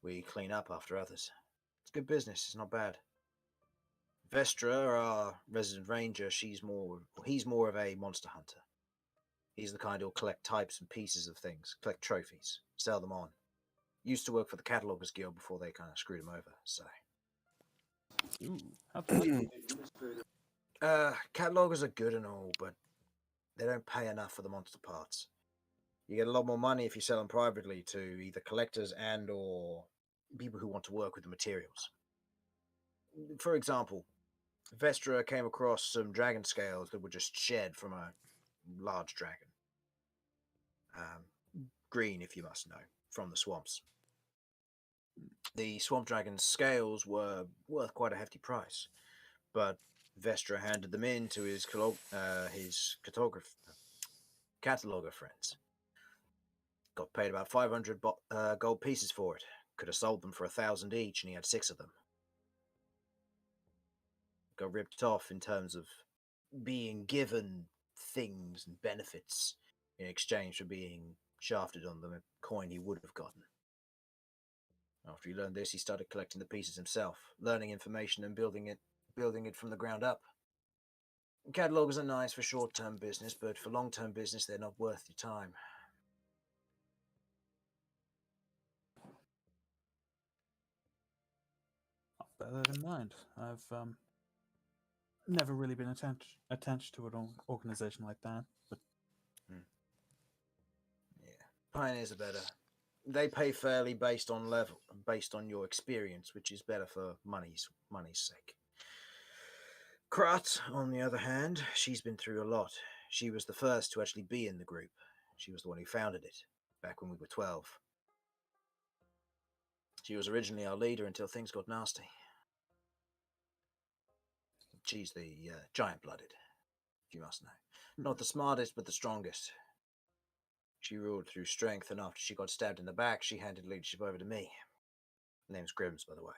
We clean up after others. It's good business, it's not bad. Vestra, our resident ranger, he's more of a monster hunter. He's the kind who'll collect types and pieces of things, collect trophies, sell them on. Used to work for the Catalogers Guild before they kind of screwed him over, so. Ooh, how'd that go? Catalogers are good and all, but they don't pay enough for the monster parts. You get a lot more money if you sell them privately to either collectors and or people who want to work with the materials. For example, Vestra came across some dragon scales that were just shed from a large dragon. Green, if you must know, from the swamps. The swamp dragon's scales were worth quite a hefty price, but Vestra handed them in to his cataloger friends. Got paid about 500 gold pieces for it. Could have sold them for 1,000 each, and he had 6 of them. Got ripped off in terms of being given things and benefits in exchange for being shafted on the coin he would have gotten. After he learned this, he started collecting the pieces himself, learning information and building it from the ground up. Catalogs are nice for short-term business, but for long-term business, they're not worth your time. I'll bear that in mind. I've never really been attached to an organization like that, but Yeah, Pioneers are better. They pay fairly based on your experience, which is better for money's sake. Krat, on the other hand, she's been through a lot. She was the first to actually be in the group. She was the one who founded it, back when we were 12. She was originally our leader until things got nasty. She's the giant-blooded, if you must know. Not the smartest, but the strongest. She ruled through strength, and after she got stabbed in the back, she handed leadership over to me. Her name's Grims, by the way.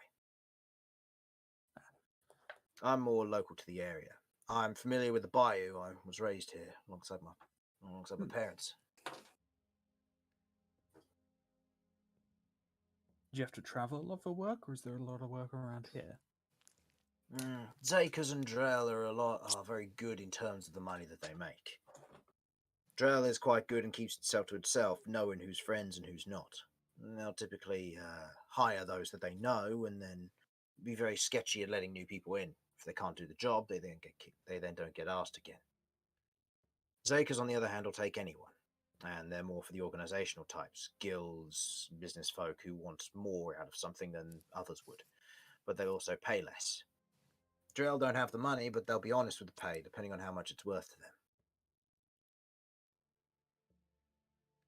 I'm more local to the area. I'm familiar with the bayou. I was raised here alongside my parents. do you have to travel a lot for work, or is there a lot of work around here? Zakers and Drell are very good in terms of the money that they make. Drell is quite good and keeps itself to itself, knowing who's friends and who's not. They'll typically hire those that they know, and then be very sketchy at letting new people in. If they can't do the job, they then don't get asked again. Zakers, on the other hand, will take anyone, and they're more for the organizational types, guilds, business folk who want more out of something than others would, but they also pay less. Drell don't have the money, but they'll be honest with the pay, depending on how much it's worth to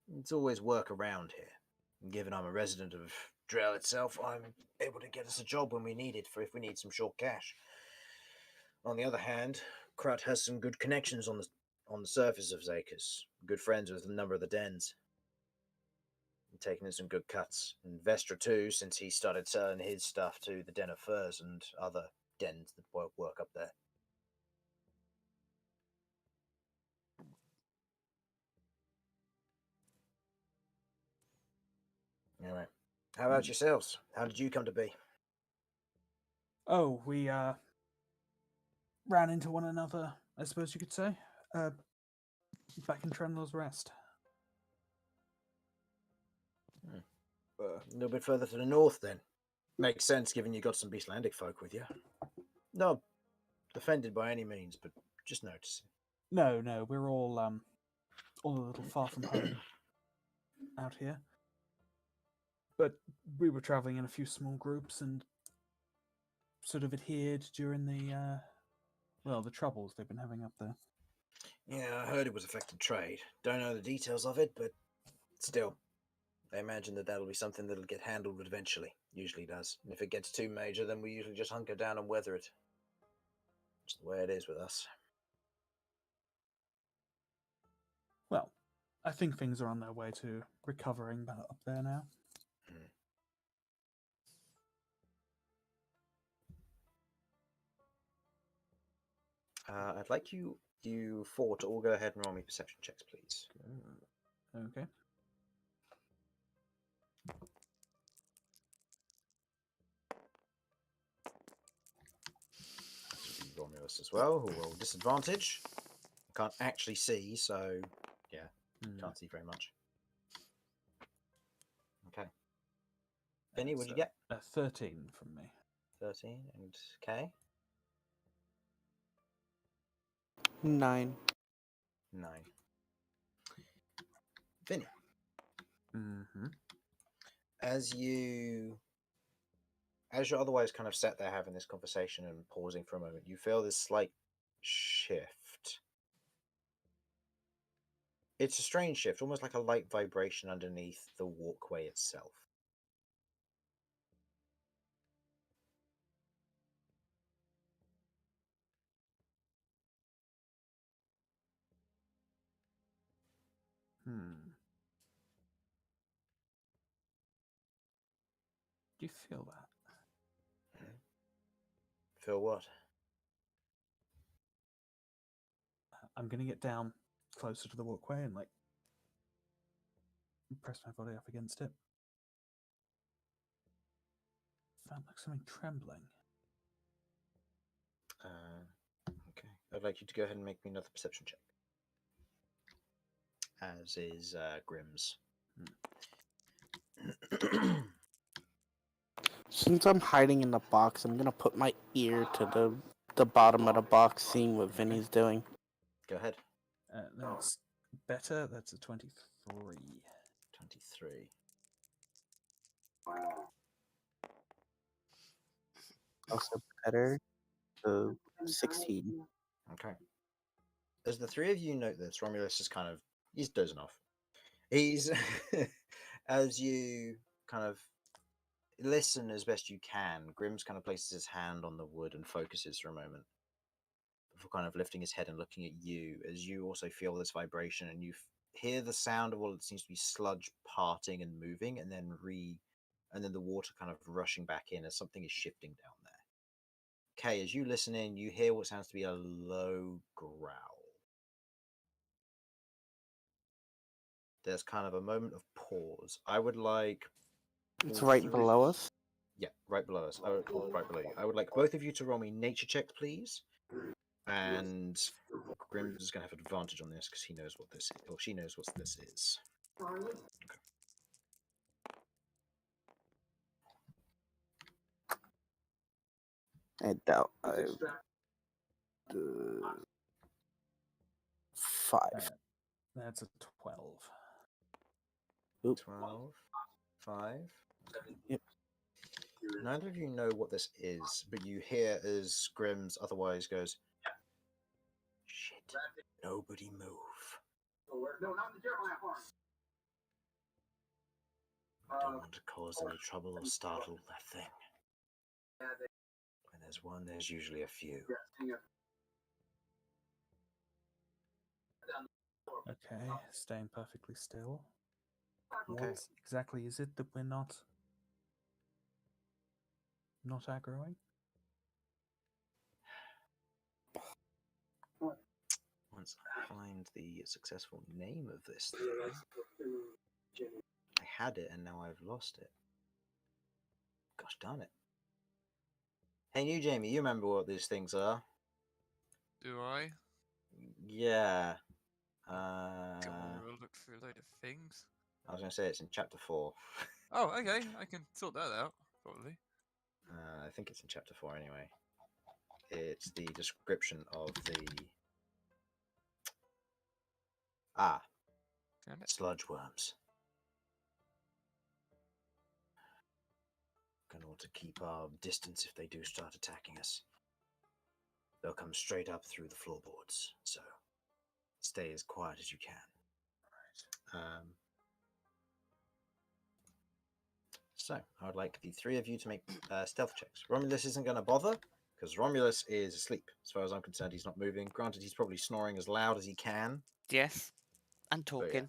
them. It's always work around here. Given I'm a resident of drill itself, I'm able to get us a job when we need it, for if we need some short cash. On the other hand, Krut has some good connections on the surface of Zakers. Good friends with a number of the dens. Taking in some good cuts. And Vestra too, since he started selling his stuff to the Den of Furs and other dens that work up there. Anyway, how about yourselves? How did you come to be? Oh, we ran into one another, I suppose you could say. Back in Trenlor's Rest. A little bit further to the north, then. Makes sense, given you got some Beastlandic folk with you. Not offended by any means, but just noticing. No, we're all a little far from home out here. But we were traveling in a few small groups and sort of adhered during the the troubles they've been having up there. Yeah, I heard it was affecting trade. Don't know the details of it, but still. I imagine that'll be something that'll get handled eventually. Usually does. And if it gets too major, then we usually just hunker down and weather it. It's the way it is with us. Well, I think things are on their way to recovering up there now. I'd like you four to all go ahead and roll me perception checks, please. Okay. Romulus as well, who will disadvantage. Can't actually see, so yeah, can't see very much. Okay. Benny, what'd you get? 13 from me. 13, and Kay? 9. 9. Vinny, Mm-hmm. as you're otherwise kind of sat there having this conversation and pausing for a moment, you feel this slight shift. It's a strange shift, almost like a light vibration underneath the walkway itself. Do you feel that? Feel what? I'm going to get down closer to the walkway and press my body up against it. Felt like something trembling. Okay. I'd like you to go ahead and make me another perception check. As is Grimm's. Since I'm hiding in the box, I'm gonna put my ear to the bottom of the box, seeing what Vinny's doing. Go ahead. That's better. That's a 23. 23. Also better. 16. Okay. As the three of you note this, Romulus is he's dozing off. He's, as you kind of listen as best you can, Grimm's kind of places his hand on the wood and focuses for a moment before kind of lifting his head and looking at you, as you also feel this vibration and you hear the sound of what it seems to be sludge parting and moving, and then the water kind of rushing back in as something is shifting down there. Kay, as you listen in, you hear what sounds to be a low growl. There's kind of a moment of pause. I would like... It's right below us? Yeah, right below us. Right below you. I would like both of you to roll me nature checks, please. And Grimm's is going to have advantage on this because he knows what this is, or she knows what this is. Okay. I doubt. 5. That's a 12. Oop. 12. 5. Yep. Neither of you know what this is, but you hear as Grimm's otherwise goes, "Shit, nobody move." Don't want to cause any trouble or startle that thing. When there's one, there's usually a few. Okay, staying perfectly still. Okay. What exactly is it that we're not aggroing? Once I find the successful name of this thing, I had it and now I've lost it. Gosh darn it. Hey, you, Jamie, you remember what these things are? Do I? Yeah. Gotta look through a load of things. I was going to say it's in chapter 4. Oh, okay. I can sort that out, probably. I think it's in chapter 4 anyway. It's the description of the... Found it. sludge worms. Gonna want to keep our distance if they do start attacking us. They'll come straight up through the floorboards, so stay as quiet as you can. So, I would like the three of you to make stealth checks. Romulus isn't going to bother, because Romulus is asleep. As far as I'm concerned, he's not moving. Granted, he's probably snoring as loud as he can. Yes. And But yeah. talking.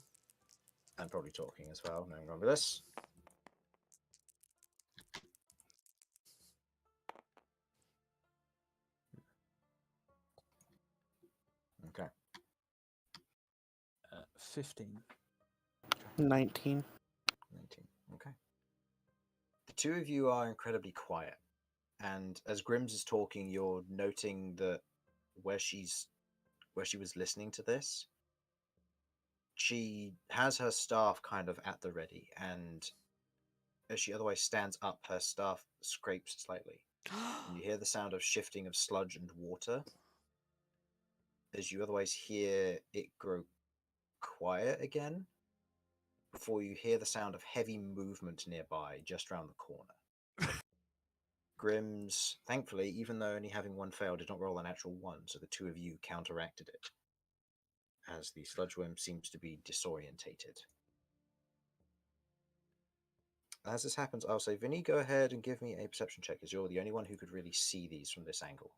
And probably talking as well, knowing Romulus. Okay. 15. 19. 19. Okay. The two of you are incredibly quiet. And as Grims is talking, you're noting that where she was listening to this, she has her staff kind of at the ready, and as she otherwise stands up, her staff scrapes slightly. And you hear the sound of shifting of sludge and water. As you otherwise hear it grow quiet again, before you hear the sound of heavy movement nearby, just round the corner. Grims, thankfully, even though only having one fail, did not roll a natural 1, so the two of you counteracted it, as the sludge worm seems to be disorientated. As this happens, I'll say, Vinny, go ahead and give me a perception check, as you're the only one who could really see these from this angle.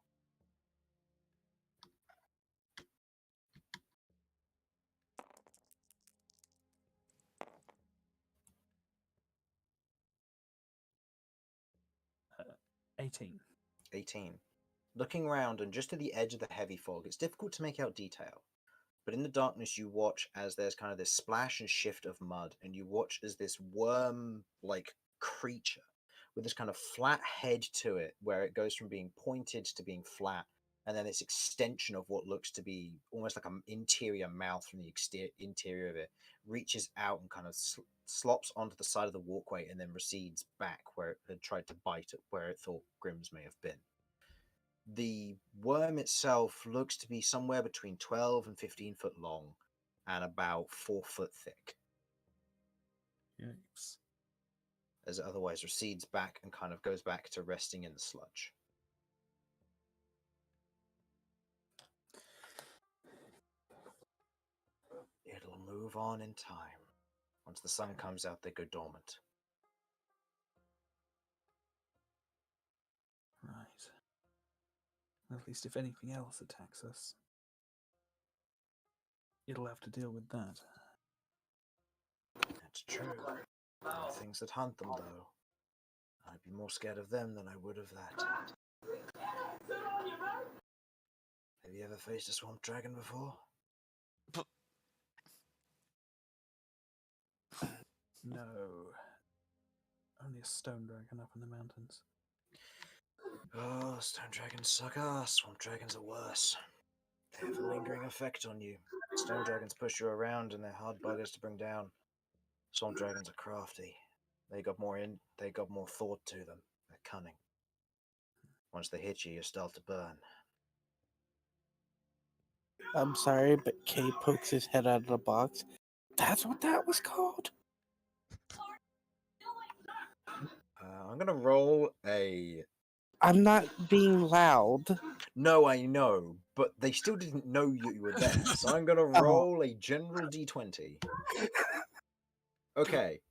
Uh, 18. 18. Looking around and just to the edge of the heavy fog, it's difficult to make out detail. But in the darkness, you watch as there's kind of this splash and shift of mud, and you watch as this worm-like creature with this kind of flat head to it, where it goes from being pointed to being flat, and then this extension of what looks to be almost like an interior mouth from the interior of it reaches out and kind of slops onto the side of the walkway and then recedes back where it had tried to bite at where it thought Grims may have been. The worm itself looks to be somewhere between 12 and 15 foot long and about 4 foot thick. Yikes. As it otherwise recedes back and kind of goes back to resting in the sludge. It'll move on in time. Once the sun comes out, they go dormant. Right. At least if anything else attacks us, it'll have to deal with that. That's true. There are things that hunt them, though. I'd be more scared of them than I would of that. Have you ever faced a swamp dragon before? No. Only a stone dragon up in the mountains. Oh, stone dragons suck ass. Swamp dragons are worse. They have a lingering effect on you. Stone dragons push you around and they're hard buggers to bring down. Swamp dragons are crafty. They got more thought to them. They're cunning. Once they hit you, you start to burn. I'm sorry, but Kay pokes his head out of the box. That's what that was called? I'm gonna roll a... I'm not being loud. No, I know, but they still didn't know you were there, so I'm gonna roll a general d20. Okay.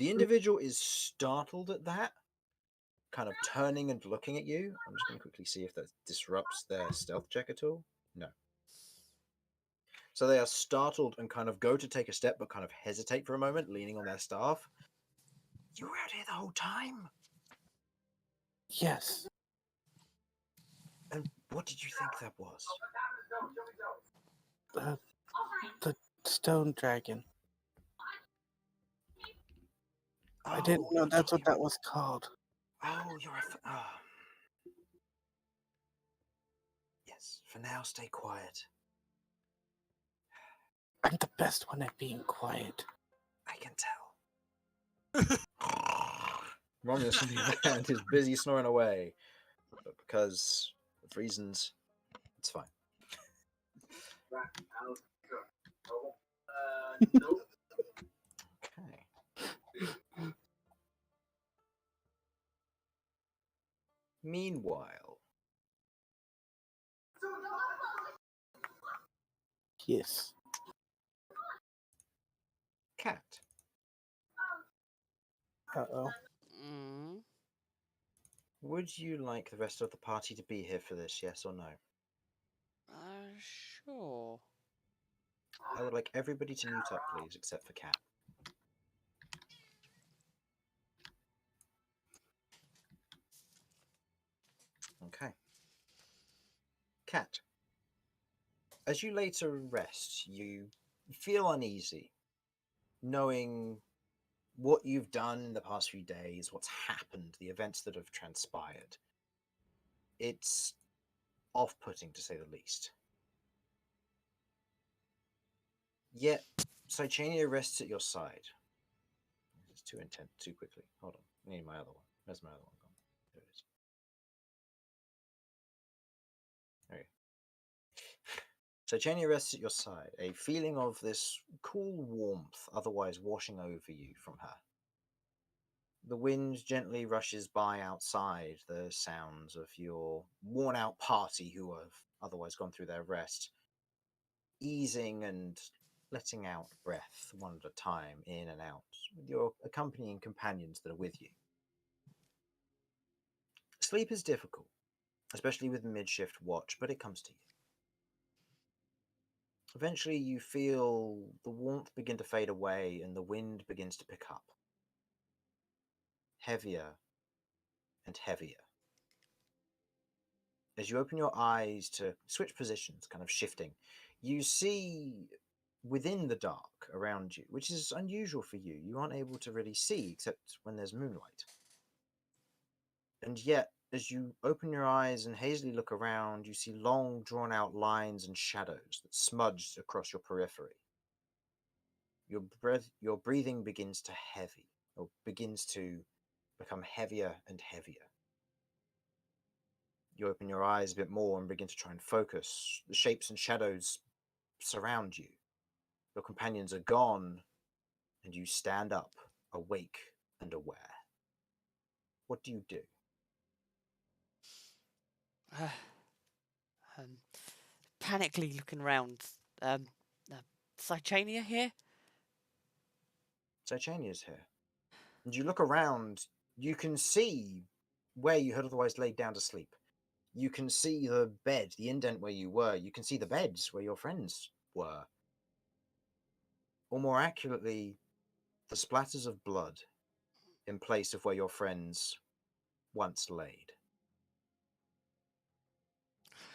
The individual is startled at that, kind of turning and looking at you. I'm just going to quickly see if that disrupts their stealth check at all. No. So they are startled and kind of go to take a step, but kind of hesitate for a moment, leaning on their staff. You were out here the whole time? Yes. And what did you think that was? The stone dragon. I didn't know you're that's what talking that was called. Oh, you're a... Yes, for now, stay quiet. I'm the best one at being quiet. I can tell. Romulus, on the other hand, is busy snoring away. But because of reasons, it's fine. Okay. Meanwhile, Yes. Cat, Uh-oh. Mm. would you like the rest of the party to be here for this, yes or no? Sure. I would like everybody to mute up, please, except for Cat. Okay. Cat, as you lay to rest, you feel uneasy, knowing what you've done in the past few days, what's happened, the events that have transpired. It's off-putting, to say the least. Yet, Sychania rests at your side. It's too intense, too quickly. Hold on, I need my other one. Where's my other one gone? There it is. There you go. Sychania rests at your side, a feeling of this cool warmth otherwise washing over you from her. The wind gently rushes by outside, the sounds of your worn-out party who have otherwise gone through their rest, easing and letting out breath one at a time, in and out, with your accompanying companions that are with you. Sleep is difficult, especially with mid-shift watch, but it comes to you. Eventually you feel the warmth begin to fade away and the wind begins to pick up. Heavier and heavier. As you open your eyes to switch positions, kind of shifting, you see within the dark around you, which is unusual for you. You aren't able to really see except when there's moonlight. And yet, as you open your eyes and hazily look around, you see long, drawn-out lines and shadows that smudge across your periphery. Your breathing begins to begins to become heavier and heavier. You open your eyes a bit more and begin to try and focus. The shapes and shadows surround you. Your companions are gone, and you stand up, awake and aware. What do you do? Panically looking around. Sychania here? Sychania's here. And you look around, you can see where you had otherwise laid down to sleep. You can see the bed, the indent where you were. You can see the beds where your friends were. Or more accurately, the splatters of blood in place of where your friends once laid.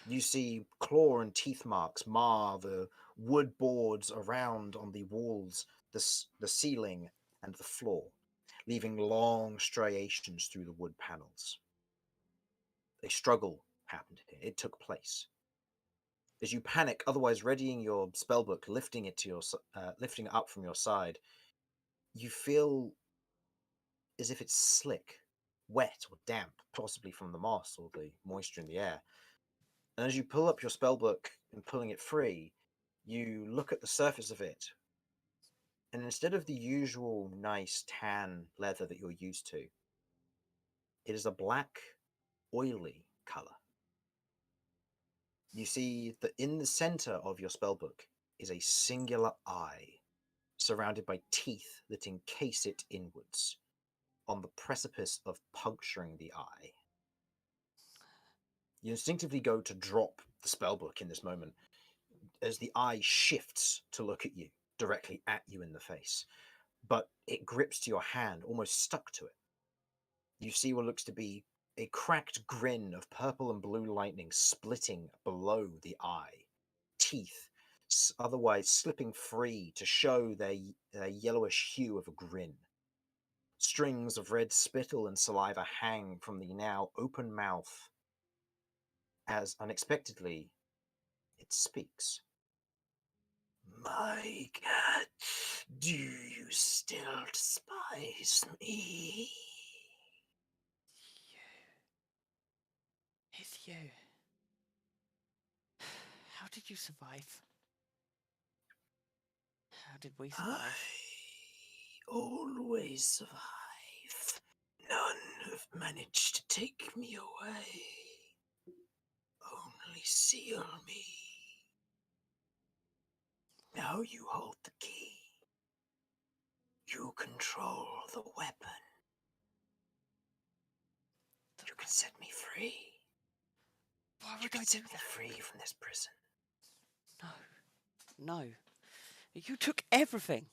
You see claw and teeth marks mar the wood boards around on the walls, the ceiling, and the floor, leaving long striations through the wood panels. A struggle happened here. It took place. As you panic, otherwise readying your spellbook, lifting it up from your side, you feel as if it's slick, wet or damp, possibly from the moss or the moisture in the air. And as you pull up your spellbook and pulling it free, you look at the surface of it, and instead of the usual nice tan leather that you're used to, it is a black, oily color. You see that in the center of your spellbook is a singular eye surrounded by teeth that encase it inwards, on the precipice of puncturing the eye. You instinctively go to drop the spellbook in this moment, as the eye shifts to look at you, directly at you in the face, but it grips to your hand, almost stuck to it. You see what looks to be a cracked grin of purple and blue lightning splitting below the eye, teeth otherwise slipping free to show their yellowish hue of a grin. Strings of red spittle and saliva hang from the now open mouth as unexpectedly it speaks. My cat, do you still despise me? It's you. How did you survive? How did we survive? I always survive. None have managed to take me away. Only seal me. Now you hold the key. You control the weapon. You can set me free. Why You would can I do set me that? free from this prison. No. No. You took everything.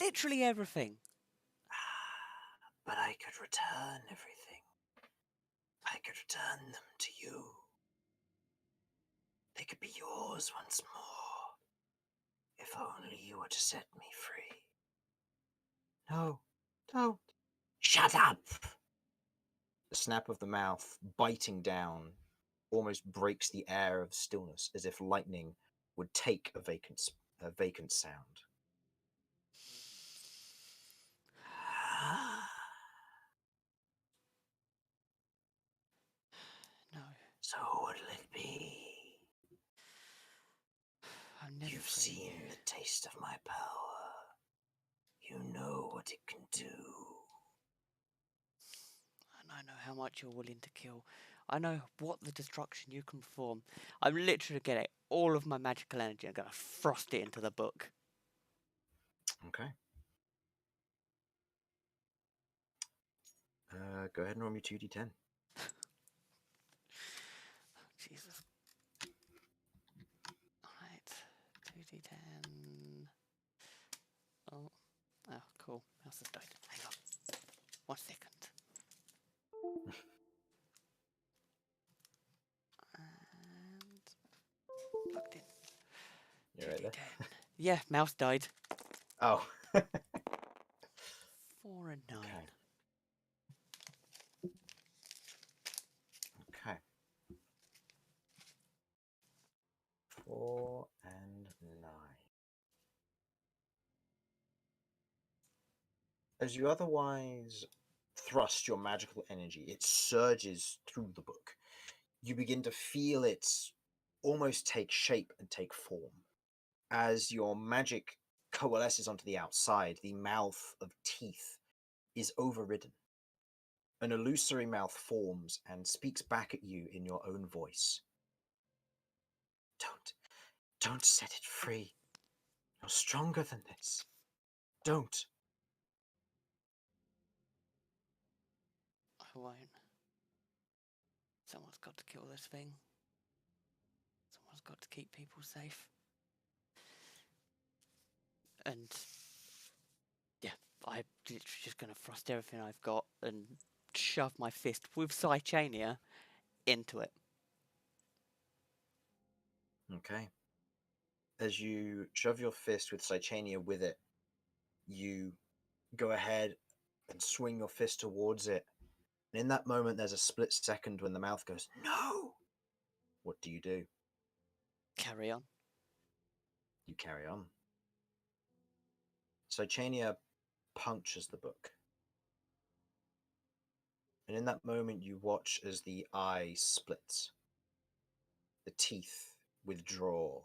Literally everything. But I could return everything. I could return them to you. They could be yours once more. If only you were to set me free. No, don't. Shut up! The snap of the mouth, biting down, almost breaks the air of stillness, as if lightning would take a vacant sound. No. So what'll it be? I'm never You've free seen you. the taste of my power. You know what it can do. And I know how much you're willing to kill. I know what the destruction you can perform. I'm literally getting all of my magical energy and going to frost it into the book. Okay. Go ahead and roll me 2d10. Jesus. Alright. 2d10. Oh, cool. Mouse has died. Hang on. 1 second. And plugged in. You're right there. 2d10. Yeah, mouse died. Oh. 4 and 9. Okay. Okay. 4 and 9. As you otherwise thrust your magical energy, it surges through the book. You begin to feel it almost take shape and take form. As your magic coalesces onto the outside, the mouth of teeth is overridden. An illusory mouth forms and speaks back at you in your own voice. Don't set it free. You're stronger than this. Don't. I won't. Someone's got to kill this thing. Someone's got to keep people safe. And yeah, I'm literally just going to thrust everything I've got and shove my fist with Psychania into it. Okay. As you shove your fist with Psychania with it, you go ahead and swing your fist towards it. And in that moment, there's a split second when the mouth goes, no! What do? Carry on. You carry on. Psychania punctures the book. And in that moment, you watch as the eye splits. The teeth withdraw.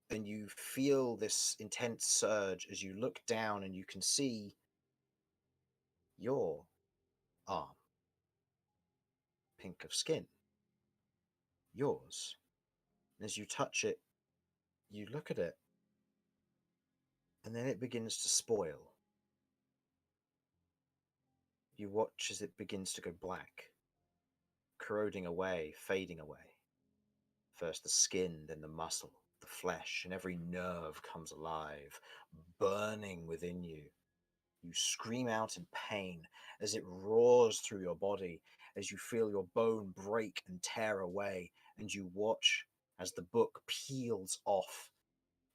And you feel this intense surge as you look down and you can see your arm. Pink of skin. Yours. And as you touch it, you look at it. And then it begins to spoil. You watch as it begins to go black, corroding away, fading away. First the skin, then the muscle, the flesh, and every nerve comes alive, burning within you. You scream out in pain as it roars through your body, as you feel your bone break and tear away, and you watch as the book peels off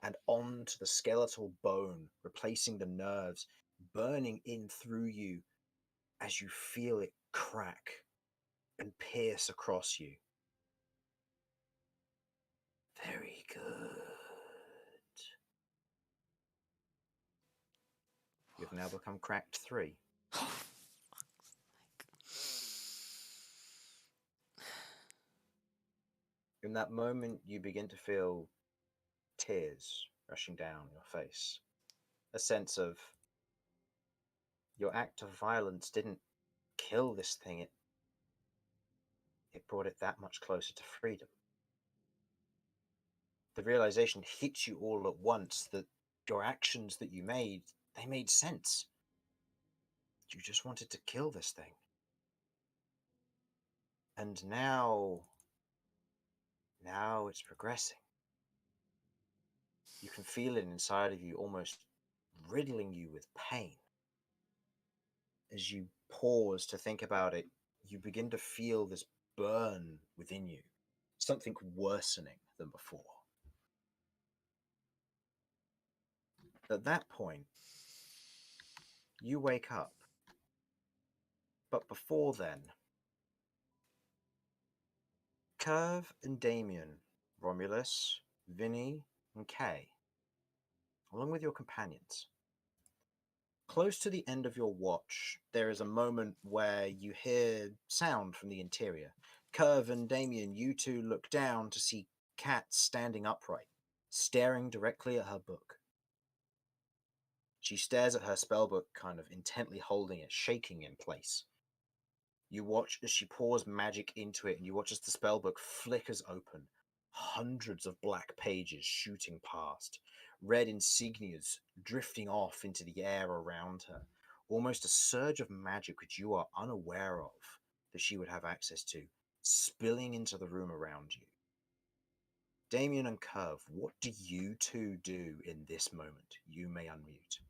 and onto the skeletal bone, replacing the nerves, burning in through you as you feel it crack and pierce across you. Very good. You've now become cracked 3. In that moment, you begin to feel tears rushing down your face. A sense of your act of violence didn't kill this thing, it brought it that much closer to freedom. The realization hits you all at once that your actions that you made, they made sense. You just wanted to kill this thing. And now it's progressing. You can feel it inside of you, almost riddling you with pain. As you pause to think about it, you begin to feel this burn within you, something worsening than before. At that point, you wake up. But before then, Curve and Damien, Romulus, Vinny, and Kay, along with your companions. Close to the end of your watch, there is a moment where you hear sound from the interior. Curve and Damien, you two look down to see Kat standing upright, staring directly at her book. She stares at her spellbook, kind of intently holding it, shaking in place. You watch as she pours magic into it, and you watch as the spellbook flickers open, hundreds of black pages shooting past, red insignias drifting off into the air around her, almost a surge of magic which you are unaware of that she would have access to, spilling into the room around you. Damien and Curve, what do you two do in this moment? You may unmute.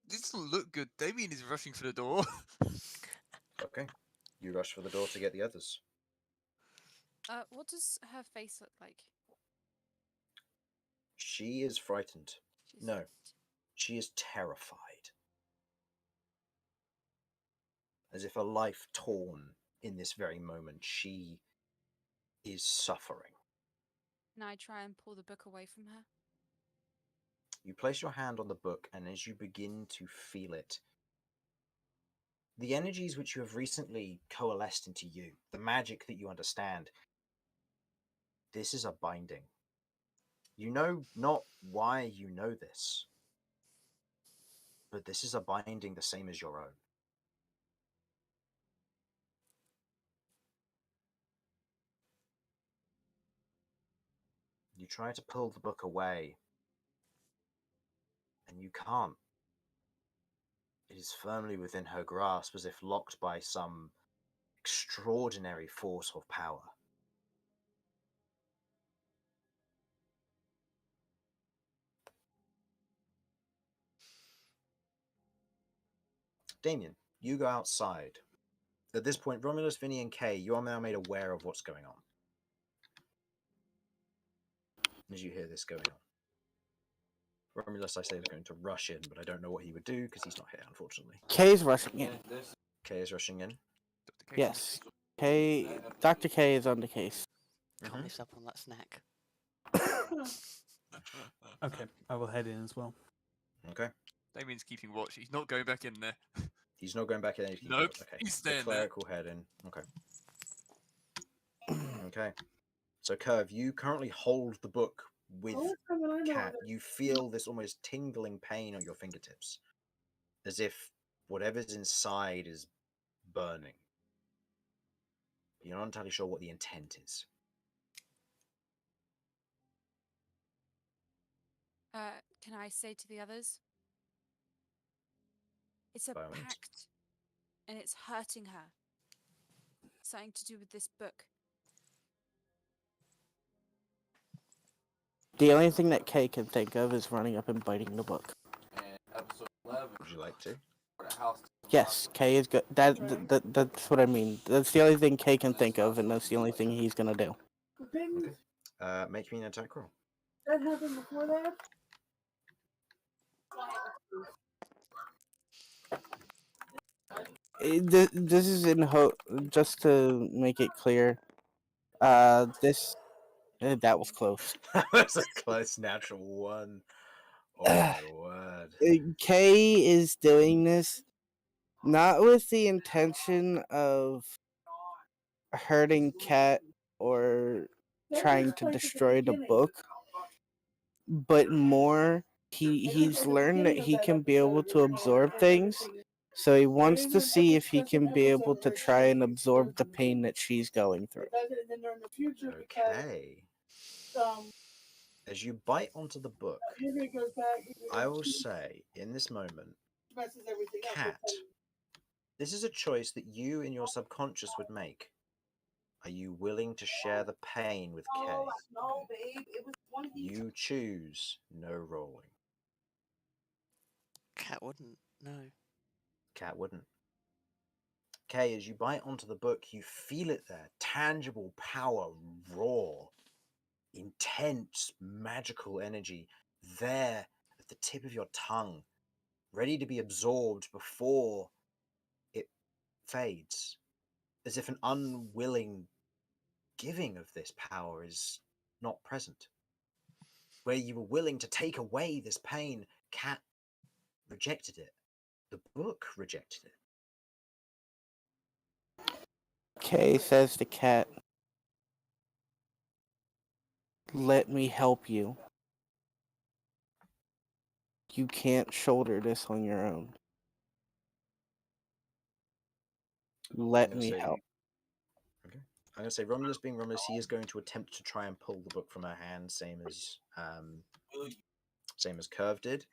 This doesn't look good. Damien is rushing for the door. Okay. You rush for the door to get the others. What does her face look like? She is frightened. She's No, she is terrified. As if a life torn in this very moment. She is suffering. Can I try and pull the book away from her? You place your hand on the book, and as you begin to feel it, the energies which you have recently coalesced into you, the magic that you understand, this is a binding. You know not why you know this, but this is a binding the same as your own. You try to pull the book away, and you can't. It is firmly within her grasp, as if locked by some extraordinary force of power. Damien, you go outside. At this point, Romulus, Vinny, and Kay, you are now made aware of what's going on. As you hear this going on. Romulus, I say, is going to rush in, but I don't know what he would do because he's not here, unfortunately. Kay's rushing in. Kay is rushing in. Dr. K. Yes. Dr. K is on the case. Can't miss up on that snack. Okay, I will head in as well. Okay. Damien's keeping watch. He's not going back in there. He's not going back in. Nope, Okay. he's The staying cleric will head in. Okay. Okay. So, Curve, you currently hold the book with Cat. You feel this almost tingling pain on your fingertips, as if whatever's inside is burning. You're not entirely sure what the intent is. Can I say to the others? It's a By all means. pact, and it's hurting her. Something to do with this book. The only thing that Kay can think of is running up and biting the book. Would you like to? Yes, Kay is good. That's what I mean. That's the only thing Kay can think of, and that's the only thing he's gonna do. Okay. Make me an attack roll. That happened before that? This is in just to make it clear. This that was close. That was a close natural one. Oh my word. Kay is doing this not with the intention of hurting Cat or trying to destroy the book, but more he's learned that he can be able to absorb things, so he wants to see if he can be able to try and absorb the pain that she's going through. Okay. As you bite onto the book, I will say, in this moment, Cat, this is a choice that you in your subconscious would make. Are you willing to share the pain with Kay? No, babe. It was one of these. You choose no rolling. Cat wouldn't. No. Cat wouldn't. Kay, as you bite onto the book, you feel it there. Tangible power, raw, intense, magical energy there at the tip of your tongue, ready to be absorbed before it fades, as if an unwilling giving of this power is not present. Where you were willing to take away this pain, Cat rejected it. The book rejected it. Kay says to Cat, "Let me help you. You can't shoulder this on your own. Let me help." Okay. I'm going to say Romulus being Romulus, he is going to attempt to try and pull the book from her hand, same as Curve did.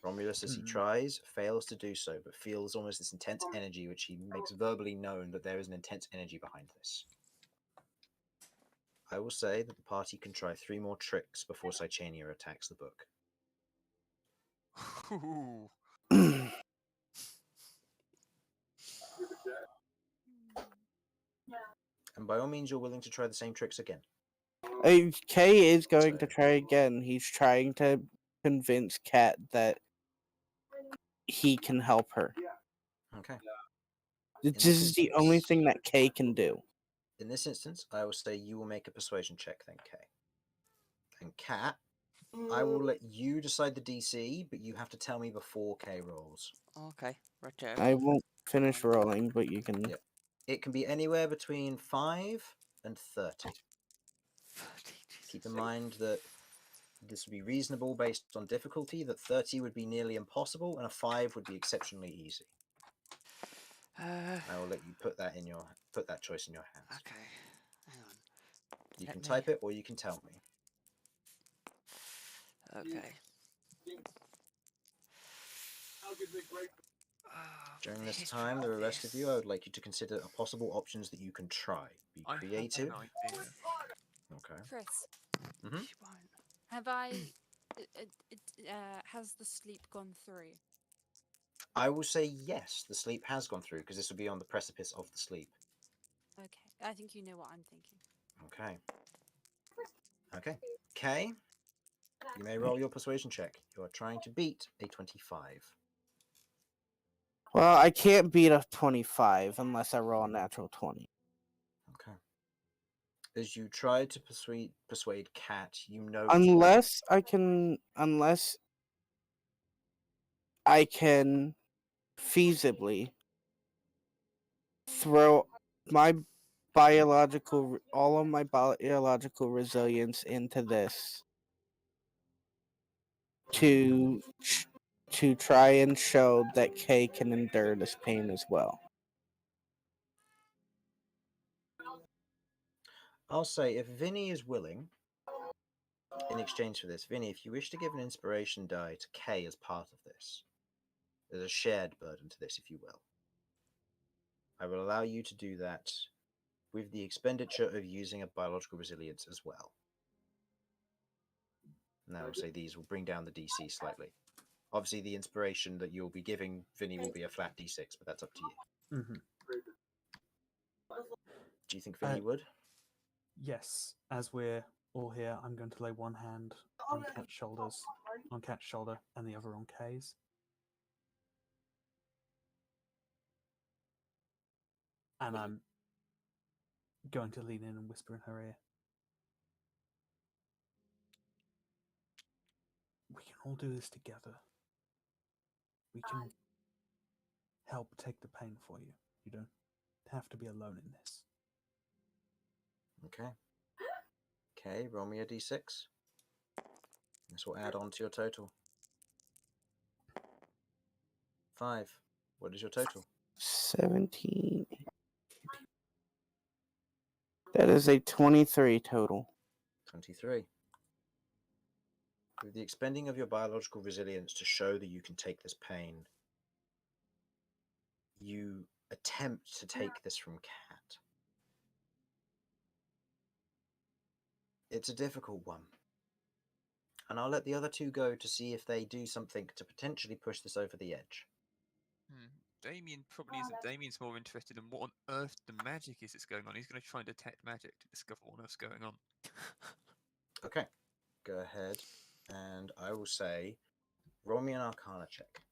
Romulus, as he tries, fails to do so, but feels almost this intense energy, which he makes verbally known that there is an intense energy behind this. I will say that the party can try 3 more tricks before Sychania attacks the book. Ooh. And by all means, you're willing to try the same tricks again. Kay is going to try again. He's trying to convince Cat that he can help her. Okay. This is the only thing that Kay can do. In this instance, I will say you will make a persuasion check then, Kay. And Cat, I will let you decide the DC, but you have to tell me before Kay rolls. Okay, right. I won't finish rolling, but you can. Yep. It can be anywhere between 5 and 30. Keep in mind that this would be reasonable based on difficulty, that 30 would be nearly impossible, and a 5 would be exceptionally easy. I will let you put that choice in your hands. Okay, hang on. You can type it or you can tell me. Okay. During this time, the rest of you, I would like you to consider possible options that you can try. Be creative. I have an idea. Okay. Chris, Mm-hmm. have I? Has the sleep gone through? I will say yes, the sleep has gone through, because this will be on the precipice of the sleep. Okay, I think you know what I'm thinking. Okay. Okay. Kay, you may roll your persuasion check. You are trying to beat a 25. Well, I can't beat a 25 unless I roll a natural 20. Okay. As you try to persuade Cat, you know. Unless I can feasibly throw all of my biological resilience into this to try and show that Kay can endure this pain as well. I'll say if Vinny is willing, in exchange for this, Vinny, if you wish to give an inspiration die to Kay as part of this, there's a shared burden to this, if you will. I will allow you to do that with the expenditure of using a biological resilience as well. Now, I'll say these will bring down the DC slightly. Obviously, the inspiration that you'll be giving Vinny will be a flat D6, but that's up to you. Mm-hmm. Do you think Vinny would? Yes, as we're all here, I'm going to lay one hand on Cat's shoulder, and the other on Kay's. And I'm going to lean in and whisper in her ear. We can all do this together. We can help take the pain for you. You don't have to be alone in this. Okay. Okay, roll me a D6. This will add on to your total. 5. What is your total? 17. That is a 23 total. 23. With the expending of your biological resilience to show that you can take this pain, you attempt to take this from Cat. It's a difficult one. And I'll let the other two go to see if they do something to potentially push this over the edge. Damien probably isn't. Damien's more interested in what on earth the magic is that's going on. He's going to try and detect magic to discover what on earth's going on. Okay. Go ahead. And I will say, roll me an Arcana check.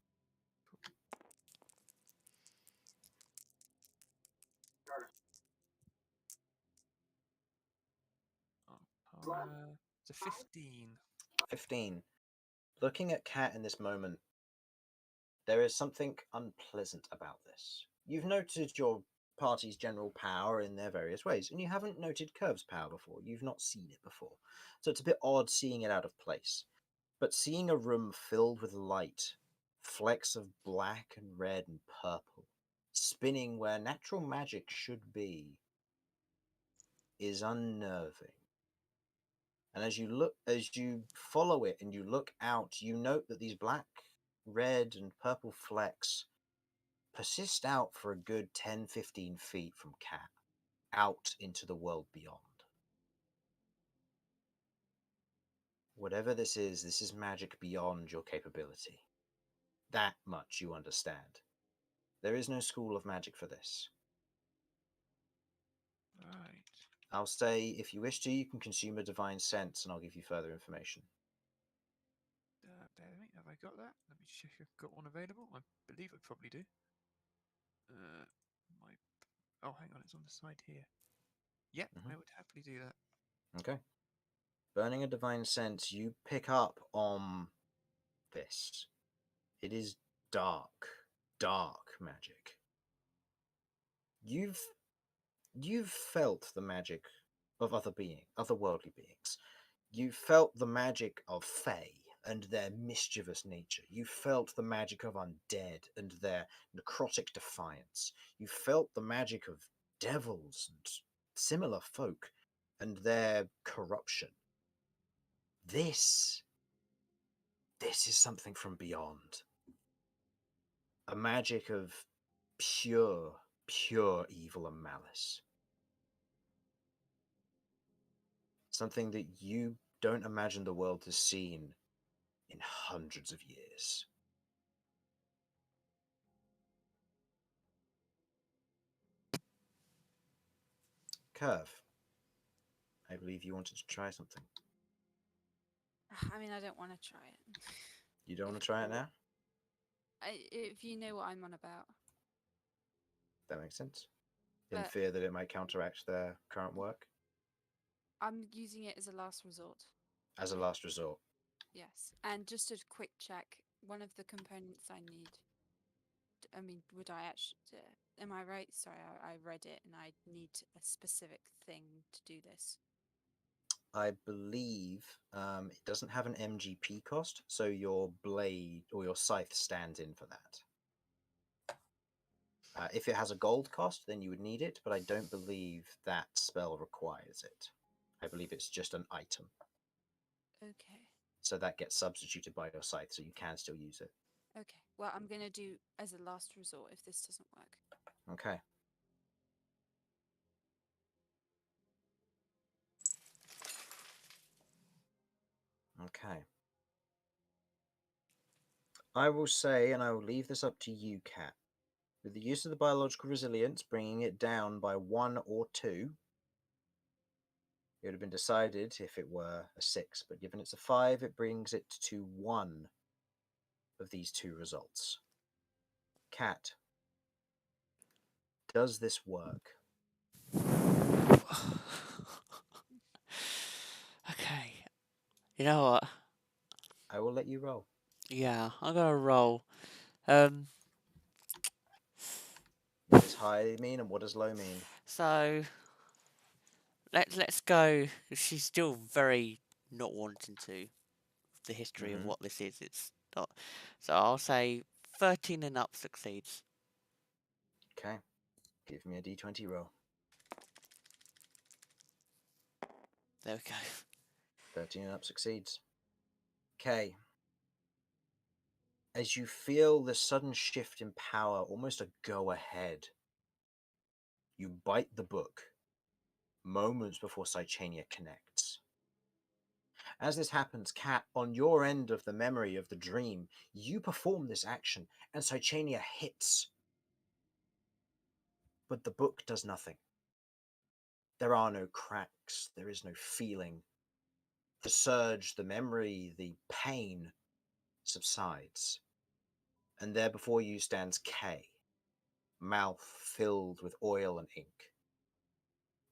It's a 15. 15. Looking at Cat in this moment, there is something unpleasant about this. You've noted your party's general power in their various ways, and you haven't noted Curve's power before. You've not seen it before. So it's a bit odd seeing it out of place. But seeing a room filled with light, flecks of black and red and purple, spinning where natural magic should be, is unnerving. And as you follow it and you look out, you note that these black, red, and purple flecks persist out for a good 10-15 feet from Cat, out into the world beyond. Whatever this is magic beyond your capability. That much you understand. There is no school of magic for this. Right. I'll say, if you wish to, you can consume a divine sense, and I'll give you further information. Bear with me. Have I got that? Let me check if I've got one available. I believe I probably do. Oh, hang on. It's on the side here. Yep, I would happily do that. Okay. Burning a divine sense, you pick up on this. It is dark magic. You've felt the magic of otherworldly beings. You felt the magic of Fae and their mischievous nature. You felt the magic of undead and their necrotic defiance. You felt the magic of devils and similar folk and their corruption. This is something from beyond. A magic of pure evil and malice. Something that you don't imagine the world has seen in hundreds of years. Curve, I believe you wanted to try something. I mean, I don't want to try it. You don't want to try it now? If you know what I'm on about. That makes sense. In But fear that it might counteract their current work? I'm using it as a last resort. As a last resort. Yes. And just a quick check. One of the components I need. I mean, would I actually. Am I right? Sorry, I read it and I need a specific thing to do this. I believe it doesn't have an MGP cost, so your blade or your scythe stands in for that. If it has a gold cost, then you would need it, but I don't believe that spell requires it. I believe it's just an item. Okay. So that gets substituted by your scythe, so you can still use it. Okay. Well, I'm gonna do as a last resort if this doesn't work. Okay. Okay. I will say, and I will leave this up to you, Kat. With the use of the biological resilience, bringing it down by 1 or 2, it would have been decided if it were a 6, but given it's a 5, it brings it to 1 of these 2 results. Kat, does this work? Okay. You know what? I will let you roll. Yeah, I'm gonna roll. Um, What does high mean and what does low mean? so let's go. She's still very not wanting to. The history of Mhm. what this is, it's not. So I'll say 13 and up succeeds. Okay. Give me a d20 roll. There we go. 13 and up succeeds. Okay. As you feel the sudden shift in power, almost a go ahead, you bite the book moments before Sychania connects. As this happens, Kat, on your end of the memory of the dream, you perform this action and Sychania hits. But the book does nothing. There are no cracks, there is no feeling. The surge, the memory, the pain subsides. And there before you stands Kay, mouth filled with oil and ink.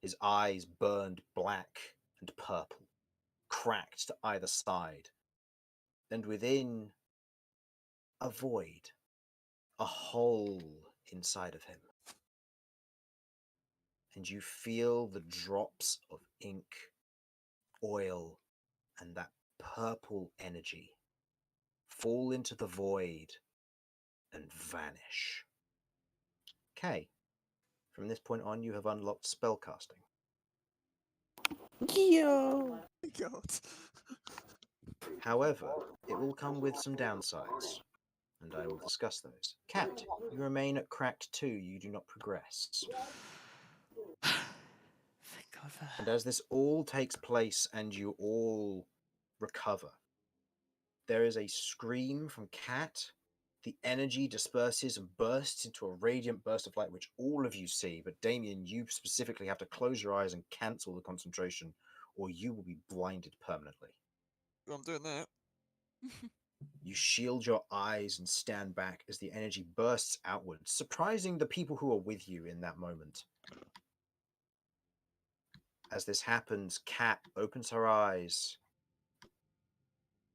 His eyes burned black and purple, cracked to either side, and within a void, a hole inside of him. And you feel the drops of ink, oil, and that purple energy fall into the void and vanish. Okay, from this point on, you have unlocked spellcasting. Yo. God. However, it will come with some downsides, and I will discuss those. Cat, you remain at cracked 2, you do not progress. Thank God for And that. as this all takes place and you all recover, there is a scream from Cat. The energy disperses and bursts into a radiant burst of light, which all of you see. But Damien, you specifically have to close your eyes and cancel the concentration, or you will be blinded permanently. Well, I'm doing that. You shield your eyes and stand back as the energy bursts outwards, surprising the people who are with you in that moment. As this happens, Kat opens her eyes,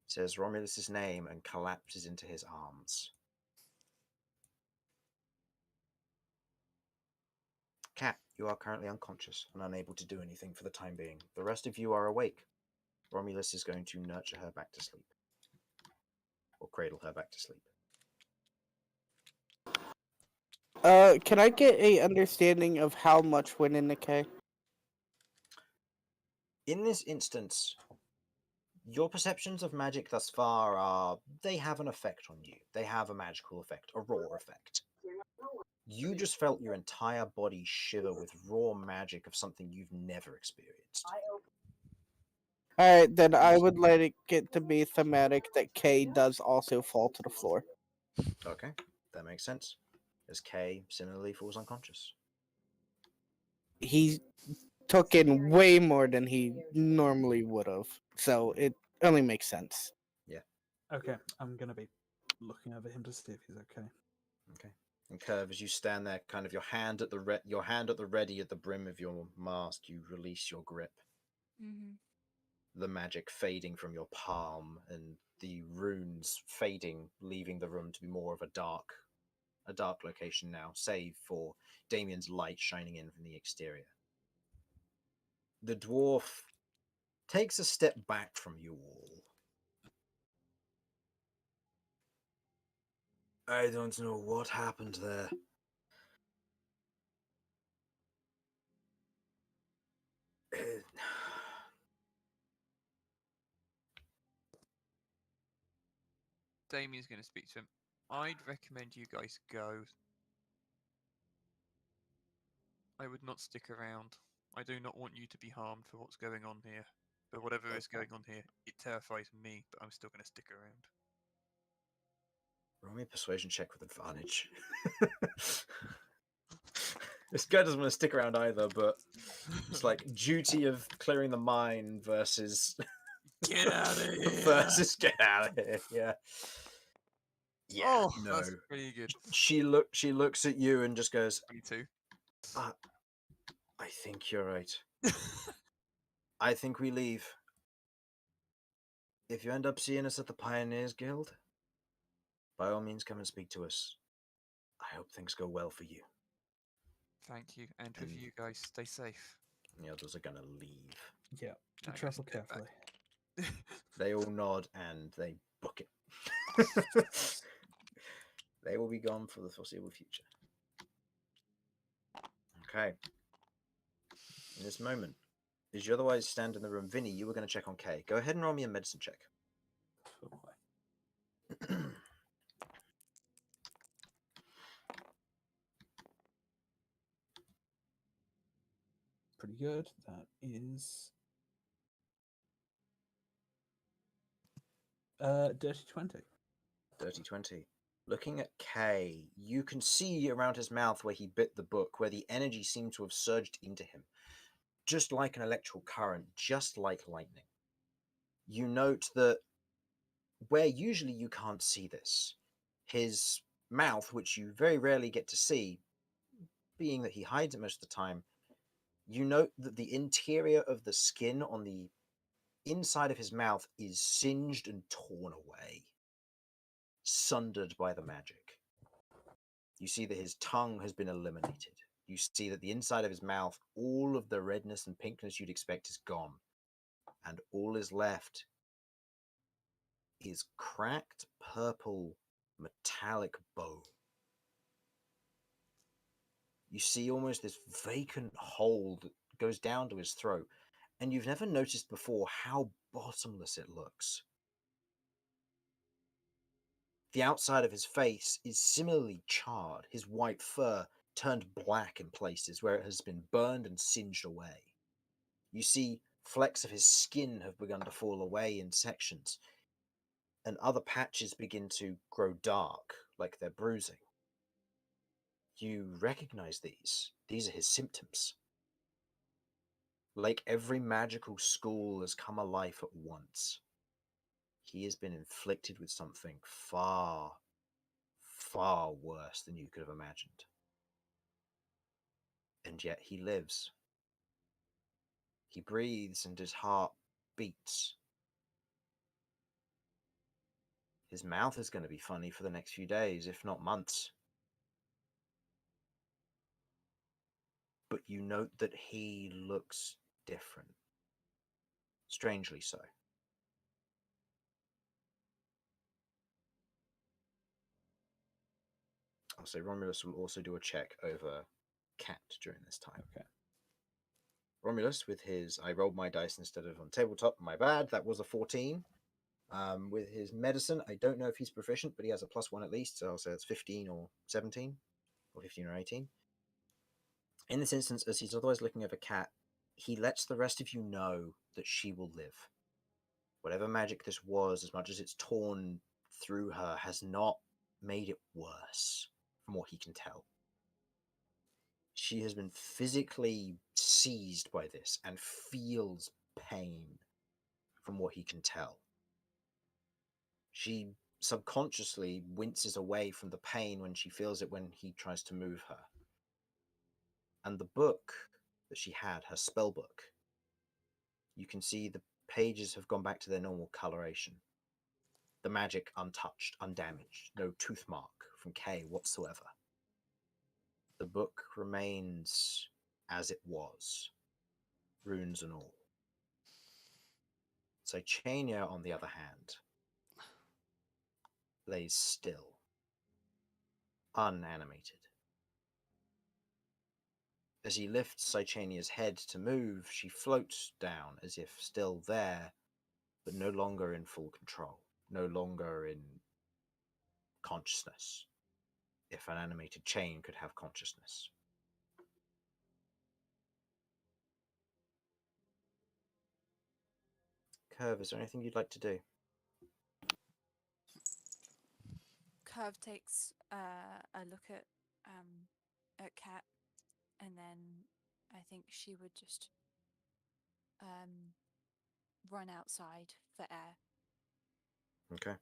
says Romulus's name, and collapses into his arms. Kat, you are currently unconscious and unable to do anything for the time being. The rest of you are awake. Romulus is going to nurture her back to sleep. Or cradle her back to sleep. Can I get a understanding of how much went in the K? In this instance, your perceptions of magic thus far are, they have an effect on you. They have a magical effect, a raw effect. You just felt your entire body shiver with raw magic of something you've never experienced. Alright, then I would like it to be thematic that K does also fall to the floor. Okay, that makes sense. As Kay similarly falls unconscious. He took in way more than he normally would have, so it only makes sense. Okay, I'm gonna be looking over him to see if he's okay. Okay. And Curve, as you stand there, kind of your hand at the ready at the brim of your mask, you release your grip. Mm-hmm. The magic fading from your palm and the runes fading, leaving the room to be more of a dark location now, save for Damien's light shining in from the exterior. The dwarf takes a step back from you all. I don't know what happened there, Damien's going to speak to him. I'd recommend you guys go. I would not stick around. I do not want you to be harmed for what's going on here. For whatever is going on here, it terrifies me, but I'm still going to stick around. Roll me a persuasion check with advantage. This guy doesn't want to stick around either, but it's like duty of clearing the mine versus Get out of here! versus get out of here. Yeah. Yeah. Oh, no. that's pretty good. She looks at you and just goes, 22. I think you're right. I think we leave. If you end up seeing us at the Pioneers Guild, by all means come and speak to us. I hope things go well for you. Thank you, and with And- you guys, stay safe. The others are gonna leave. Yeah, No, I travel guess they're back. carefully. They all nod and they book it. They will be gone for the foreseeable future. Okay. In this moment, as you otherwise stand in the room, Vinny, you were going to check on Kay. Go ahead and roll me a medicine check. Pretty good. That is dirty 20. Dirty 20. Looking at Kay, you can see around his mouth where he bit the book, where the energy seemed to have surged into him. Just like an electrical current, just like lightning. You note that where usually you can't see this, his mouth, which you very rarely get to see, being that he hides it most of the time, you note that the interior of the skin on the inside of his mouth is singed and torn away, sundered by the magic. You see that his tongue has been eliminated. You see that the inside of his mouth, all of the redness and pinkness you'd expect is gone. And all is left is cracked purple metallic bone. You see almost this vacant hole that goes down to his throat, and you've never noticed before how bottomless it looks. The outside of his face is similarly charred, his white fur turned black in places where it has been burned and singed away. You see flecks of his skin have begun to fall away in sections, and other patches begin to grow dark, like they're bruising. You recognize these. These are his symptoms. Like every magical school has come alive at once. He has been inflicted with something far, far worse than you could have imagined. And yet he lives. He breathes and his heart beats. His mouth is going to be funny for the next few days, if not months. But you note that he looks different. Strangely so. I'll say Romulus will also do a check over Cat during this time. Okay. Romulus, with his, I rolled my dice instead of on tabletop, my bad, that was a 14. With his medicine, I don't know if he's proficient, but he has a +1 at least, so I'll say it's 15 or 17, or 15 or 18. In this instance, as he's otherwise looking over Cat, he lets the rest of you know that she will live. Whatever magic this was, as much as it's torn through her, has not made it worse, from what he can tell. She has been physically seized by this and feels pain, from what he can tell. She subconsciously winces away from the pain when she feels it when he tries to move her. And the book that she had, her spell book, you can see the pages have gone back to their normal coloration. The magic untouched, undamaged, no tooth mark from Kay whatsoever. The book remains as it was, runes and all. Cychania, on the other hand, lays still, unanimated. As he lifts Cychania's head to move, she floats down as if still there, but no longer in full control, no longer in consciousness. If an animated chain could have consciousness. Curve, is there anything you'd like to do? Curve takes a look at Cat, and then I think she would just run outside for air. Okay.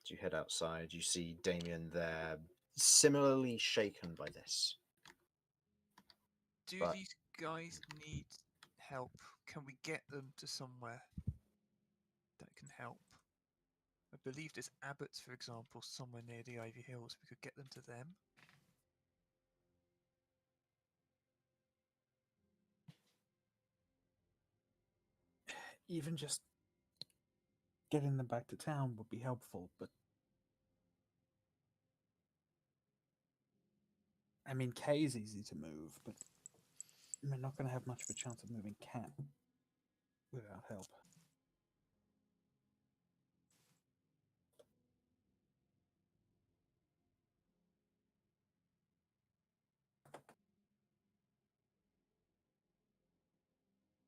As you head outside, you see Damien there, similarly shaken by this. Do But- these guys need help? Can we get them to somewhere that can help? I believe there's Abbott's, for example, somewhere near the Ivy Hills. We could get them to them. Even just getting them back to town would be helpful, but I mean, Kay's easy to move, but we're not going to have much of a chance of moving Cat without help.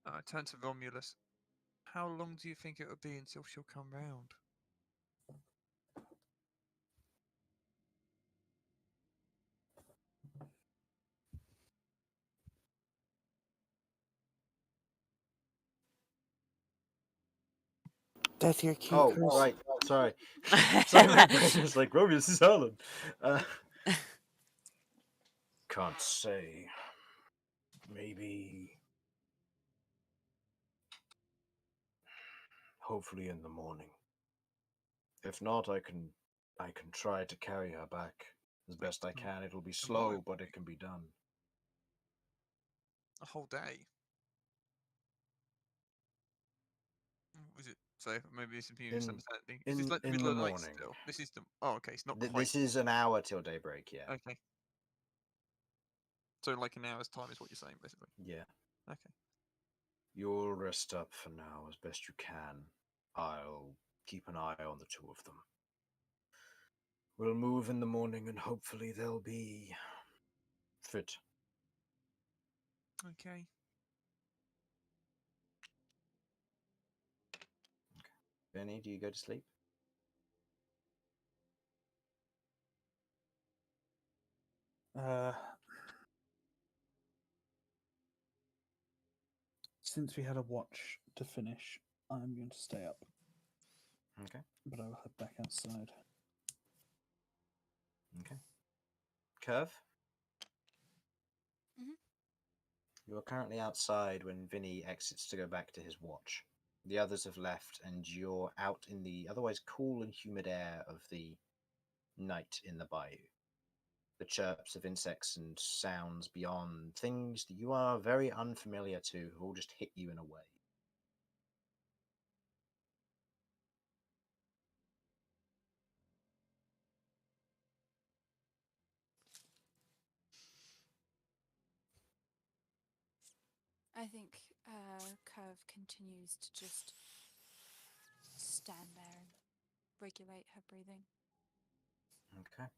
I turn to Romulus. How long do you think it will be until she'll come round? That's your cue, Oh, Chris. right. Sorry. Sorry, my brain was like, Romeus is Helen. Can't say. Maybe. Hopefully in the morning. If not, I can try to carry her back as best I can. It'll be slow, but it can be done. A whole day? Was it? So maybe this is a misunderstanding. Is this like the in middle the of the night morning. still? This is the. Oh, okay. It's not quite. This is an hour till daybreak, yeah. Okay. So like an hour's time is what you're saying, basically. Yeah. Okay. You'll rest up for now as best you can. I'll keep an eye on the two of them. We'll move in the morning and hopefully they'll be fit. Okay. Benny, do you go to sleep? Since we had a watch to finish, I'm going to stay up. Okay. But I will head back outside. Okay. Curve? Mhm. You are currently outside when Vinny exits to go back to his watch. The others have left, and you're out in the otherwise cool and humid air of the night in the bayou. The chirps of insects and sounds beyond, things that you are very unfamiliar to, have all just hit you in a way. I think Curve continues to just stand there and regulate her breathing. Okay.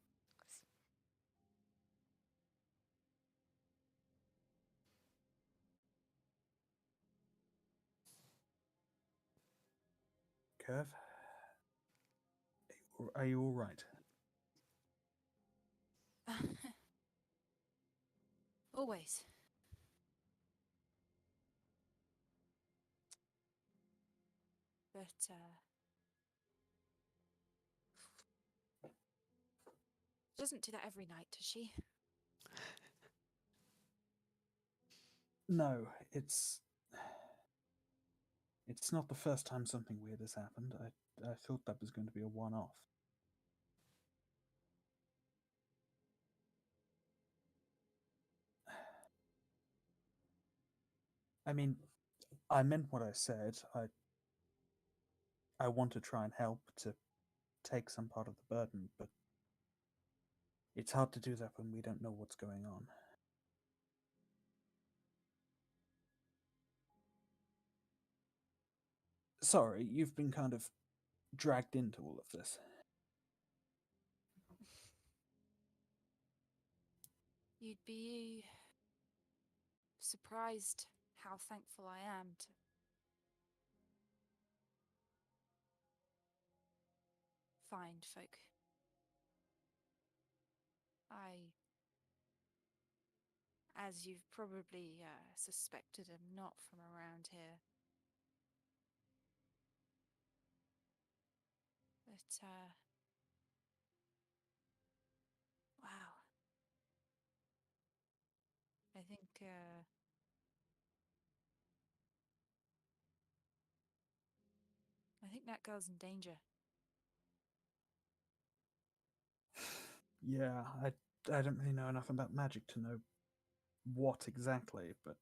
Curve? Are you all right? Always. But doesn't do that every night, does she? No, it's not the first time something weird has happened. I thought that was going to be a one-off. I mean, I meant what I said. I want to try and help to take some part of the burden, but it's hard to do that when we don't know what's going on. Sorry, you've been kind of dragged into all of this. You'd be surprised how thankful I am to find folk. As you've probably suspected, am not from around here. But, wow. I think that girl's in danger. Yeah, I don't really know enough about magic to know what exactly, but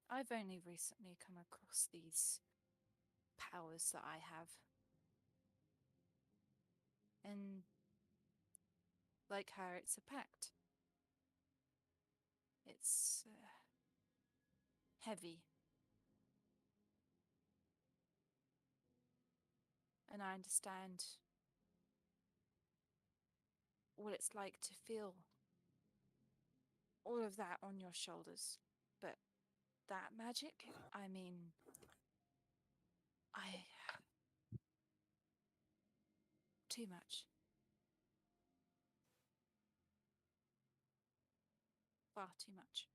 I've only recently come across these powers that I have. And like her, it's a pact. It's heavy. And I understand what it's like to feel all of that on your shoulders. But that magic, I mean, too much. Far too much.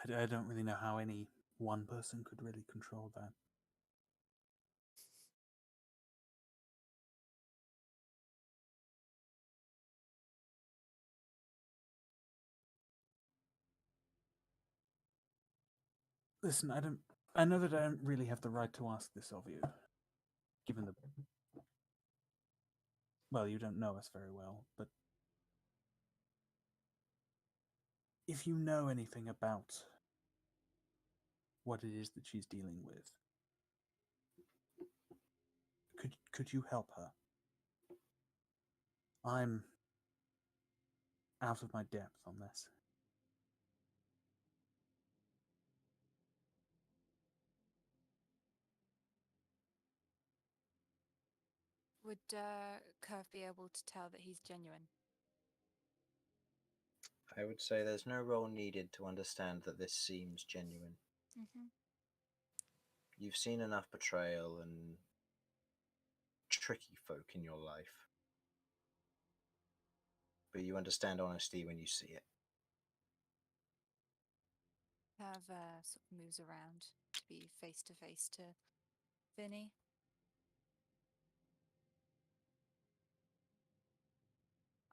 I don't really know how any one person could really control that. Listen, I know that I don't really have the right to ask this of you, given the... Well, you don't know us very well, but if you know anything about what it is that she's dealing with, could you help her? I'm out of my depth on this. Would Curve be able to tell that he's genuine? I would say there's no role needed to understand that this seems genuine. Mm-hmm. You've seen enough betrayal and tricky folk in your life. But you understand honesty when you see it. Curve sort of moves around to be face to face to Vinny.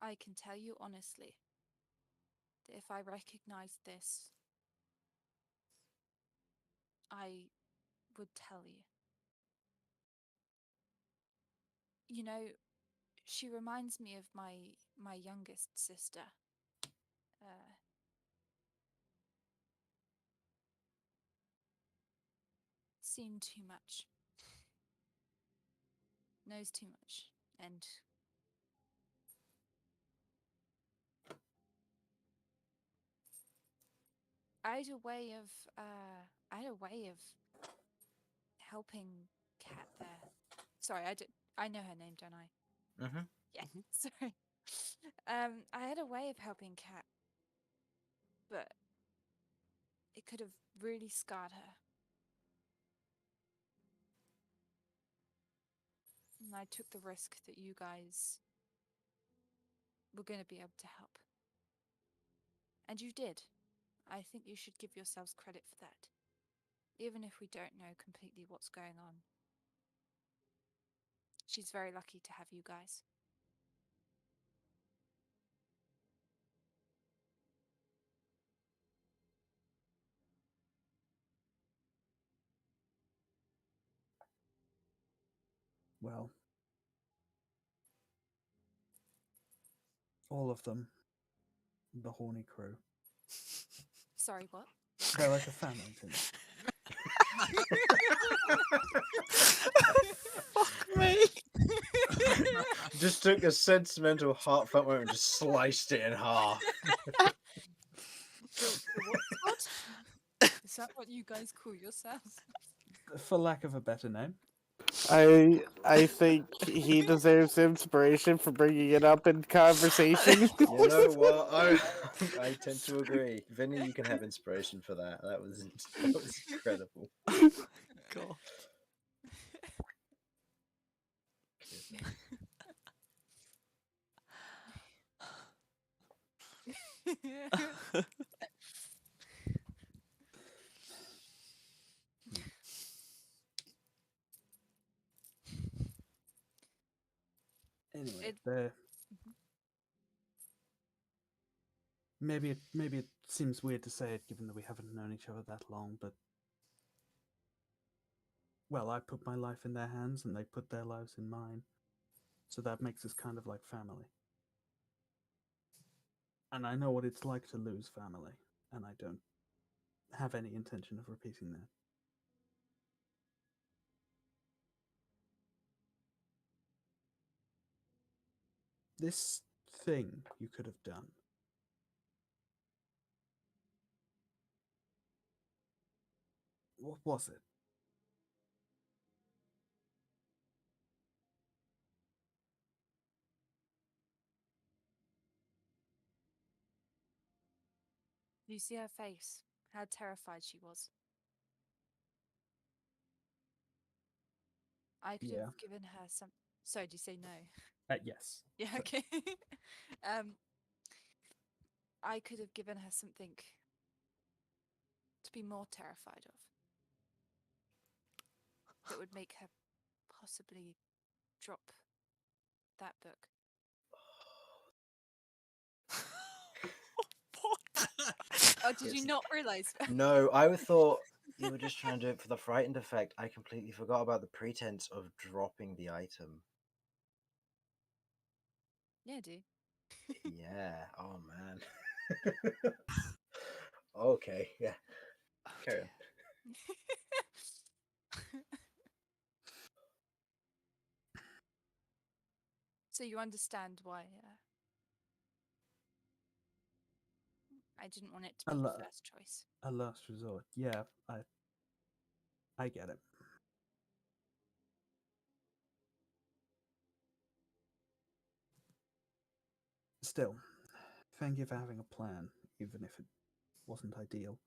I can tell you honestly that if I recognized this, I would tell you. You know, she reminds me of my youngest sister. Seen too much. Knows too much. And I had a way of helping Kat there. Sorry, I know her name, don't I? Mm-hmm. Yeah, sorry. I had a way of helping Kat, but it could have really scarred her. And I took the risk that you guys were going to be able to help. And you did. I think you should give yourselves credit for that. Even if we don't know completely what's going on. She's very lucky to have you guys. Well, all of them, the horny crew. Sorry, what? They're like a family to me. Fuck me. Just took a sentimental, heartfelt moment and just sliced it in half. What? Is that what you guys call yourselves? For lack of a better name. I think he deserves inspiration for bringing it up in conversation. You know what? I tend to agree. Vinny, you can have inspiration for that. That was incredible. God. Anyway, It- maybe it seems weird to say it, given that we haven't known each other that long, but well, I put my life in their hands, and they put their lives in mine, so that makes us kind of like family. And I know what it's like to lose family, and I don't have any intention of repeating that. This thing you could have done. What was it? You see her face, how terrified she was. I could Yeah. have given her some. Sorry, did you say no? Yes. Yeah, So- okay. I could have given her something to be more terrified of that would make her possibly drop that book. What? Oh, did you Yes. not realise? No, I thought you were just trying to do it for the frightened effect. I completely forgot about the pretense of dropping the item. Yeah, do. Yeah. Oh man. Okay. Yeah. Oh, Carry on. dear. So you understand why I didn't want it to be Hello. first choice. A last resort. Yeah, I get it. Still, thank you for having a plan, even if it wasn't ideal.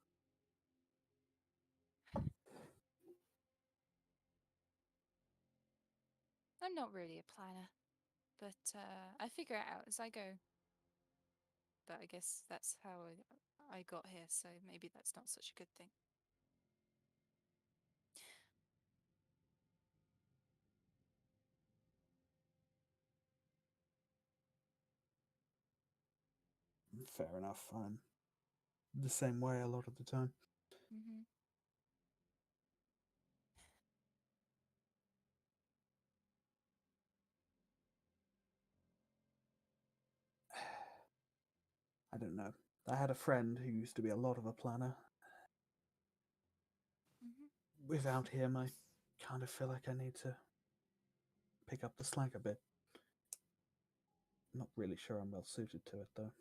I'm not really a planner, but I figure it out as I go. But I guess that's how I got here, so maybe that's not such a good thing. Fair enough. I'm the same way a lot of the time. Mm-hmm. I don't know. I had a friend who used to be a lot of a planner. Mm-hmm. Without him, I kind of feel like I need to pick up the slack a bit. Not really sure I'm well suited to it, though.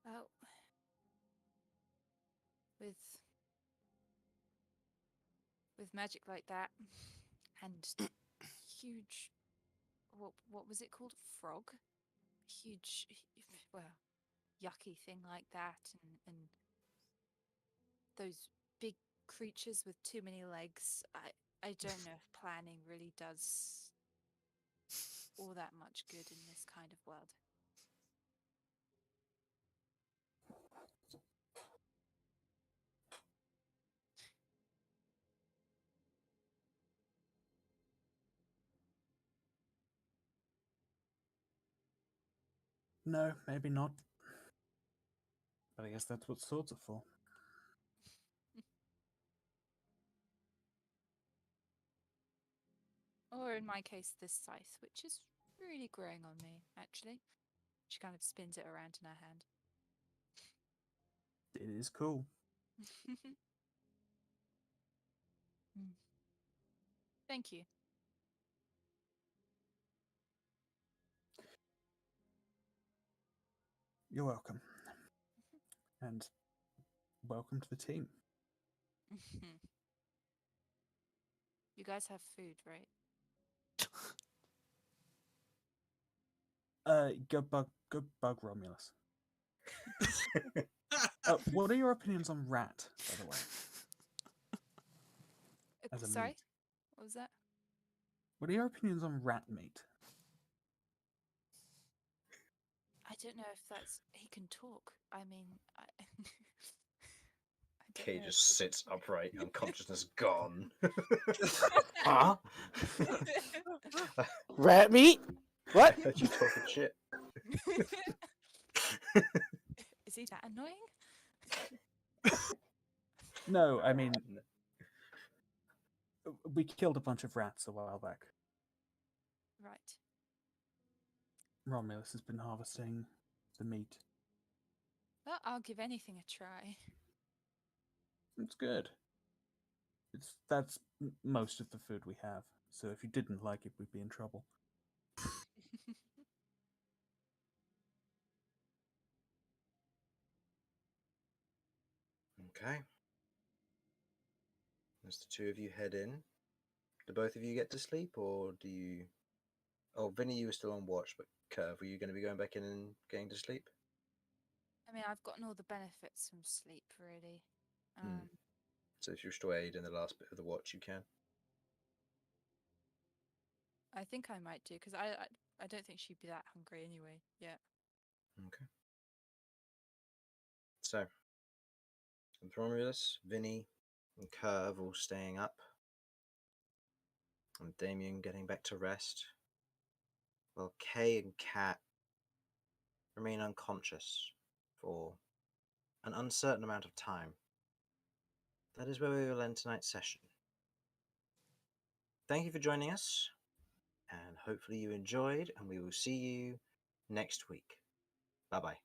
Well, with magic like that, and huge, what was it called? Frog? Huge, well, yucky thing like that, and those big creatures with too many legs. I don't know if planning really does all that much good in this kind of world. No, maybe not. But I guess that's what swords are for. Or in my case, this scythe, which is really growing on me, actually. She kind of spins it around in her hand. It is cool. Mm. Thank you. You're welcome. And welcome to the team. You guys have food, right? Go bug Romulus. What are your opinions on rat, by the way? As a Sorry? meat. What was that? What are your opinions on rat meat? I don't know if that's... He can talk. I mean... I don't Kay know just if sits upright, unconsciousness gone. Huh? Rat meat? What? I heard you talking shit. Is he that annoying? No, I mean, we killed a bunch of rats a while back. Right. Romulus has been harvesting the meat. Well, I'll give anything a try. It's good. That's most of the food we have. So if you didn't like it, we'd be in trouble. Okay. As the two of you head in, do both of you get to sleep, or do you... Oh, Vinny, you were still on watch, but Curve, were you going to be going back in and getting to sleep? I mean, I've gotten all the benefits from sleep, really. So if you wish to aid in the last bit of the watch, you can. I think I might do, because I don't think she'd be that hungry anyway. Yeah. Okay. So, with Romulus, Vinny, and Curve all staying up, and Damien getting back to rest, while Kay and Kat remain unconscious for an uncertain amount of time. That is where we will end tonight's session. Thank you for joining us, and hopefully you enjoyed, and we will see you next week. Bye-bye.